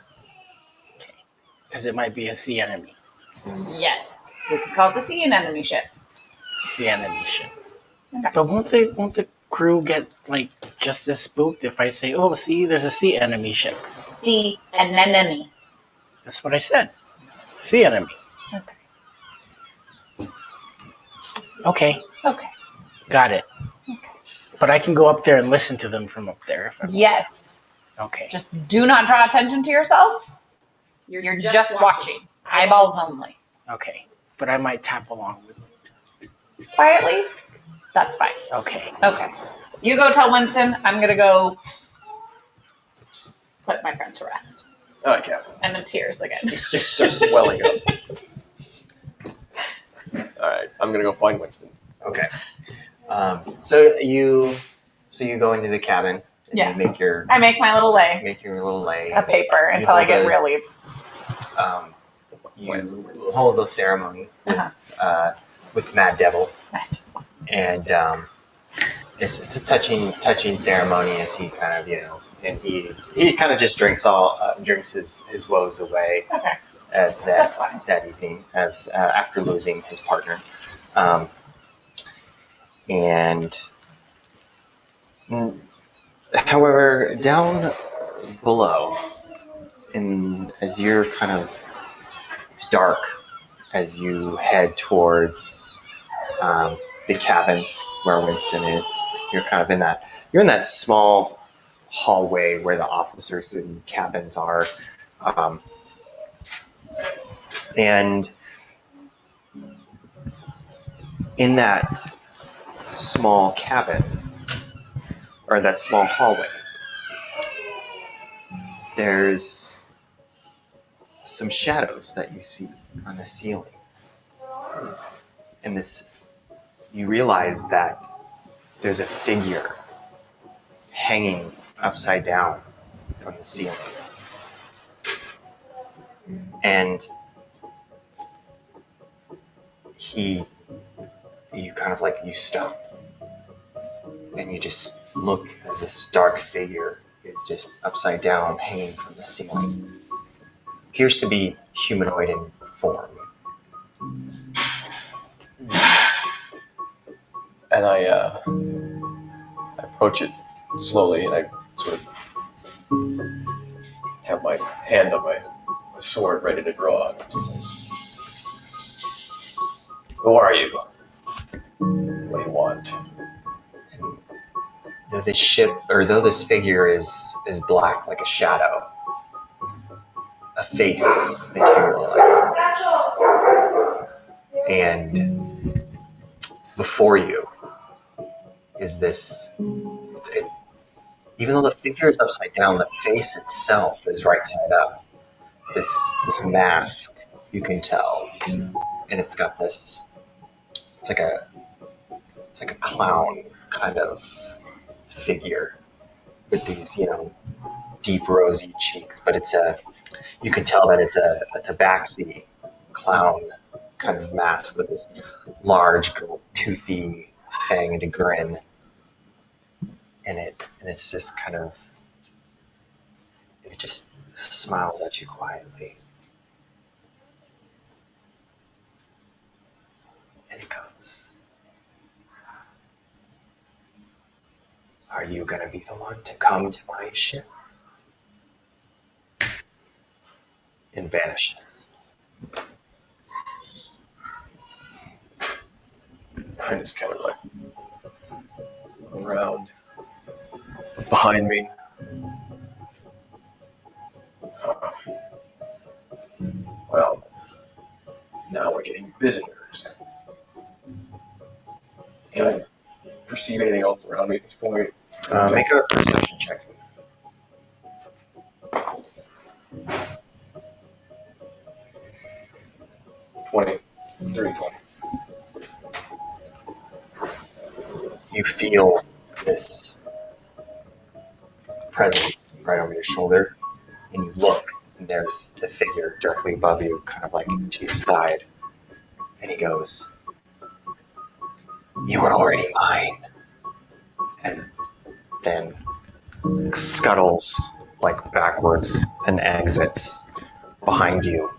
Speaker 5: Because it might be a sea enemy.
Speaker 3: Yes, we can call it the sea anemone ship.
Speaker 5: Sea enemy ship.
Speaker 3: Okay.
Speaker 5: But won't the crew get like just as spooked if I say, "Oh, see, there's a sea enemy ship"?
Speaker 3: Sea anemone.
Speaker 5: That's what I said. Sea enemy.
Speaker 3: Okay.
Speaker 5: Okay,
Speaker 3: Okay.
Speaker 5: got it.
Speaker 3: Okay.
Speaker 5: But I can go up there and listen to them from up there. If I want.
Speaker 3: Yes.
Speaker 5: Okay.
Speaker 3: Just do not draw attention to yourself. You're just watching. Eyeballs only.
Speaker 5: Okay. But I might tap along with.
Speaker 3: Quietly. That's fine.
Speaker 5: Okay.
Speaker 3: Okay. You go tell Winston. I'm gonna go put my friend to rest.
Speaker 2: Aye, Captain.
Speaker 3: And the tears again.
Speaker 2: Just start welling up. All right, I'm gonna go find Winston.
Speaker 1: Okay. So you go into the cabin and
Speaker 3: Yeah.
Speaker 1: you make your
Speaker 3: I make my little lay
Speaker 1: little lay.
Speaker 3: of paper until I get real leaves.
Speaker 1: You hold the ceremony with Mad Devil, and it's a touching ceremony as he kind of and he kind of just drinks his woes away
Speaker 3: Okay.
Speaker 1: at
Speaker 3: That's fine.
Speaker 1: that evening as after losing his partner, however, down below, as you're it's dark as you head towards the cabin where Winston is. You're kind of in that small hallway where the officers and cabins are, and in that small cabin or that small hallway, there's some shadows that you see on the ceiling, and you realize that there's a figure hanging upside down from the ceiling. And you stop and you just look as this dark figure is just upside down hanging from the ceiling. Appears to be humanoid in form.
Speaker 2: And I approach it slowly, and I sort of have my hand on my sword ready to draw. Who are you? What do you want?
Speaker 1: And though this figure is black like a shadow, a face materializes. And before you is this. Even though the figure is upside down, the face itself is right side up. This mask, you can tell, and it's got this. It's like a clown kind of figure with these, deep rosy cheeks. But you can tell that it's a tabaxi clown kind of mask with this large, toothy, fanged grin. And it's just kind of, it just smiles at you quietly. And it goes, "Are you going to be the one to come to my ship?" And vanishes.
Speaker 2: And it's kind of like around behind me. Well, now we're getting visitors. Can I perceive anything else around me at this point?
Speaker 1: Make a perception check.
Speaker 2: 20, 30, 20.
Speaker 1: You feel this presence right over your shoulder, and you look, and there's the figure directly above you, kind of like to your side. And he goes, "You were already mine." And then scuttles like backwards and exits behind you.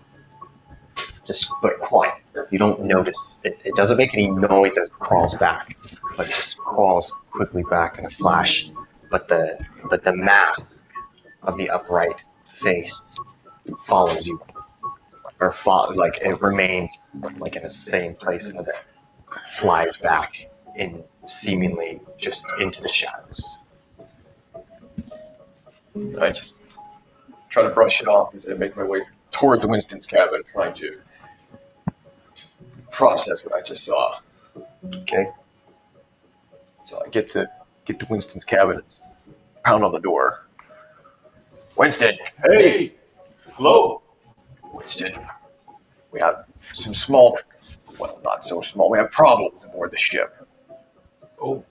Speaker 1: Just but quiet. You don't notice it. It doesn't make any noise as it crawls back, but it just crawls quickly back in a flash. But the mask of the upright face follows you, or like it remains like in the same place as it flies back in seemingly just into the shadows.
Speaker 2: I just try to brush it off as I make my way towards Winston's cabin, trying to process what I just saw.
Speaker 1: Okay.
Speaker 2: So I get to Winston's cabin, pound on the door. Winston!
Speaker 7: Hey! Hello!
Speaker 2: Winston, we have some small, well, not so small, we have problems aboard the ship.
Speaker 7: Oh,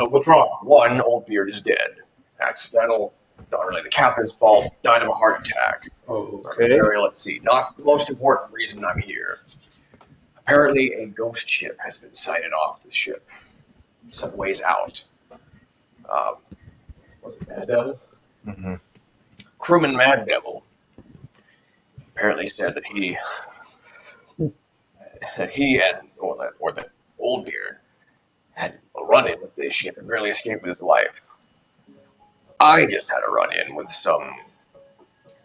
Speaker 7: what's wrong?
Speaker 2: One, Old Beard is dead. Accidental, not really the captain's fault, died of a heart attack.
Speaker 7: Okay.
Speaker 2: Let's see, not the most important reason I'm here. Apparently, a ghost ship has been sighted off the ship, some ways out. Was it Mad Devil?
Speaker 1: Mm-hmm.
Speaker 2: Crewman Mad Devil apparently said that he or the Old Beard had a run-in with this ship and barely escaped with his life. I just had a run-in with some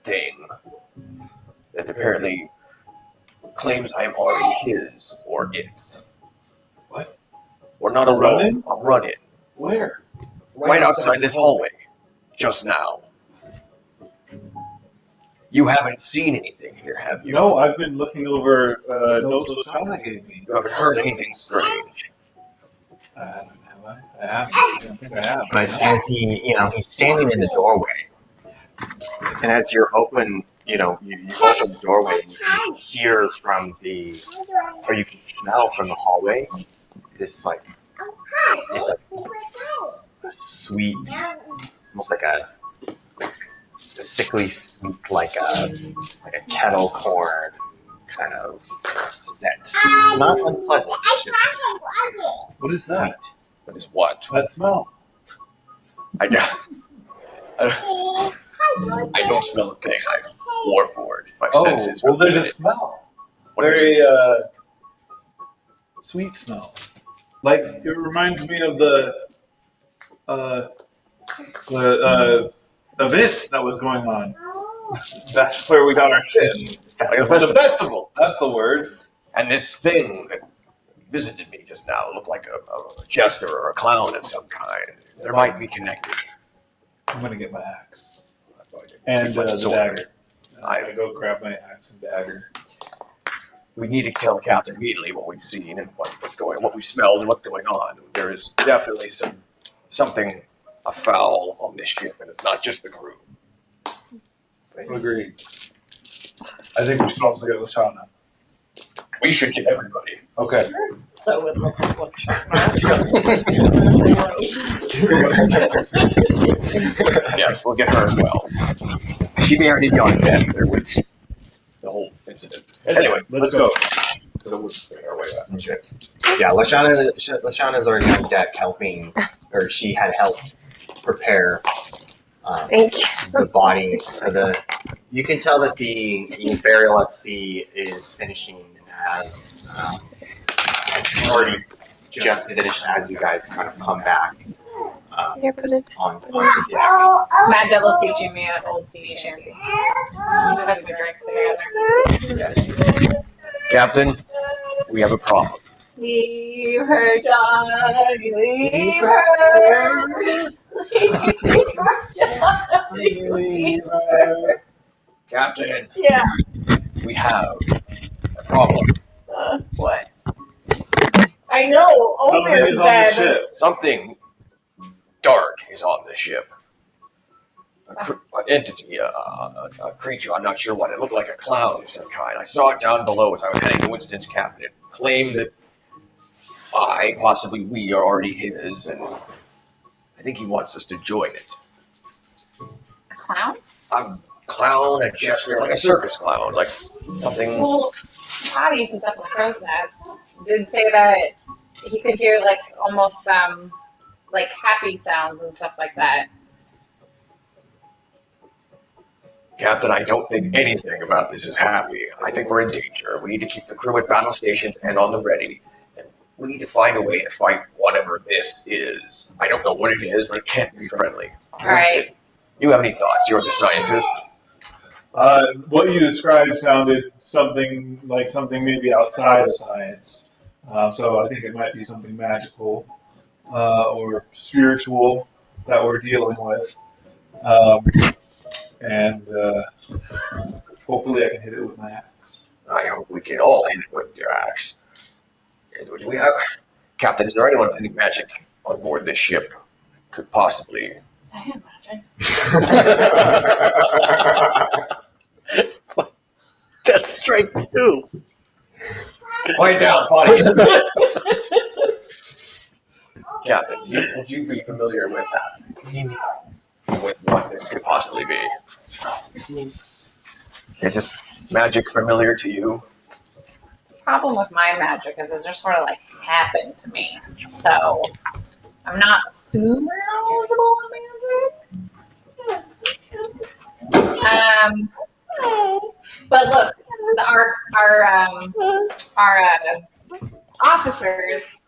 Speaker 2: thing that apparently claims I am already his or its.
Speaker 7: What?
Speaker 2: We're not
Speaker 7: A
Speaker 2: alone.
Speaker 7: run-in?
Speaker 2: A run-in.
Speaker 7: Where?
Speaker 2: Right outside this hallway. Just now. You haven't seen anything here, have you?
Speaker 7: No, I've been looking over notes Lashana gave me.
Speaker 2: You haven't heard anything strange.
Speaker 7: I haven't, have I? I haven't. I don't think I have.
Speaker 1: But as he's standing in the doorway, and as you're open, you open the doorway and you can hear from or you can smell from the hallway, this it's a sweet, almost like a sickly sweet, like a kettle corn kind of scent. It's not unpleasant. It's just
Speaker 7: What is that?
Speaker 2: That is what?
Speaker 7: That smell.
Speaker 2: I don't smell a thing. I'm warforged. My senses.
Speaker 7: Well, there's a smell.
Speaker 2: What is
Speaker 7: Very sweet smell. Like it reminds me of the event that was going on. That's where we got our shit.
Speaker 2: Like a
Speaker 7: The festival. That's the word.
Speaker 2: And this thing that visited me just now looked like a jester or a clown of some kind. There might be connected.
Speaker 7: I'm gonna get my axe
Speaker 2: And
Speaker 7: and the
Speaker 2: sword.
Speaker 7: dagger. I'm gonna go grab my axe and dagger.
Speaker 2: We need to tell Captain immediately what we've seen and what we smelled and what's going on. There is definitely something afoul on this ship, and it's not just the crew.
Speaker 7: Agreed. I think we should also get Lashana.
Speaker 2: We should get everybody.
Speaker 7: Okay.
Speaker 3: So it's like
Speaker 2: Yes, we'll get her as well. She may already be on deck. There was the whole incident. Anyway,
Speaker 7: Let's go.
Speaker 2: so we'll bring our way back.
Speaker 1: Yeah, Lashana's already on deck helping, or she had helped prepare
Speaker 6: Thank you.
Speaker 1: the body. So you can tell that the burial at sea is finishing as already just finished as you guys kind of come back
Speaker 6: Here, put it.
Speaker 1: onto deck.
Speaker 3: Mad Devil's teaching me an old sea shanty. We have to drink together.
Speaker 2: Captain, we have a problem.
Speaker 3: Leave her, Johnny. Leave her. Leave her, Johnny. Leave her.
Speaker 2: Captain,
Speaker 3: Yeah.
Speaker 2: we have a problem.
Speaker 3: What? I know.
Speaker 7: Something
Speaker 3: Omer's
Speaker 7: is on the
Speaker 3: dead.
Speaker 7: ship.
Speaker 2: Something dark is on the ship. An entity, a creature, I'm not sure what. It looked like a cloud of some kind. I saw it down below as I was heading to Winston's cabin. It claimed that possibly we, are already his, and I think he wants us to join it.
Speaker 3: A clown?
Speaker 2: A clown, a jester, like a circus clown, like something.
Speaker 3: Well, Patty, who's up in the crow's nest, did say that he could hear like almost like happy sounds and stuff like that.
Speaker 2: Captain, I don't think anything about this is happy. I think we're in danger. We need to keep the crew at battle stations and on the ready. And we need to find a way to fight whatever this is. I don't know what it is, but it can't be friendly.
Speaker 3: All right.
Speaker 2: You have any thoughts? You're the scientist.
Speaker 7: What you described sounded something maybe outside of science. So I think it might be something magical or spiritual that we're dealing with. And hopefully I can hit it with my axe.
Speaker 2: I hope we can all hit it with your axe. And do we have... Captain, is there anyone with any magic on board this ship could possibly...
Speaker 3: I have magic.
Speaker 5: That's strike two.
Speaker 2: Quiet down, Potty. Captain, would you be familiar with what this could possibly be? Is this magic familiar to you?
Speaker 3: The problem with my magic is it just sort of like happened to me. So I'm not super knowledgeable on magic. But look, our officers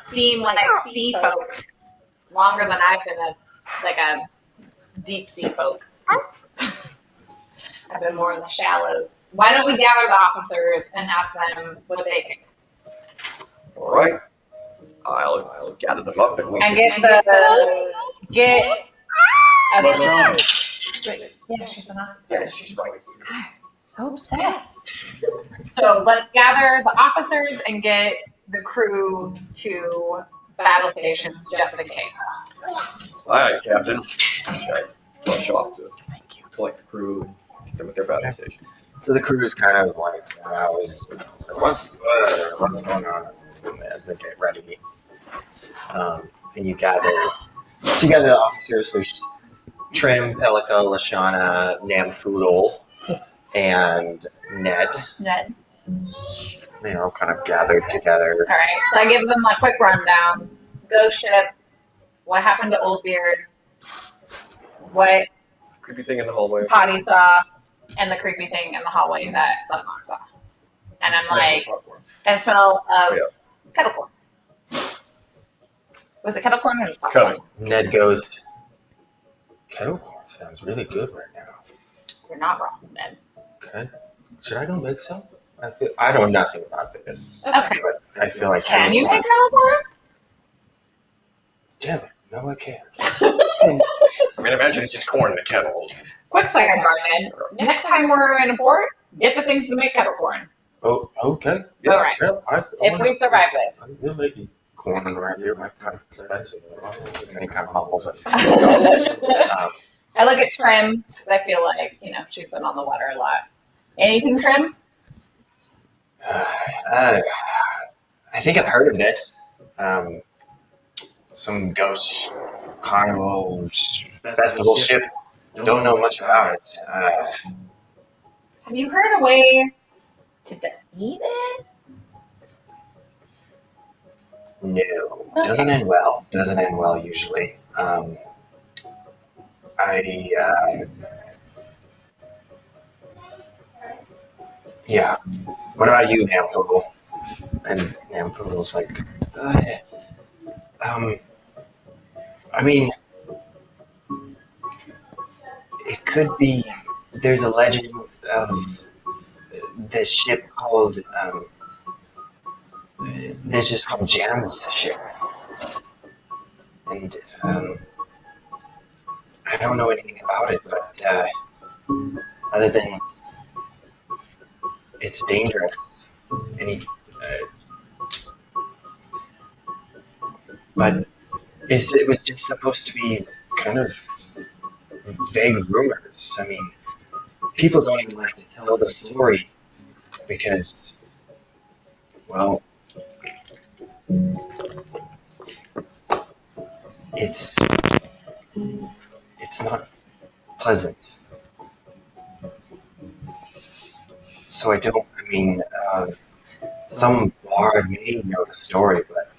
Speaker 3: seem like sea folk longer than I've been a deep sea folk. have been more in the shallows. Why don't we gather the officers and ask them what they think?
Speaker 2: All right. I'll gather them up and we
Speaker 3: And
Speaker 2: can.
Speaker 3: get
Speaker 7: LaShawn.
Speaker 3: yeah, she's an officer.
Speaker 2: Yes, she's right.
Speaker 3: So obsessed. So let's gather the officers and get the crew to battle stations just in case.
Speaker 2: All right, Captain. I rush off to collect the crew and get them at their battle stations.
Speaker 1: So the crew is kind of like, what's going on as they get ready. And you gather the officers. There's Trim, Pelica, Lashana, Namfoodle, and Ned.
Speaker 6: Ned.
Speaker 1: Kind of gathered together.
Speaker 3: All right. So I give them a quick rundown. Ghost ship. What happened to Old Beard? What
Speaker 2: Creepy thing in the hallway.
Speaker 3: Potty saw, and the creepy thing in the hallway that Flintlock saw. And I'm like, and smell of kettle corn. Was it kettle corn or just popcorn?
Speaker 1: Ned goes, kettle corn sounds really good right now.
Speaker 3: You're not wrong, Ned.
Speaker 1: Okay. Should I go make some? I know nothing about this.
Speaker 3: Okay.
Speaker 1: But I feel like
Speaker 3: Can you make kettle corn?
Speaker 1: Damn it. No, I can't.
Speaker 2: I mean, imagine it's just corn in a kettle.
Speaker 3: Quick sidebar, Ned. Next time we're in a port, get the things to make kettle corn.
Speaker 1: Oh, okay.
Speaker 3: All right.
Speaker 1: Yeah,
Speaker 3: If we survive this.
Speaker 1: You're making corn around here. My kind of expensive. Any kind of bubbles.
Speaker 3: I look at Trim because I feel like, she's been on the water a lot. Anything, Trim?
Speaker 1: I think I've heard of this. Some ghost carnival festival ship. Don't know much about it.
Speaker 3: Have you heard a way to defeat it?
Speaker 1: No, doesn't end well. Doesn't end well usually. Yeah. What about you, Namfoodle? And Namfoodle's like, I mean, it could be. There's a legend of this ship called. There's just called Jam's ship, and I don't know anything about it, but other than it's dangerous, and but it was just supposed to be kind of vague rumors. I mean, people don't even like to tell the story because, well, it's not pleasant. So some bard may know the story, but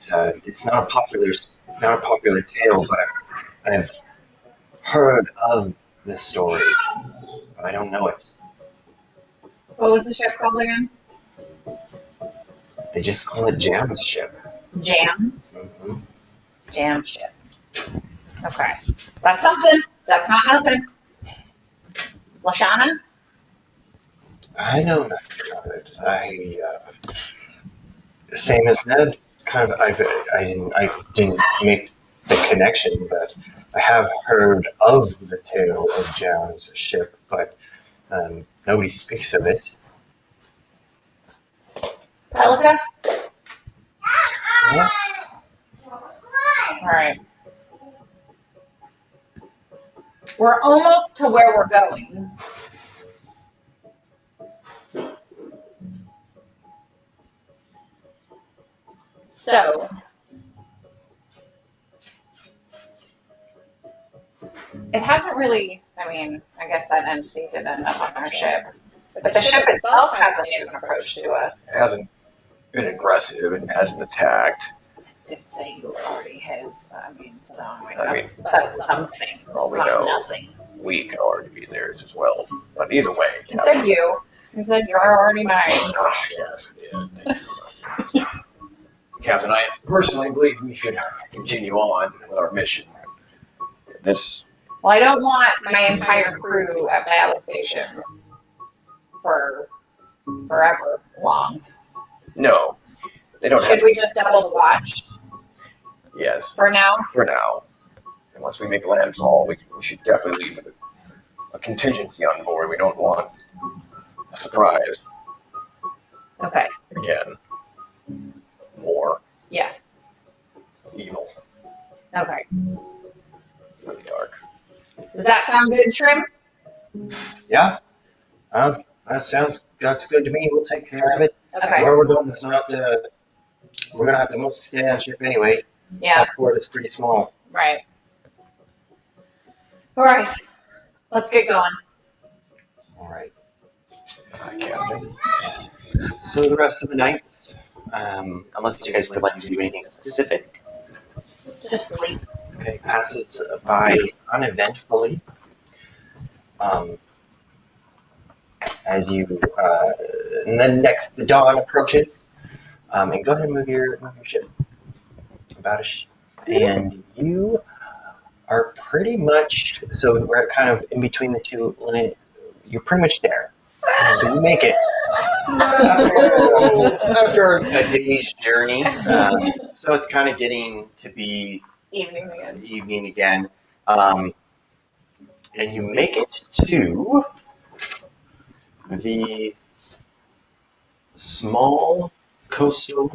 Speaker 1: it's not a popular tale. But I've heard of the story, but I don't know it.
Speaker 3: What was the ship called again?
Speaker 1: They just call it Jam's ship.
Speaker 3: Jams?
Speaker 1: Mm-hmm.
Speaker 3: Jam ship. Okay. That's something. That's not nothing. Lashana?
Speaker 1: I know nothing about it. Same as Ned. Kind of. I didn't make the connection, but I have heard of the tale of Jam's ship, but nobody speaks of it.
Speaker 3: Pelica?
Speaker 1: Yeah.
Speaker 3: All right. We're almost to where we're going. So, it hasn't really, I guess that MC did end up on our ship. But the ship itself hasn't even approached to us.
Speaker 2: It hasn't been aggressive and hasn't attacked.
Speaker 3: Did say you already has,
Speaker 2: I
Speaker 3: that's something.
Speaker 2: Well, we
Speaker 3: It's not
Speaker 2: know.
Speaker 3: nothing.
Speaker 2: We could already be theirs as well. But either way,
Speaker 3: He said you. He said you're already mine.
Speaker 2: Yes, yeah, thank you. Captain, I personally believe we should continue on with our mission.
Speaker 3: Well, I don't want my entire crew at battle stations. for forever long.
Speaker 2: No, they don't have.
Speaker 3: Should we just double the watch
Speaker 2: Yes,
Speaker 3: for now?
Speaker 2: for now. And once we make landfall, we should definitely leave with a contingency on board. We don't want a surprise
Speaker 3: Okay.
Speaker 2: again. More
Speaker 3: Yes.
Speaker 2: evil.
Speaker 3: Okay.
Speaker 2: Really dark.
Speaker 3: Does that sound good, Shrimp?
Speaker 1: Yeah. That's good to me. We'll take care of it.
Speaker 3: Okay.
Speaker 1: Where we're going is not. We're gonna have to mostly stay on ship anyway.
Speaker 3: Yeah.
Speaker 1: That port is pretty small.
Speaker 3: Right. All right. Let's get going.
Speaker 1: All right.
Speaker 2: Hi, Captain.
Speaker 1: So the rest of the night, unless you guys would like to do anything specific,
Speaker 3: Just sleep.
Speaker 1: okay, passes by uneventfully. As you, and then next the dawn approaches, and go ahead and move your ship and you are pretty much, so we're kind of in between the two. You're pretty much there. So you make it after a day's journey. So it's kind of getting to be
Speaker 3: Evening again.
Speaker 1: And you make it to the small coastal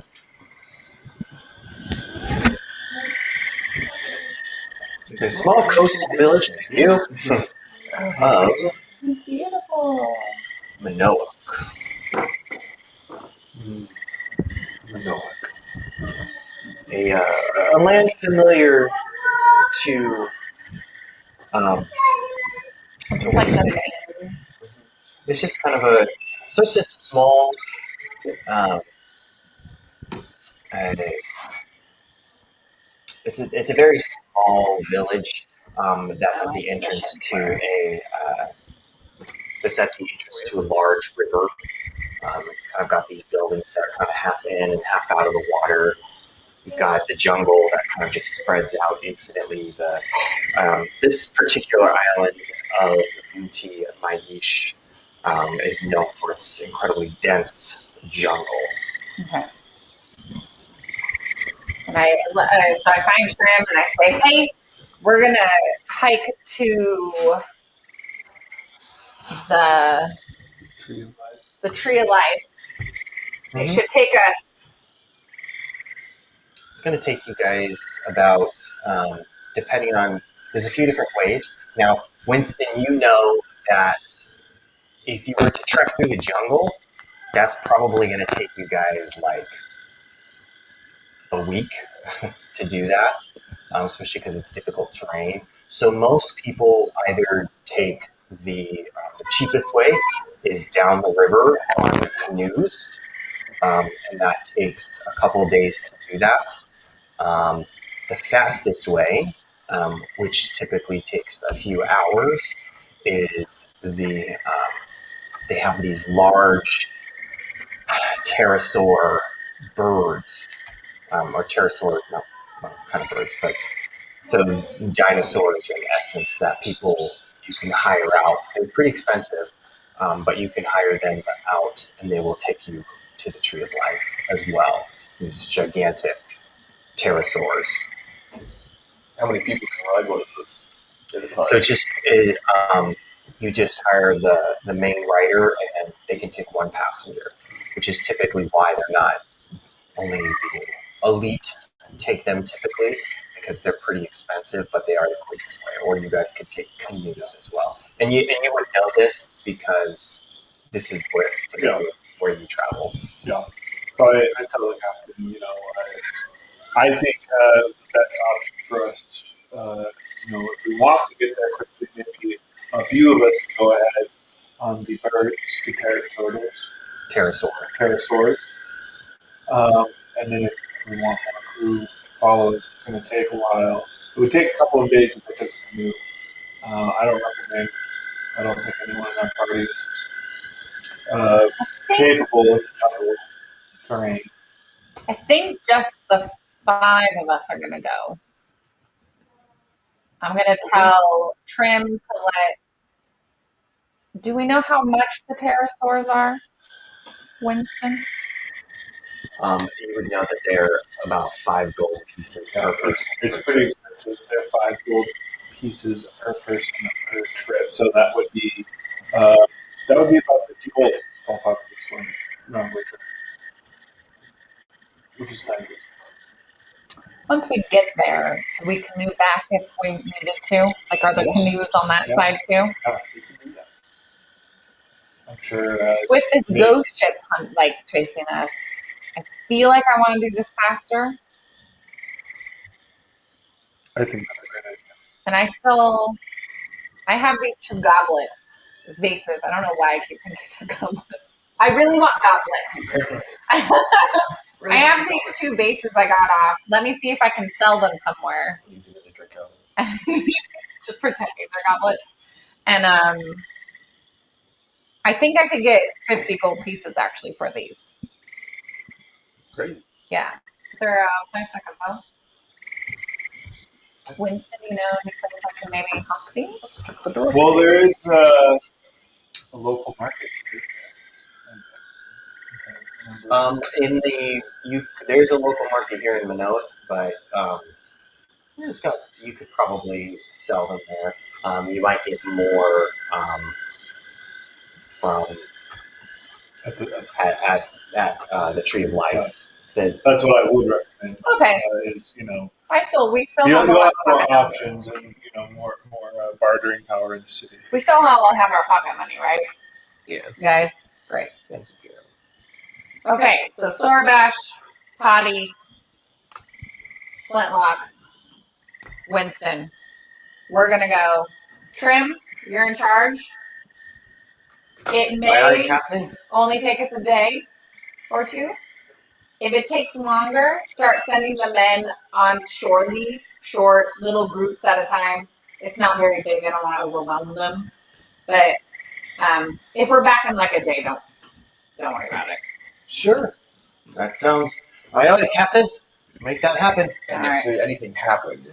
Speaker 1: village view of
Speaker 3: It's beautiful.
Speaker 1: Minoak. A land familiar to
Speaker 3: It's just like the
Speaker 1: it's just kind of a so it's just a small uh, it's a very small village that's at the entrance to a large river. It's kind of got these buildings that are kind of half in and half out of the water. You've got the jungle that kind of just spreads out infinitely. This particular island of Uti Maish is known for its incredibly dense jungle.
Speaker 3: Okay. And so I find Trim and I say, hey, we're going to hike to the Tree of Life. It should take us.
Speaker 1: It's going to take you guys about, depending on, there's a few different ways. Now, Winston, you know that if you were to trek through the jungle, that's probably going to take you guys like a week to do that, especially because it's difficult terrain. So most people either take the cheapest way is down the river on canoes, and that takes a couple of days to do that. The fastest way, which typically takes a few hours, is they have these large pterosaur birds, or pterosaur, not kind of birds, but so dinosaurs in essence that you can hire out. They're pretty expensive, but you can hire them out and they will take you to the Tree of Life as well. These gigantic pterosaurs.
Speaker 2: How many people can ride one of those at a time?
Speaker 1: So you just hire the main rider and they can take one passenger, which is typically why they're not only the elite take them typically, because they're pretty expensive, but they are the quickest way. Or you guys could take canoes as well. And you would know this because this is where you travel.
Speaker 7: Yeah. So I tell the captain, I think the best option for us, if we want to get there quickly, maybe a few of us can go ahead on the birds, the pterosaurs. And then if we want a crew to follow us, it's going to take a while. It would take a couple of days if I took the canoe. I don't think anyone in our party is capable of jungle terrain.
Speaker 3: I think just the 5 of us are going to go. I'm going to tell Trim to let Do we know how much the pterosaurs are, Winston?
Speaker 1: You would know that they're about 5 gold pieces per person.
Speaker 7: It's pretty expensive. They're 5 gold pieces per person per trip, so that would be about 50 gold. All 5 of this one round trip, which is kind of expensive.
Speaker 3: Once we get there, can we canoe back if we needed to? Like, are there canoes on that side too?
Speaker 7: Yeah, we can do that. I'm sure.
Speaker 3: With this ghost ship hunt, like chasing us, I feel like I want to do this faster.
Speaker 7: I think that's a great idea.
Speaker 3: And I have these 2 goblets, vases. I don't know why I keep thinking they're goblets. I really want goblets. I have these 2 vases I got off. Let me see if I can sell them somewhere.
Speaker 2: Easy to drink out of.
Speaker 3: Just pretend they're goblets. And I think I could get 50 gold pieces actually for these.
Speaker 7: Great.
Speaker 3: Yeah. Is there a place I can sell? Winston, you know any place I can maybe help these?
Speaker 7: Well, there is a local market here. Yes.
Speaker 1: There's a local market here in Minoa, but you could probably sell them there. You might get more from
Speaker 7: At the
Speaker 1: at the Tree of Life.
Speaker 7: That's what I would recommend.
Speaker 3: Okay.
Speaker 7: Is
Speaker 3: We still
Speaker 7: you
Speaker 3: have a
Speaker 7: have
Speaker 3: lot
Speaker 7: more
Speaker 3: of money.
Speaker 7: options and more bartering power in the city.
Speaker 3: We still all have our pocket money, right?
Speaker 2: Yes.
Speaker 3: Guys? Great.
Speaker 2: That's good.
Speaker 3: Okay, so Sorbash, Potty, Flintlock, Winston. We're gonna go. Trim, you're in charge. It may
Speaker 1: Captain.
Speaker 3: only take us a day or 2. If it takes longer, start sending the men on shore leave, short little groups at a time. It's not very big. I don't want to overwhelm them. But if we're back in like a day, don't worry about it.
Speaker 1: Sure. That sounds. Aye, Captain. Make that happen.
Speaker 2: And
Speaker 3: All
Speaker 2: if anything happened,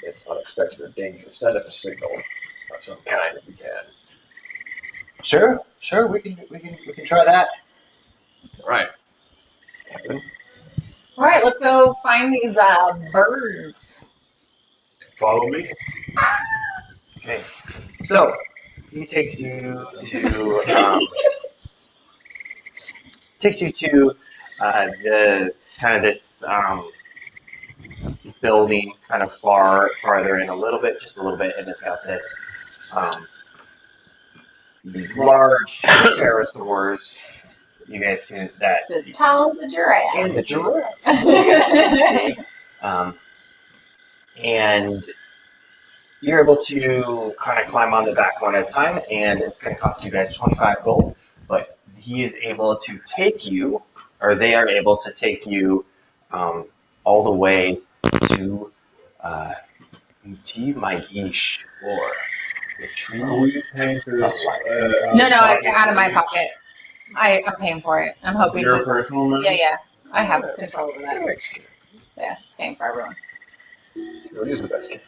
Speaker 2: it's unexpected or dangerous, send up a signal of some kind if we can.
Speaker 1: Sure. We can try that.
Speaker 2: All right.
Speaker 3: All right, let's go find these birds.
Speaker 7: Follow me.
Speaker 1: Okay. So he takes you to the kind of this building, kind of farther in just a little bit, and it's got this these large pterosaurs. You guys can that
Speaker 3: It's as tall as a giraffe.
Speaker 2: And the giraffe.
Speaker 1: And you're able to kind of climb on the back one at a time, and it's going to cost you guys 25 gold. But he is able to take you, or they are able to take you all the way to Uti Maish, or the tree.
Speaker 7: Are we paying for this?
Speaker 3: No, out of my pocket. I'm paying for it. I'm hoping
Speaker 7: Your
Speaker 3: to.
Speaker 7: personal money?
Speaker 3: Yeah. I have control over that. Yeah, paying for everyone.
Speaker 2: It is the best game.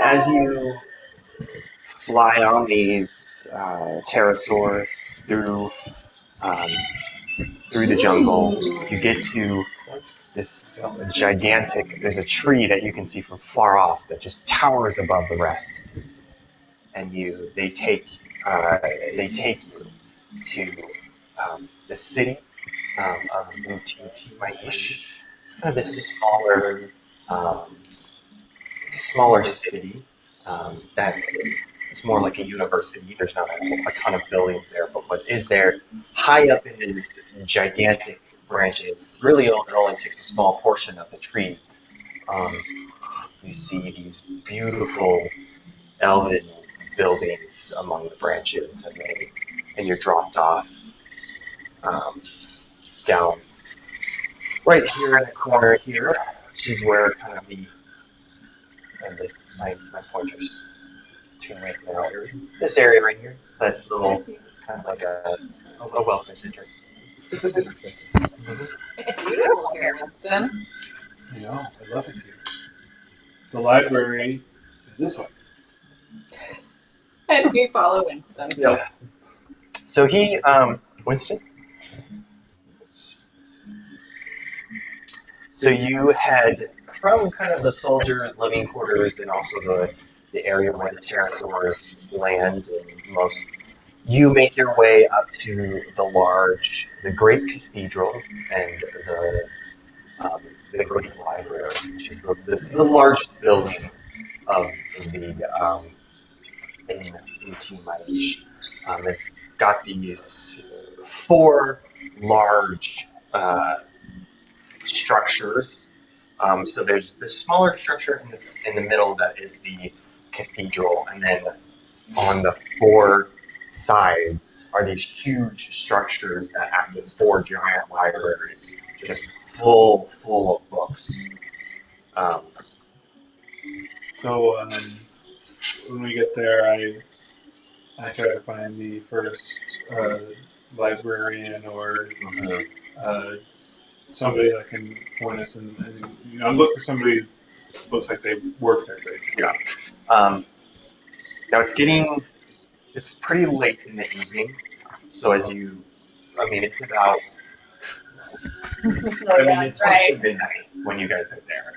Speaker 1: As you fly on these pterosaurs through the jungle, you get to this gigantic. There's a tree that you can see from far off that just towers above the rest, and they take you to the city of Maish. It's kind of this smaller city that it's more like a university. There's not a ton of buildings there, but what is there, high up in these gigantic branches, really it only takes a small portion of the tree. You see these beautiful elven buildings among the branches, and you're dropped off down right here in the corner here, which is where kind of my pointer's too late now. This area right here, it's that little, it's kind of like a wellness center.
Speaker 3: It's beautiful here, Winston.
Speaker 7: I know, I love it here. The library is this way.
Speaker 3: And we follow Winston.
Speaker 2: Yep.
Speaker 1: So he, Winston. So you head from kind of the soldiers' living quarters and also the area where the pterosaurs land and most. You make your way up to the great cathedral and the great library, which is the largest building of the in Maish. It's got these four large structures. So there's the smaller structure in the middle that is the cathedral, and then on the four sides are these huge structures that act as four giant libraries, just full of books.
Speaker 7: So when we get there, I try to find the first librarian or somebody that can point us, and I'm looking for somebody who looks like they work there, basically.
Speaker 1: Yeah. Now it's pretty late in the evening, so it's about, it's close to midnight when you guys are there.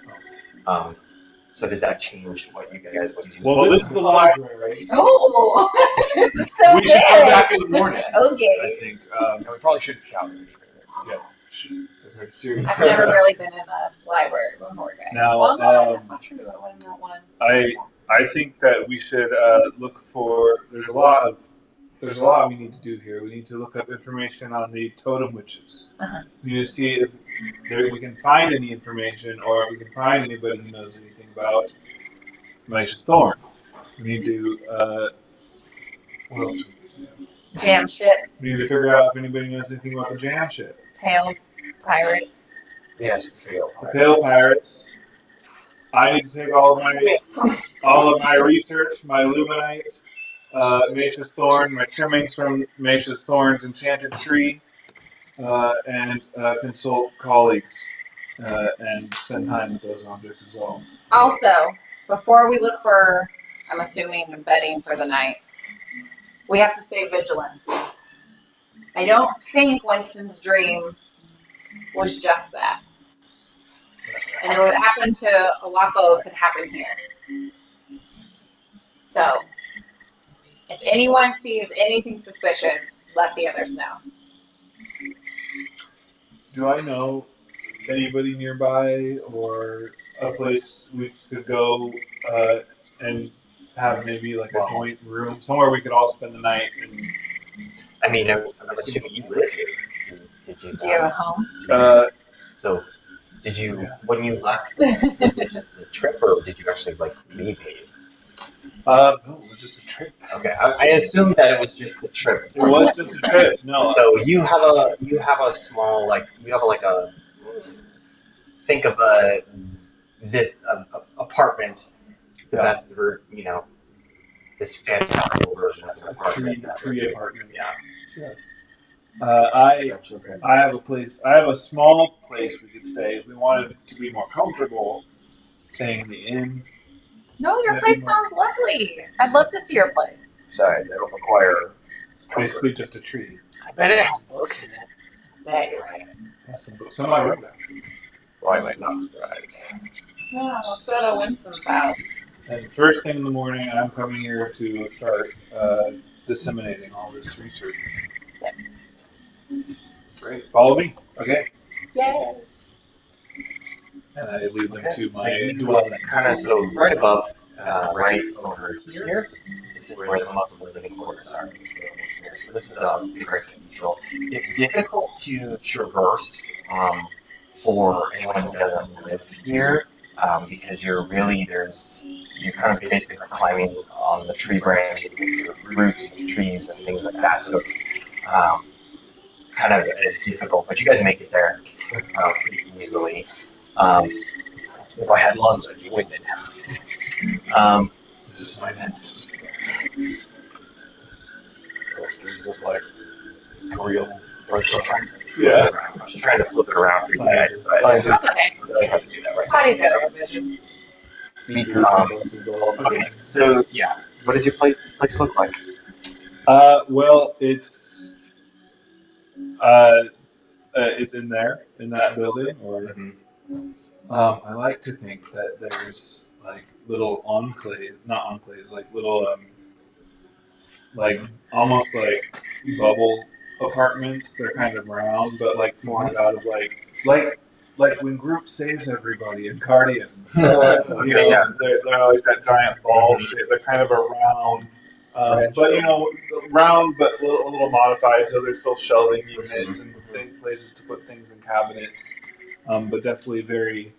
Speaker 1: So does that change what you do?
Speaker 7: Well, this is the library.
Speaker 6: Oh, so
Speaker 7: We should come back in the morning.
Speaker 6: Okay.
Speaker 7: I think.
Speaker 2: And we probably shouldn't shout.
Speaker 7: Yeah. Very serious.
Speaker 3: I've never really been in a library before, guys.
Speaker 7: Now,
Speaker 3: well, no, that's not true. I went in that one.
Speaker 7: I think that we should look for. There's a lot we need to do here. We need to look up information on the totem witches. We need to see if we can find any information, or if we can find anybody who knows anything about Maisha's Thorn. We need to. What else do we need to do?
Speaker 3: Jam ship,
Speaker 7: We need to figure out if anybody knows anything about the jam ship.
Speaker 3: pale pirates.
Speaker 2: Yes, the pale.
Speaker 7: The Pale Pirates. I need to take all of my research, my Luminite, Maisha's Thorn, my trimmings from Maisha's Thorn's enchanted tree, and consult colleagues and spend time with those objects as well.
Speaker 3: Also, before we look for, I'm assuming, bedding for the night, we have to stay vigilant. I don't think Winston's dream was just that. And if it would happen to Awapo, it could happen here. So, if anyone sees anything suspicious, let the others know.
Speaker 7: Do I know anybody nearby or a place we could go and have maybe like a joint room, somewhere we could all spend the night? And
Speaker 1: I'm assuming you live here. Did you?
Speaker 3: Do you have a home?
Speaker 1: So, did you when you left? Is it just a trip, or did you actually leave Haiti?
Speaker 7: No, it was just a trip.
Speaker 1: Okay, I assumed that it was just a trip.
Speaker 7: It was just a trip. No.
Speaker 1: So you have a small think of this apartment, the best this fantastical version of an apartment.
Speaker 7: Tree apartment.
Speaker 1: Yeah.
Speaker 7: Yes. I have a place. I have a small place we could stay if we wanted to be more comfortable staying in the inn.
Speaker 3: No, your place sounds lovely. I'd love to see your place.
Speaker 2: Besides, I don't require.
Speaker 7: Basically, just a tree.
Speaker 5: I bet it has books in it.
Speaker 3: Yeah, you're right.
Speaker 7: Has some books on my room, actually.
Speaker 2: Why am I not surprised?
Speaker 3: Yeah, let's go to Winston's house.
Speaker 7: And first thing in the morning, I'm coming here to start disseminating all this research. Great. Follow me. Okay.
Speaker 3: Yay.
Speaker 1: And
Speaker 7: I lead them to
Speaker 1: so
Speaker 7: my
Speaker 1: you
Speaker 7: dwelling.
Speaker 1: kind of so right above, right over here. This is where the most living quarters are. So this is the Great Cathedral. It's difficult to traverse for anyone who doesn't live here because you're kind of basically climbing on the tree branches and your roots of trees and things like that. So it's kind of difficult, but you guys make it there pretty easily.
Speaker 2: If I had lungs, I'd be winded.
Speaker 7: This is my nest.
Speaker 2: Posters of real
Speaker 1: Yeah. I'm just trying to flip it around for you guys, but
Speaker 2: Scientists.
Speaker 3: Okay.
Speaker 2: So I have to do that right.
Speaker 3: Patty's got a vision.
Speaker 2: Beakers,
Speaker 1: okay, so yeah, What does your place look like?
Speaker 7: Well, it's in there in that building, or I like to think that there's like little not enclaves, like little like almost like bubble apartments. They're kind of round, but like formed out of like when Group saves everybody in Guardians.
Speaker 1: Okay, yeah.
Speaker 7: They're like that giant ball shape. They're kind of a round, but round but a little modified, so there's still shelving units and places to put things in cabinets. But definitely very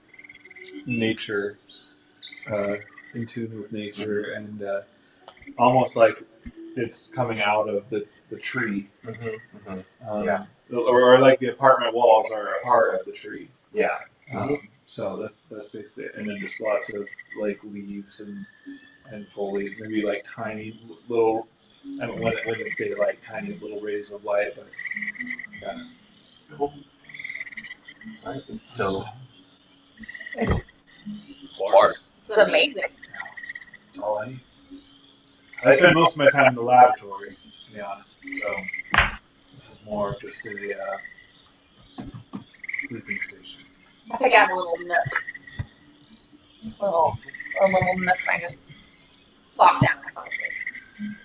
Speaker 7: nature, in tune with nature, and almost like it's coming out of the tree.
Speaker 1: Yeah.
Speaker 7: Or like the apartment walls are a part of the tree.
Speaker 1: Yeah.
Speaker 7: So that's basically it. And then just lots of like leaves and foliage, maybe like tiny little, I mean, when it's daylight, tiny little rays of light. But yeah.
Speaker 1: Cool. Right. So
Speaker 3: It's,
Speaker 2: Large.
Speaker 3: it's amazing.
Speaker 7: that's all I need. I spend most of my time in the laboratory, to be honest. So this is more of just a sleeping station.
Speaker 3: I think I have a little nook. A little nook, and I just plop down and fall asleep.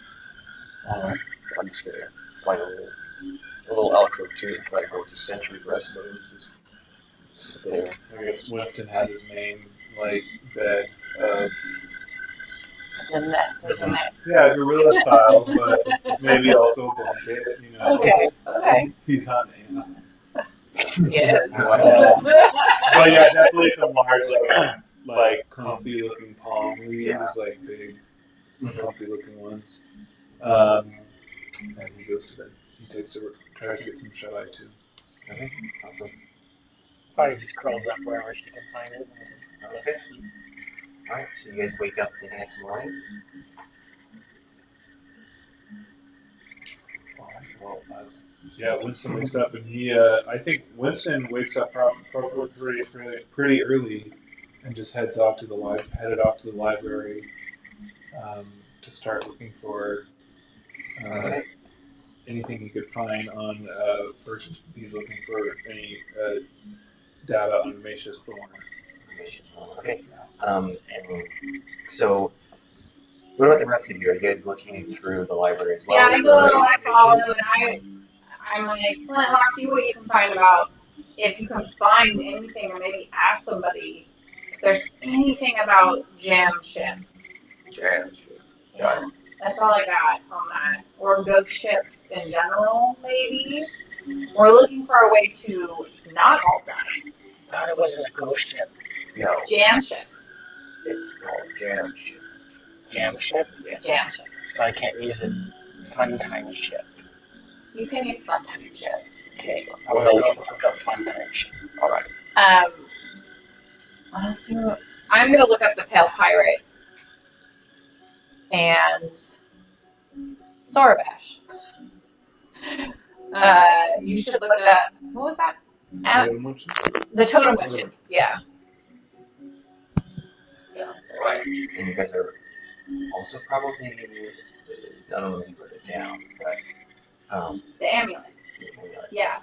Speaker 7: All right.
Speaker 2: I'm just gonna find a little alcove too, and try to go to century rest mode. Just sit there.
Speaker 7: I guess Winston had his main like bed of
Speaker 3: It's a nest, isn't it?
Speaker 7: yeah gorilla style, but maybe also a blanket. You know,
Speaker 3: Okay.
Speaker 7: he's hunting.
Speaker 3: Yes.
Speaker 7: But yeah, definitely some large like comfy looking palm leaves,
Speaker 1: Yeah.
Speaker 7: like big comfy looking ones. And he goes to bed. He tries to get some shut eye too.
Speaker 1: okay. Awesome.
Speaker 5: Probably just curls up wherever she can find it.
Speaker 1: Okay. All right. So you guys wake up the next morning.
Speaker 7: All right. Well, yeah. Winston wakes up, and he. I think Winston wakes up probably pretty early, and just headed off to the library, to start looking for
Speaker 1: Okay.
Speaker 7: anything he could find on. First, he's looking for any data on Macius Thorn.
Speaker 1: Okay. And so, what about the rest of you? Are you guys looking through the library as well?
Speaker 3: Yeah, I
Speaker 1: for
Speaker 3: go, I
Speaker 1: information?
Speaker 3: follow, and I'm like, Flintlock, see what you can find about, if you can find anything, or maybe ask somebody if there's anything about Jam Ship.
Speaker 2: Jam.
Speaker 3: Yeah, that's all I got on that. Or ghost ships in general, maybe. We're looking for a way to not all die.
Speaker 5: Thought it wasn't a ghost ship.
Speaker 2: No,
Speaker 3: Jam Ship.
Speaker 2: it's called jam ship.
Speaker 5: Jam ship?
Speaker 3: Jam Ship.
Speaker 5: So I can't use it. Fun time ship.
Speaker 3: You can use fun time ships.
Speaker 5: Okay. I will look up fun time ship.
Speaker 2: All right.
Speaker 3: What else do I'm gonna look up the Pale Pirate and Sorabash. You should look up, what was that? The Totem Witches, yeah. So,
Speaker 1: Right. And you guys are also probably, I don't know if you wrote it down, but
Speaker 3: the amulet.
Speaker 1: the amulet.
Speaker 3: Yeah.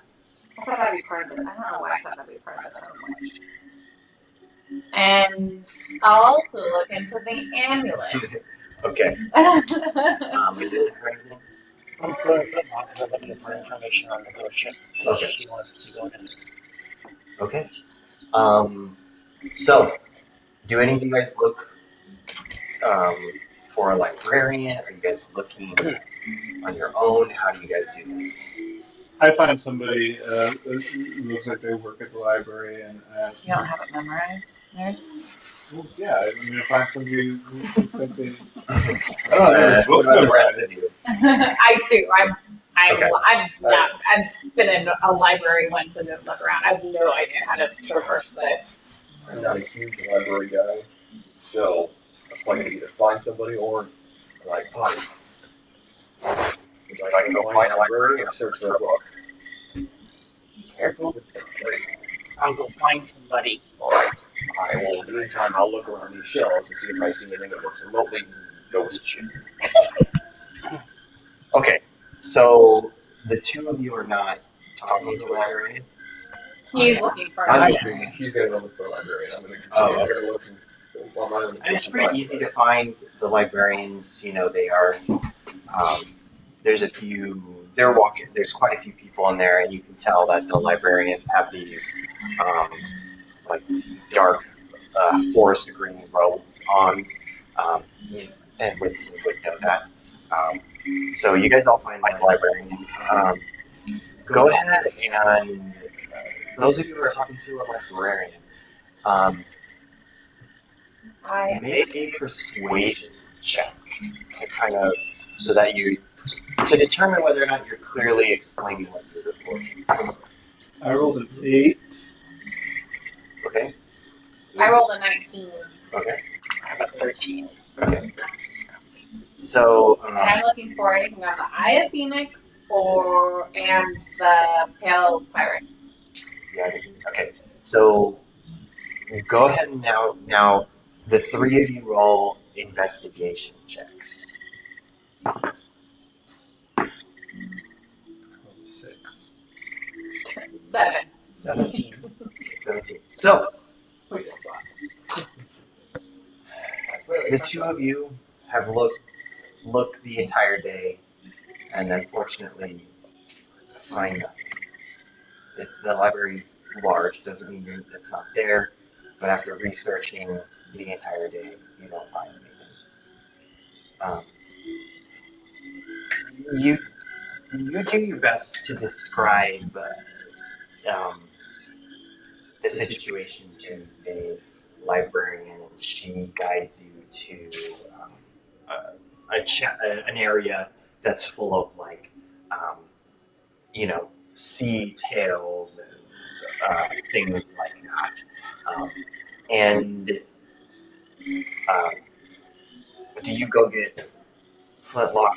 Speaker 3: I thought that'd be part of it. I don't know why I thought that'd be part of the Totem Witch. And I'll also look into the amulet.
Speaker 1: Okay. You looking for anything?
Speaker 5: I'm pulling Flintlock because I'm looking for information on the ghost ship.
Speaker 1: Okay.
Speaker 5: She wants to go to.
Speaker 1: Okay. So, do any of you guys look for a librarian? Are you guys looking on your own? How do you guys do this?
Speaker 7: I find somebody who looks like they work at the library and ask
Speaker 3: You don't
Speaker 7: them.
Speaker 3: have it memorized, nerd?
Speaker 7: Well, yeah, I mean, I find somebody who looks like they.
Speaker 1: What about the rest of you?
Speaker 3: I too.
Speaker 1: Okay.
Speaker 3: I've been in a library once and didn't look around. I have no idea how to traverse this.
Speaker 2: I'm not a huge library guy, so I'm going to either find somebody or like find. Would you like to go find a library or search for a book?
Speaker 5: Careful. I'll go find somebody.
Speaker 2: All right. I will. In the meantime, I'll look around these shelves and see if I see anything that looks remotely Those two.
Speaker 1: Okay, so the two of you are not talking to a librarian.
Speaker 3: He's looking for
Speaker 2: I'm
Speaker 3: a
Speaker 2: looking. She's gonna go look for a librarian. I'm gonna
Speaker 1: Oh,
Speaker 2: continue
Speaker 1: okay.
Speaker 2: looking. While I'm
Speaker 1: And it's pretty easy to find the librarians. You know, they are. There's a few. They're walking. There's quite a few people in there, and you can tell that the librarians have these like dark forest green robes on, um, and Winston would know that. So you guys all find the librarians. Go ahead and those of you who are talking to a librarian, um, make a persuasion check to kind of so that you to determine whether or not you're clearly explaining what you're looking for.
Speaker 7: I rolled an 8.
Speaker 1: Okay.
Speaker 3: I rolled a 19.
Speaker 1: Okay.
Speaker 5: I have a 13.
Speaker 1: Okay. So
Speaker 3: And I'm looking for anything on the Eye of Phoenix and the Pale Pirates.
Speaker 1: yeah. Okay. So go ahead and now the three of you roll investigation checks.
Speaker 4: 6.
Speaker 3: 7.
Speaker 5: 17.
Speaker 1: 17. So
Speaker 3: We just swapped.
Speaker 6: That's really
Speaker 1: the two of you have looked the entire day, and unfortunately find nothing. It's the library's large, doesn't mean it's not there, but after researching the entire day, you don't find anything. Um, you do your best to describe the situation to the librarian, and she guides you to an area that's full of like sea tails and things like that. And do you go get Flintlock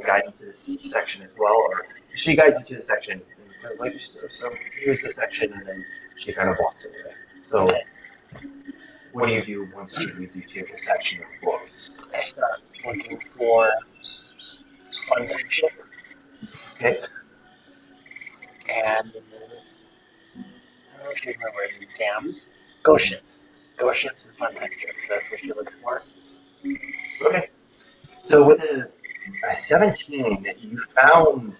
Speaker 1: guided to this section as well, or she guides you to the section and goes like, so here's the section, and then she kind of walks away. So what do you do once she leads you to the section of books?
Speaker 5: I start looking for fun type ship.
Speaker 1: Okay.
Speaker 5: And I don't know if you remember any jams. Ghost ships. Ghost ships and fun type ships. That's what she looks for.
Speaker 1: Okay. So with a 17, you found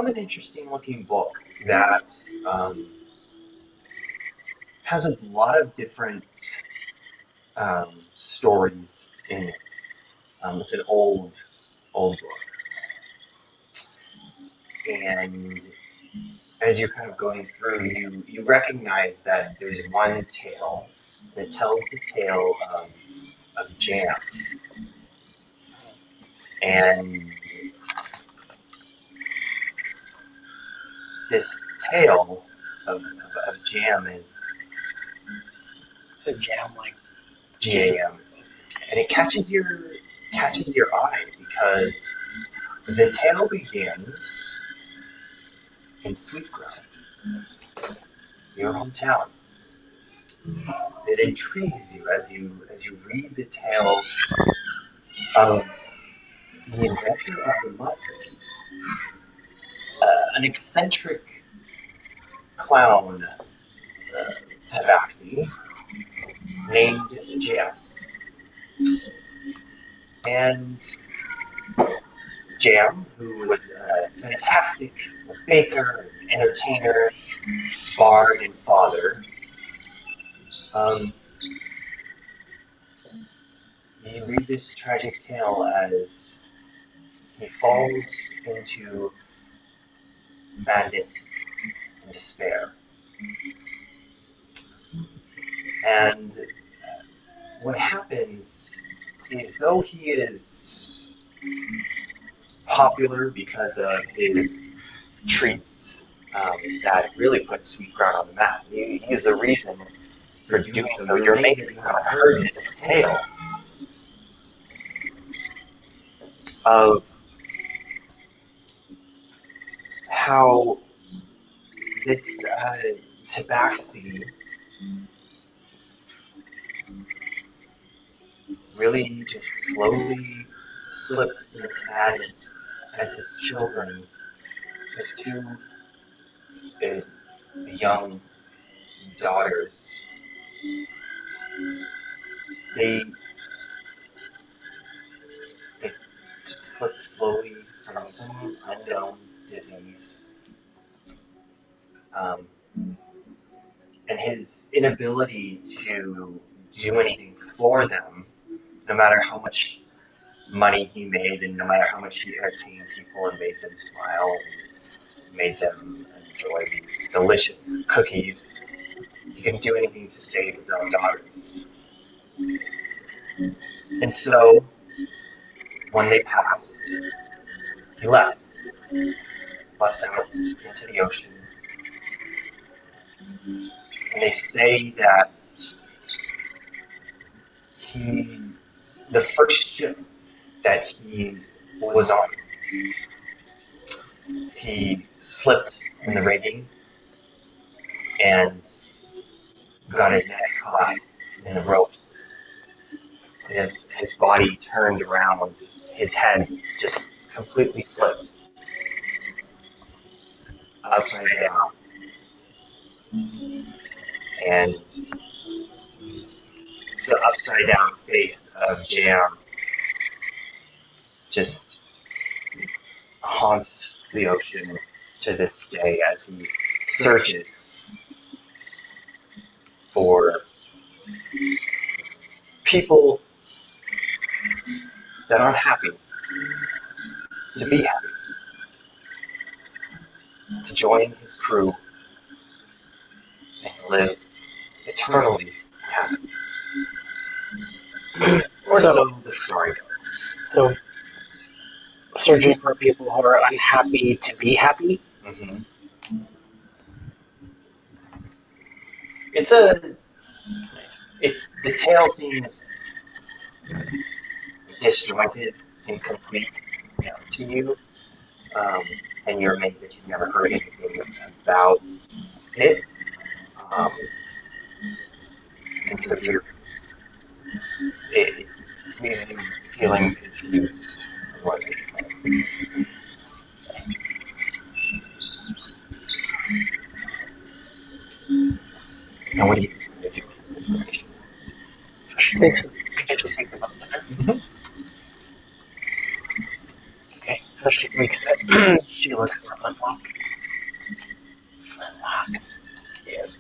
Speaker 1: an interesting looking book that has a lot of different stories in it. It's an old book, and as you're kind of going through, you recognize that there's one tale that tells the tale of Jam, and this tale of Jam is
Speaker 5: So jam like
Speaker 1: GAM, and it catches your eye because the tale begins in Sweetground, your hometown. It intrigues you as you read the tale of the adventure of the Mud Cookie, an eccentric clown tabaxi named Jam. And Jam, who was a fantastic baker, entertainer, bard, and father, you read this tragic tale as he falls into madness and despair. And what happens is, though he is popular because of his treats that really put Sweetground on the map, he's the reason for doing so. You're amazed that you haven't heard this tale of how this tabaxi really just slowly slipped into as his children, his two uh, young daughters. They they slipped slowly from some unknown disease, um, and his inability to do anything for them, no matter how much money he made, and no matter how much he entertained people and made them smile and made them enjoy these delicious cookies, he couldn't do anything to save his own daughters. And so, when they passed, he left out into the ocean. And they say that the first ship that he was on, he slipped in the rigging and got his neck caught in the ropes. His body turned around, his head just completely flipped upside down. And the upside down face of Jam just haunts the ocean to this day as he searches for people that aren't happy to be happy, to join his crew and live eternally happy. Or so the story goes.
Speaker 5: So, searching for people who are unhappy to be happy.
Speaker 1: Mm-hmm. The tale seems disjointed, incomplete to you, and you're amazed that you've never heard anything about it. And so it leaves you feeling confused more than anything. Now, what are you going to do with this information?
Speaker 5: So she takes the book with her.
Speaker 1: Mm-hmm.
Speaker 5: Okay, so she takes it. She looks for Flintlock. Flintlock.
Speaker 1: Yes.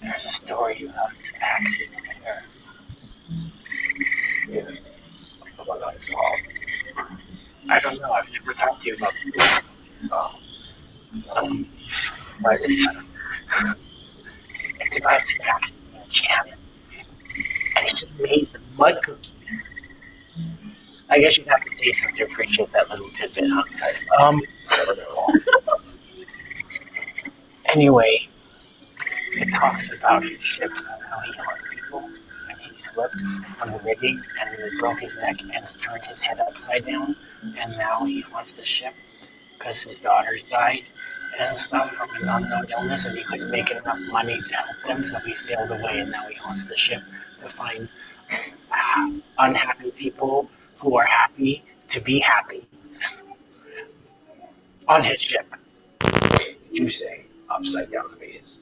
Speaker 5: There's a story about this accident here.
Speaker 1: Yeah. The one I saw.
Speaker 5: I don't know. I've never talked to you about this. But it's about this accident in Janet. And he made the mud cookies. I guess you'd have to taste them to appreciate that little tidbit, huh? Anyway, it talks about his ship, how he haunts people, and he slipped on the rigging, and then it broke his neck and turned his head upside down, and now he haunts the ship because his daughters died and stuff from an unknown illness, and he couldn't make enough money to help them, so he sailed away, and now he haunts the ship to find unhappy people who are happy to be happy on his ship.
Speaker 2: Did you say upside down face?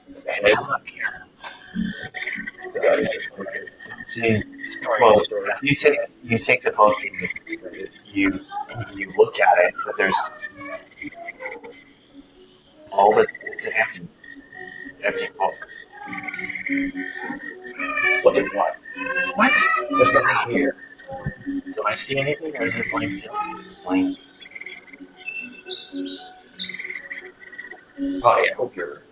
Speaker 2: The head?
Speaker 5: Come up here.
Speaker 1: See, well, you take the book and you look at it, but there's all that's it's an empty book.
Speaker 2: Look at what?
Speaker 5: What?
Speaker 2: There's nothing here.
Speaker 5: Do I see anything, or is it blank too?
Speaker 1: It's blank.
Speaker 2: Honey, I hope you're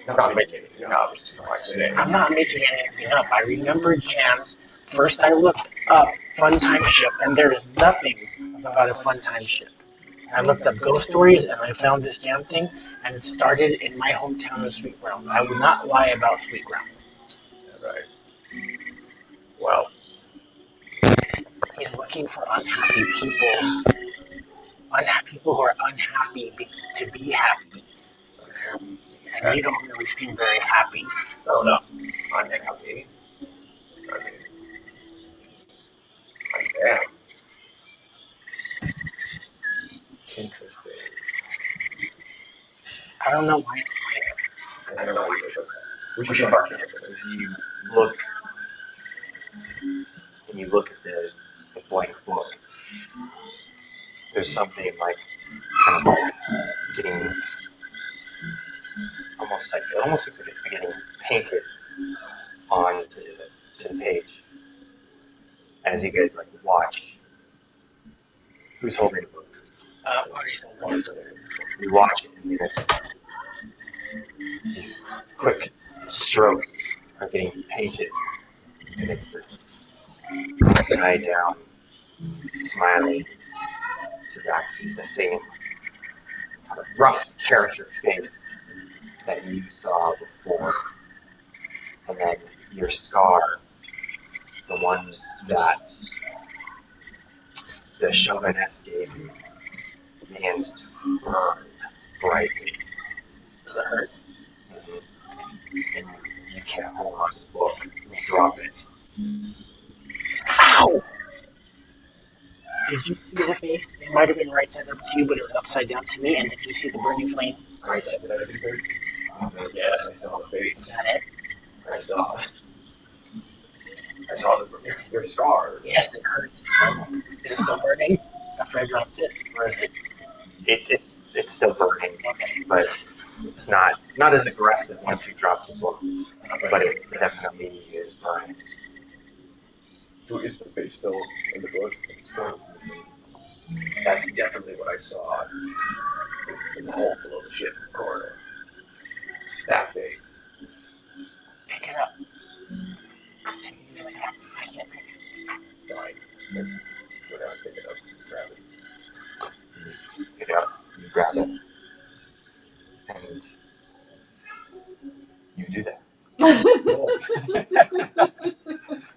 Speaker 2: not making anything up. Just for my sake.
Speaker 5: I'm not making anything up. I remember Jan's. First, I looked up Fun Time Ship, and there is nothing about a Fun Time Ship. I looked up ghost stories, and I found this Jam thing, and it started in my hometown of Sweet Ground. I would not lie about Sweet Ground.
Speaker 2: Right. Well,
Speaker 5: He's looking for unhappy people. People who are unhappy to be happy. And you don't really seem very happy.
Speaker 2: no, I'm happy. Damn. Interesting.
Speaker 5: I don't know why it's
Speaker 2: I don't know either, but we should find camp.
Speaker 1: As you look and you look at the blank book, there's something like kind of like getting almost like it almost looks like it's getting painted onto the page. As you guys like watch, who's holding the book?
Speaker 5: what is it?
Speaker 1: You watch it, and these quick strokes are getting painted, and it's this upside down, smiling, tabaxi, the same kind of rough character face that you saw before, and then your scar, the one that the Shoguness gave you, begins to burn brightly.
Speaker 5: Does it hurt?
Speaker 1: And you can't hold on to the book. You drop it.
Speaker 5: Ow! Did you see the face? It might have been right side up to you, but it was upside down to me. And did you see the burning flame?
Speaker 2: I said that I see first. Yes, I saw the face.
Speaker 5: Is that it?
Speaker 2: I saw your scar.
Speaker 5: Yes, it hurts. Is it still burning after I dropped it? Or is it?
Speaker 1: It's still burning,
Speaker 5: Okay.
Speaker 1: but it's not as aggressive once you drop the book. But it definitely is burning.
Speaker 2: Is the face still in the book? That's definitely what I saw in the whole below the ship corridor. That face.
Speaker 5: Pick it up. I'm taking it to the captain. I can't pick it.
Speaker 2: Fine. Go down, pick it up, grab it.
Speaker 1: You pick it up, you grab it, and you do that.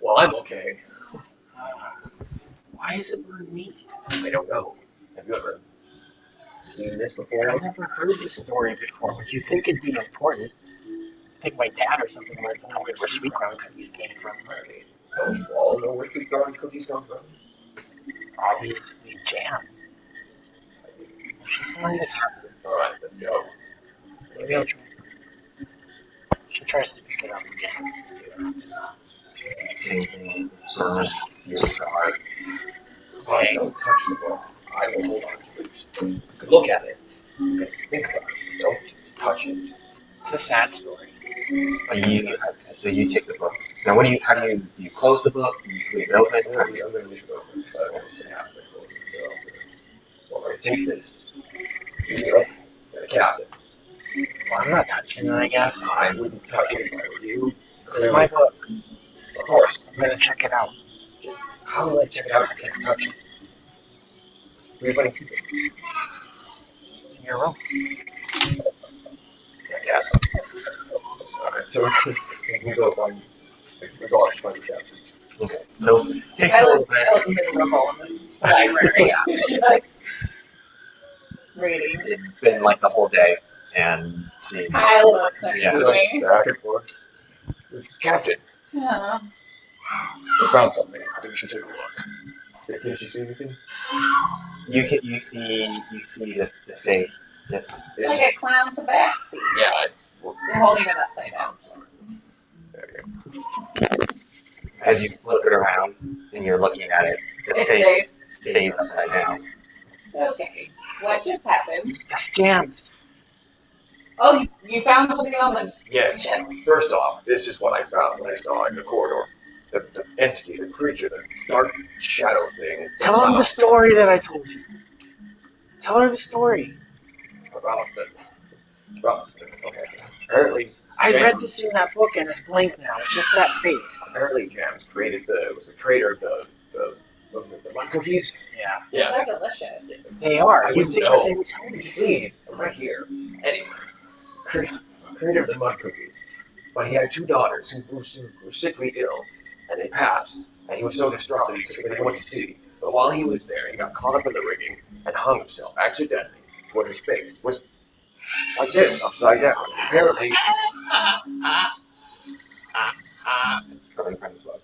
Speaker 2: Well, I'm okay.
Speaker 5: Why is it burn me?
Speaker 2: I don't know. Have you ever seen this before?
Speaker 5: I've never heard this story before, but you'd think it'd be important. I think my dad or something wanted to know where sweet ground cookies came from.
Speaker 2: Don't you all know where sweet garlic cookies come from?
Speaker 5: Obviously, jam. I should find the captain.
Speaker 2: Alright, let's go.
Speaker 5: Maybe I'll try. She tries to pick it up again.
Speaker 1: Same thing burns your scar.
Speaker 5: Okay.
Speaker 2: Don't touch the book. I will hold on to it. You can look at it. You can think about it. Don't touch it.
Speaker 5: It's a sad story.
Speaker 1: So you take the book. Now, how do you close the book? Do you leave it open?
Speaker 2: I'm going to leave it open because I don't want to say half of it close it. So well, I'm going to take this. Leave it open. Get a captain.
Speaker 5: Well, I'm not touching it, I guess.
Speaker 2: I wouldn't touch it if I were you.
Speaker 5: It's my book.
Speaker 2: Of course.
Speaker 5: I'm gonna check it out.
Speaker 2: How will I check it out if I can't touch it? Where are you going to keep it?
Speaker 5: In your room.
Speaker 2: I guess. Alright, so we go on to find the captain.
Speaker 1: Okay, so it takes a little bit.
Speaker 3: I look miserable in this library. Just reading.
Speaker 1: It's been like the whole day, and see.
Speaker 3: Kyle looks next
Speaker 1: Yeah.
Speaker 3: to me.
Speaker 2: Back and forth. It's Captain.
Speaker 3: Yeah.
Speaker 2: We found something. I think we should take a look. Can she see anything?
Speaker 1: You see the face just.
Speaker 3: Like a clown tabaxi.
Speaker 2: Yeah, it's.
Speaker 3: You're holding it upside down.
Speaker 2: There you go.
Speaker 1: As you flip it around and you're looking at it, the
Speaker 3: It
Speaker 1: face stays upside down.
Speaker 3: Okay. What just happened?
Speaker 5: The scams.
Speaker 3: Oh, you found something on the
Speaker 2: Yes.
Speaker 3: ship.
Speaker 2: First off, this is what I found when I saw in the corridor. The entity, the creature, the dark shadow thing.
Speaker 5: Tell her the story that I told you. Tell her the story.
Speaker 2: Okay. Apparently,
Speaker 5: I
Speaker 2: James-
Speaker 5: read this in that book and it's blank now. It's just that face.
Speaker 2: Apparently, Jams was the creator of the what was it, the mud cookies?
Speaker 5: Yeah.
Speaker 2: Yes.
Speaker 3: They're delicious.
Speaker 5: They are.
Speaker 2: I
Speaker 5: You'd
Speaker 2: wouldn't
Speaker 5: think
Speaker 2: know.
Speaker 5: that they would tell me.
Speaker 2: Please, I'm right here. Anyway, creator of the mud cookies. But he had two daughters who grew sickly ill, and they passed. And he was so distraught that he took them to sea. But while he was there, he got caught up in the rigging and hung himself accidentally to where his face was like this, upside down. Apparently,
Speaker 1: It's coming from the book.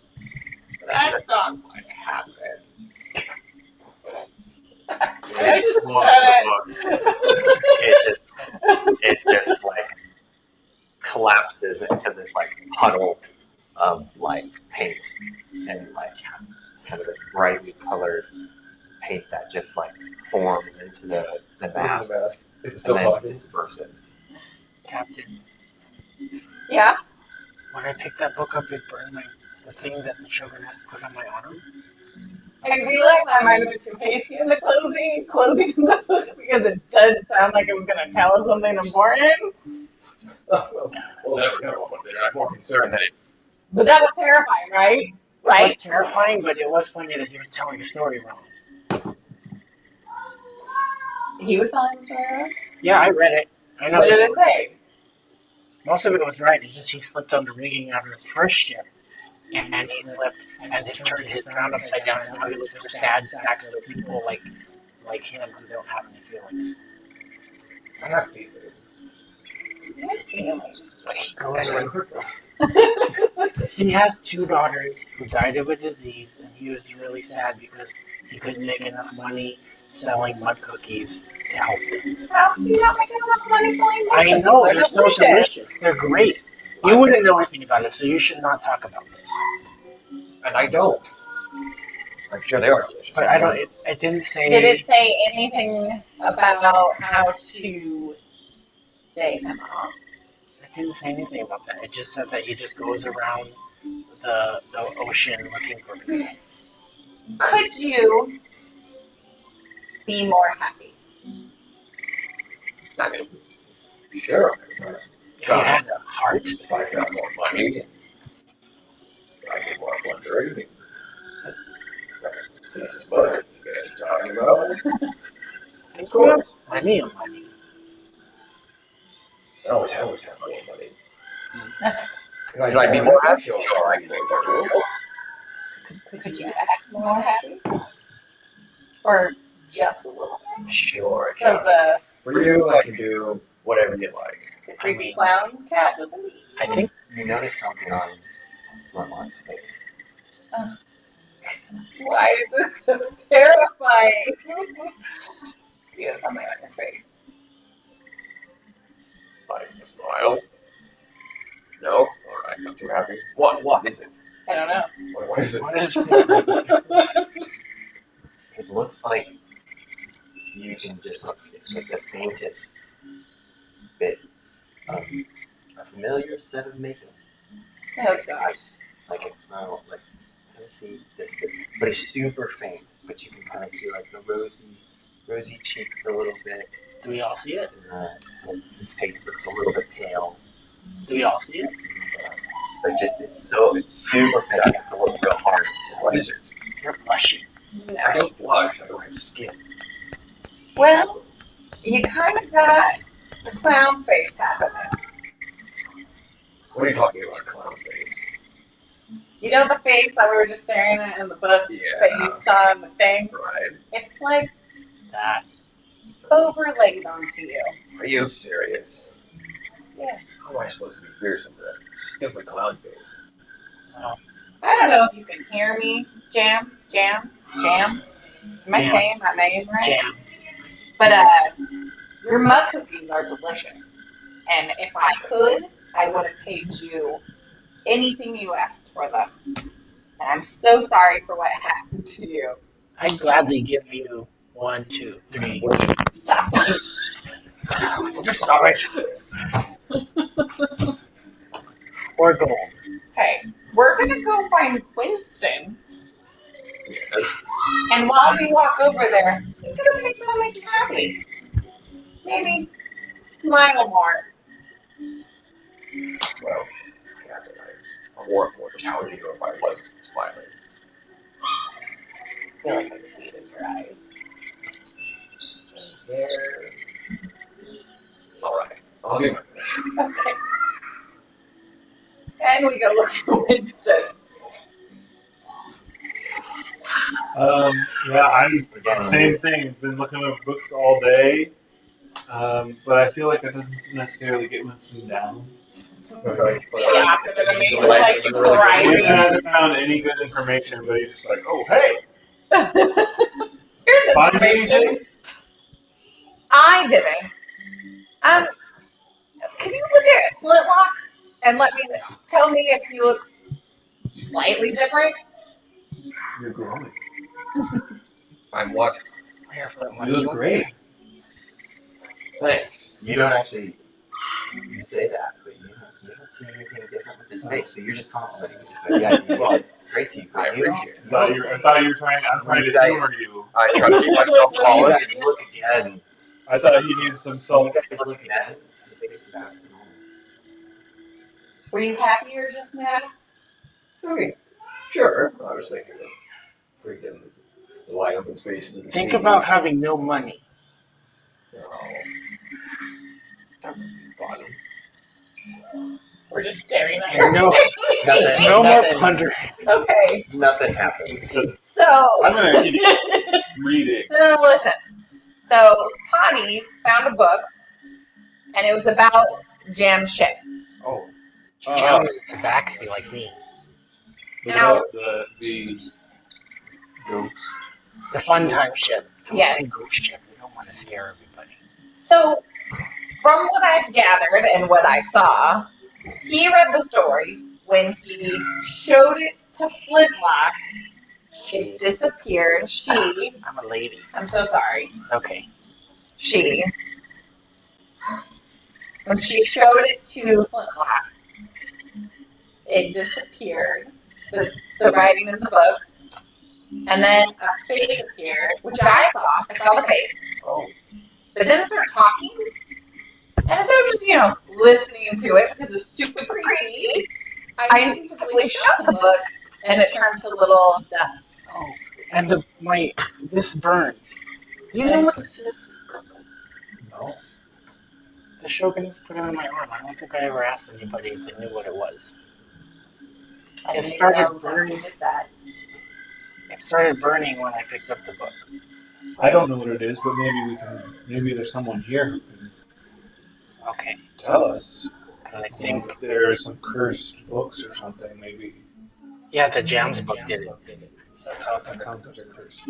Speaker 2: that's not what happened.
Speaker 1: And you close the book. It just like collapses into this like puddle of like paint and like kind of this brightly colored paint that just like forms into the mask
Speaker 2: It's
Speaker 1: and
Speaker 2: still
Speaker 1: then
Speaker 2: talking.
Speaker 1: disperses.
Speaker 5: Captain,
Speaker 3: Yeah.
Speaker 5: when I picked that book up, it burned the thing that the children has to put on my arm.
Speaker 3: I realized I might have been too hasty in the closing the book because it did sound like it was going to tell us something important.
Speaker 2: We'll never know one day. I'm more concerned that
Speaker 3: But that was terrifying, right?
Speaker 5: It
Speaker 3: Right?
Speaker 5: was terrifying, but it was funny that he was telling the story wrong.
Speaker 3: He was telling the story wrong?
Speaker 5: Yeah, I read it. I know.
Speaker 3: What did it say?
Speaker 5: Most of it was right. It's just he slipped on the rigging after his first ship, and he slipped, and it turned his crown upside down, and now he looks for sad sacks of people like him who don't have any feelings.
Speaker 2: I have feelings.
Speaker 3: His feelings.
Speaker 5: He goes around. He has 2 daughters who died of a disease, and he was really sad because he couldn't make enough money selling mud cookies to help them.
Speaker 3: How can you not make enough money selling mud
Speaker 5: I
Speaker 3: cookies?
Speaker 5: know, they're so delicious. They're great. You wouldn't know anything about it, so you should not talk about this.
Speaker 2: And I don't. I'm sure they are delicious.
Speaker 5: But I don't. It didn't say.
Speaker 3: Did it say anything about how to stay him off?
Speaker 5: It didn't say anything about that. It just said that he just goes around the ocean looking for people.
Speaker 3: Could you be more happy?
Speaker 2: I mean, sure.
Speaker 5: If he had a heart,
Speaker 2: If I got more money, I get more plundering. This is what you guys are talking about. Of course.
Speaker 5: money and money.
Speaker 2: I always have more money. Can I be more happy? Sure, I can be more happy.
Speaker 3: Could you act more happy? Or just a little bit?
Speaker 2: Sure,
Speaker 3: So the
Speaker 2: for you, I can do whatever you like.
Speaker 3: creepy clown cat doesn't he?
Speaker 5: I think
Speaker 1: You notice something on Flintlock's face.
Speaker 3: Why is this so terrifying? You have something on your face.
Speaker 2: Like a smile. No? Alright, I'm too happy. What is it?
Speaker 3: I don't know.
Speaker 2: What is it?
Speaker 5: what is it?
Speaker 1: It looks like you can just, it's like the faintest bit of a familiar set of makeup.
Speaker 3: Oh gosh.
Speaker 1: Like if like kind of see this thing, but it's super faint. But you can kind of see like the rosy cheeks a little bit,
Speaker 5: Do we all see it?
Speaker 1: and his face looks a little bit pale.
Speaker 5: Do we all see it?
Speaker 1: But just it's super faint. I have to look real hard.
Speaker 2: What is it?
Speaker 5: You're blushing.
Speaker 2: I don't blush, I don't have skin.
Speaker 3: Well, you kind of got the clown face happening.
Speaker 2: What are you talking about, clown face?
Speaker 3: You know the face that we were just staring at in the book that
Speaker 2: Yeah,
Speaker 3: you saw in the thing?
Speaker 2: right.
Speaker 3: It's like
Speaker 5: That.
Speaker 3: overlaid onto you.
Speaker 2: Are you serious?
Speaker 3: Yeah.
Speaker 2: How am I supposed to be fearsome to that stupid clown face?
Speaker 3: I don't know if you can hear me. Jam. Am I
Speaker 5: Jam.
Speaker 3: saying that name right?
Speaker 5: Jam.
Speaker 3: But your mud cookies are delicious. And if I could, I would have paid you anything you asked for them. And I'm so sorry for what happened to you.
Speaker 5: I'd gladly give you 1, 2, 3.
Speaker 3: Stop.
Speaker 5: Stop it. Or gold.
Speaker 3: Okay, we're gonna go find Winston.
Speaker 2: Yes.
Speaker 3: And while we walk over there, I'm gonna make them make you happy. Maybe smile more.
Speaker 2: Well, yeah, I wore for it. How would you know if I wasn't smiling?
Speaker 3: I feel like I can see it in your eyes.
Speaker 2: There. Alright, I'll do my best.
Speaker 3: Okay. And we go look for Winston.
Speaker 7: Yeah, same thing. Been looking at books all day, but I feel like that doesn't necessarily get Winston down.
Speaker 2: Okay.
Speaker 3: Yeah, so then it makes it like
Speaker 7: Winston
Speaker 3: crying.
Speaker 7: hasn't found any good information, but he's just like, oh, hey,
Speaker 3: Here's
Speaker 7: Find
Speaker 3: information.
Speaker 7: anything?
Speaker 3: I didn't. Can you look at Flintlock and tell me if he looks slightly different?
Speaker 7: You're glowing.
Speaker 2: I'm what?
Speaker 7: You look great.
Speaker 2: Thanks.
Speaker 1: You don't actually. You say that, but you don't see anything different with his face. So you're just complimenting him. But yeah, he looks great to you.
Speaker 2: I
Speaker 1: But you don't.
Speaker 2: appreciate it.
Speaker 1: You don't
Speaker 7: I thought you were trying. I'm trying to humor you.
Speaker 2: I try to keep myself
Speaker 1: You
Speaker 2: polished.
Speaker 1: guys look again.
Speaker 7: I thought he needed some
Speaker 1: So
Speaker 7: self.
Speaker 1: you guys look again. His face is back to normal.
Speaker 3: Were you happy or just mad?
Speaker 2: I mean, sure. I was thinking of freaking the wide open spaces of the
Speaker 5: Think
Speaker 2: sea.
Speaker 5: about having no money.
Speaker 2: No. That would be fun.
Speaker 3: We're just staring at
Speaker 5: And no,
Speaker 1: Nothing.
Speaker 5: no more
Speaker 1: nothing,
Speaker 5: plunder.
Speaker 3: Okay,
Speaker 1: Nothing happens.
Speaker 7: It's just.
Speaker 3: so
Speaker 7: I'm gonna keep reading.
Speaker 3: no, listen. So Connie found a book, and it was about Jam Ship.
Speaker 2: Oh.
Speaker 5: Jam is tabaxi like me.
Speaker 7: Without the ghost.
Speaker 5: The fun time ship. Don't
Speaker 3: Yes.
Speaker 5: say ghost ship. We don't want to scare everybody.
Speaker 3: So, from what I've gathered and what I saw, he read the story. When he showed it to Flintlock, it disappeared.
Speaker 5: I'm a lady.
Speaker 3: I'm so sorry.
Speaker 5: It's okay.
Speaker 3: When she showed it to Flintlock, it disappeared. The writing in the book. And then a face appeared, which I saw. I saw the face.
Speaker 2: Oh.
Speaker 3: But then it started talking. And instead of just, listening to it because it's super creepy, I instinctively shut the book and it turned to little dust.
Speaker 5: Oh, and this burned. Do you know what this is?
Speaker 7: No.
Speaker 5: The Shogunist put it on my arm. I don't think I ever asked anybody if they knew what it was. It started burning. It started burning when I picked up the book.
Speaker 7: I don't know what it is, but maybe there's someone here who can
Speaker 5: Okay.
Speaker 7: tell us.
Speaker 5: I think
Speaker 7: There are some cursed books or something, maybe.
Speaker 5: Yeah, the Jams book did it.
Speaker 7: That sounds like a cursed.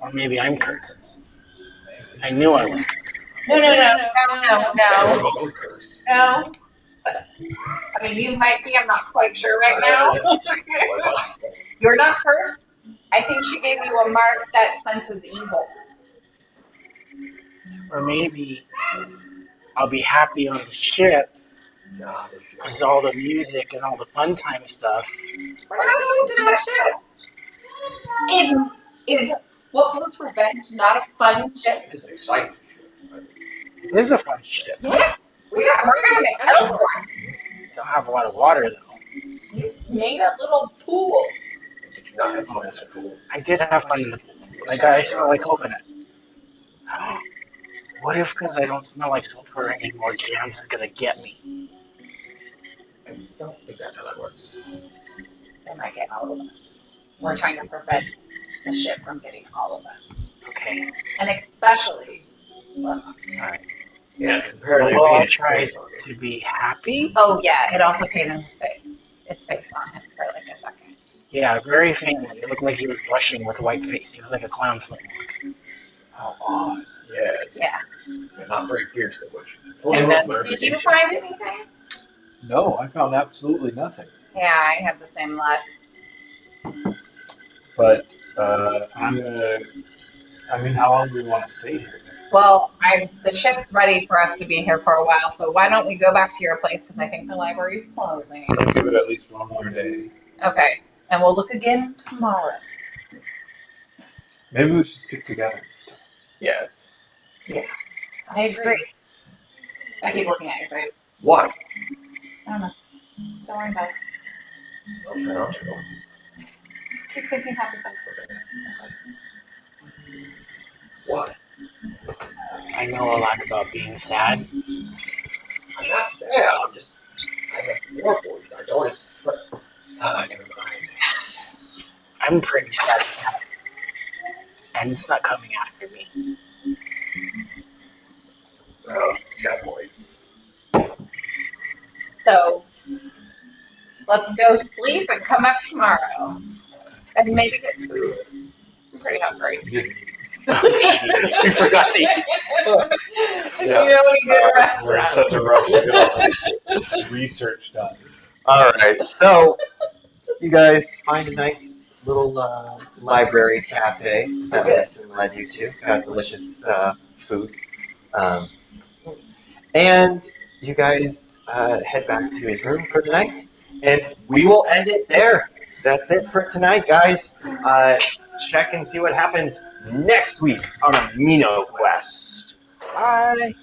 Speaker 5: Or maybe I'm cursed. I knew I was cursed.
Speaker 3: No.
Speaker 2: We're both cursed.
Speaker 3: No. I mean, you might be. I'm not quite sure right now. You're not cursed. I think she gave you a mark that senses evil.
Speaker 5: Or maybe I'll be happy on the ship because all the music and all the fun time stuff.
Speaker 3: We're not going to that ship. Is What Blues Revenge not a fun ship?
Speaker 2: It's an exciting shit.
Speaker 5: It is a fun ship.
Speaker 3: We're gonna make another one.
Speaker 5: Don't have a lot of water though.
Speaker 3: You made a little pool.
Speaker 2: Did you not have fun in that pool?
Speaker 5: I did have fun in the pool. I smell like coconut. What if because I don't smell like sulfur anymore, Jams is gonna get me?
Speaker 2: I don't think that's how that works.
Speaker 3: They might get all of us. We're trying to prevent the ship from getting all of us.
Speaker 5: Okay.
Speaker 3: And especially, look.
Speaker 5: Alright.
Speaker 2: Yeah, it's apparently
Speaker 5: Well, I'll
Speaker 2: painted
Speaker 5: try
Speaker 2: face on it.
Speaker 5: to be happy.
Speaker 3: Oh yeah, it also painted his face. Its face on him for like a second.
Speaker 5: Yeah, very faintly. It looked like he was blushing with a white face. He was like a clown Flintlock.
Speaker 2: How odd. Yeah.
Speaker 3: Yeah.
Speaker 2: Not very fierce, that was.
Speaker 5: And then-
Speaker 3: Did you find anything?
Speaker 7: No, I found absolutely nothing.
Speaker 3: Yeah, I had the same luck.
Speaker 7: But I'm gonna. I mean, how long do we want to stay here?
Speaker 3: Well, the ship's ready for us to be here for a while, so why don't we go back to your place because I think the library's closing.
Speaker 7: Let's give it at least one more day.
Speaker 3: Okay, and we'll look again tomorrow.
Speaker 7: Maybe we should stick together this time.
Speaker 2: Yes.
Speaker 3: I agree. I keep looking at your face.
Speaker 2: What?
Speaker 3: I don't know. Don't worry about it.
Speaker 2: I'll try not to.
Speaker 3: Keep thinking happy thoughts.
Speaker 2: What?
Speaker 5: I know a lot about being sad.
Speaker 2: I'm not sad. I have more for you. I don't expect. Never mind.
Speaker 5: I'm pretty sad now. And it's not coming after me.
Speaker 2: Oh, that boy.
Speaker 3: So, let's go sleep and come back tomorrow. And maybe get food. I'm pretty hungry.
Speaker 7: You didn't eat
Speaker 5: We forgot to eat.
Speaker 3: You don't eat at a
Speaker 7: We're in
Speaker 3: restaurant.
Speaker 7: such a rush to get all this research done.
Speaker 1: All right, so you guys find a nice little library cafe that Winston led you to. It's got delicious food. Um, and you guys head back to his room for the night. And we will end it there. That's it for tonight, guys. Check and see what happens next week on AminoQuest.
Speaker 5: Bye.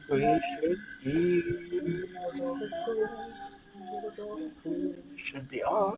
Speaker 5: We should be on.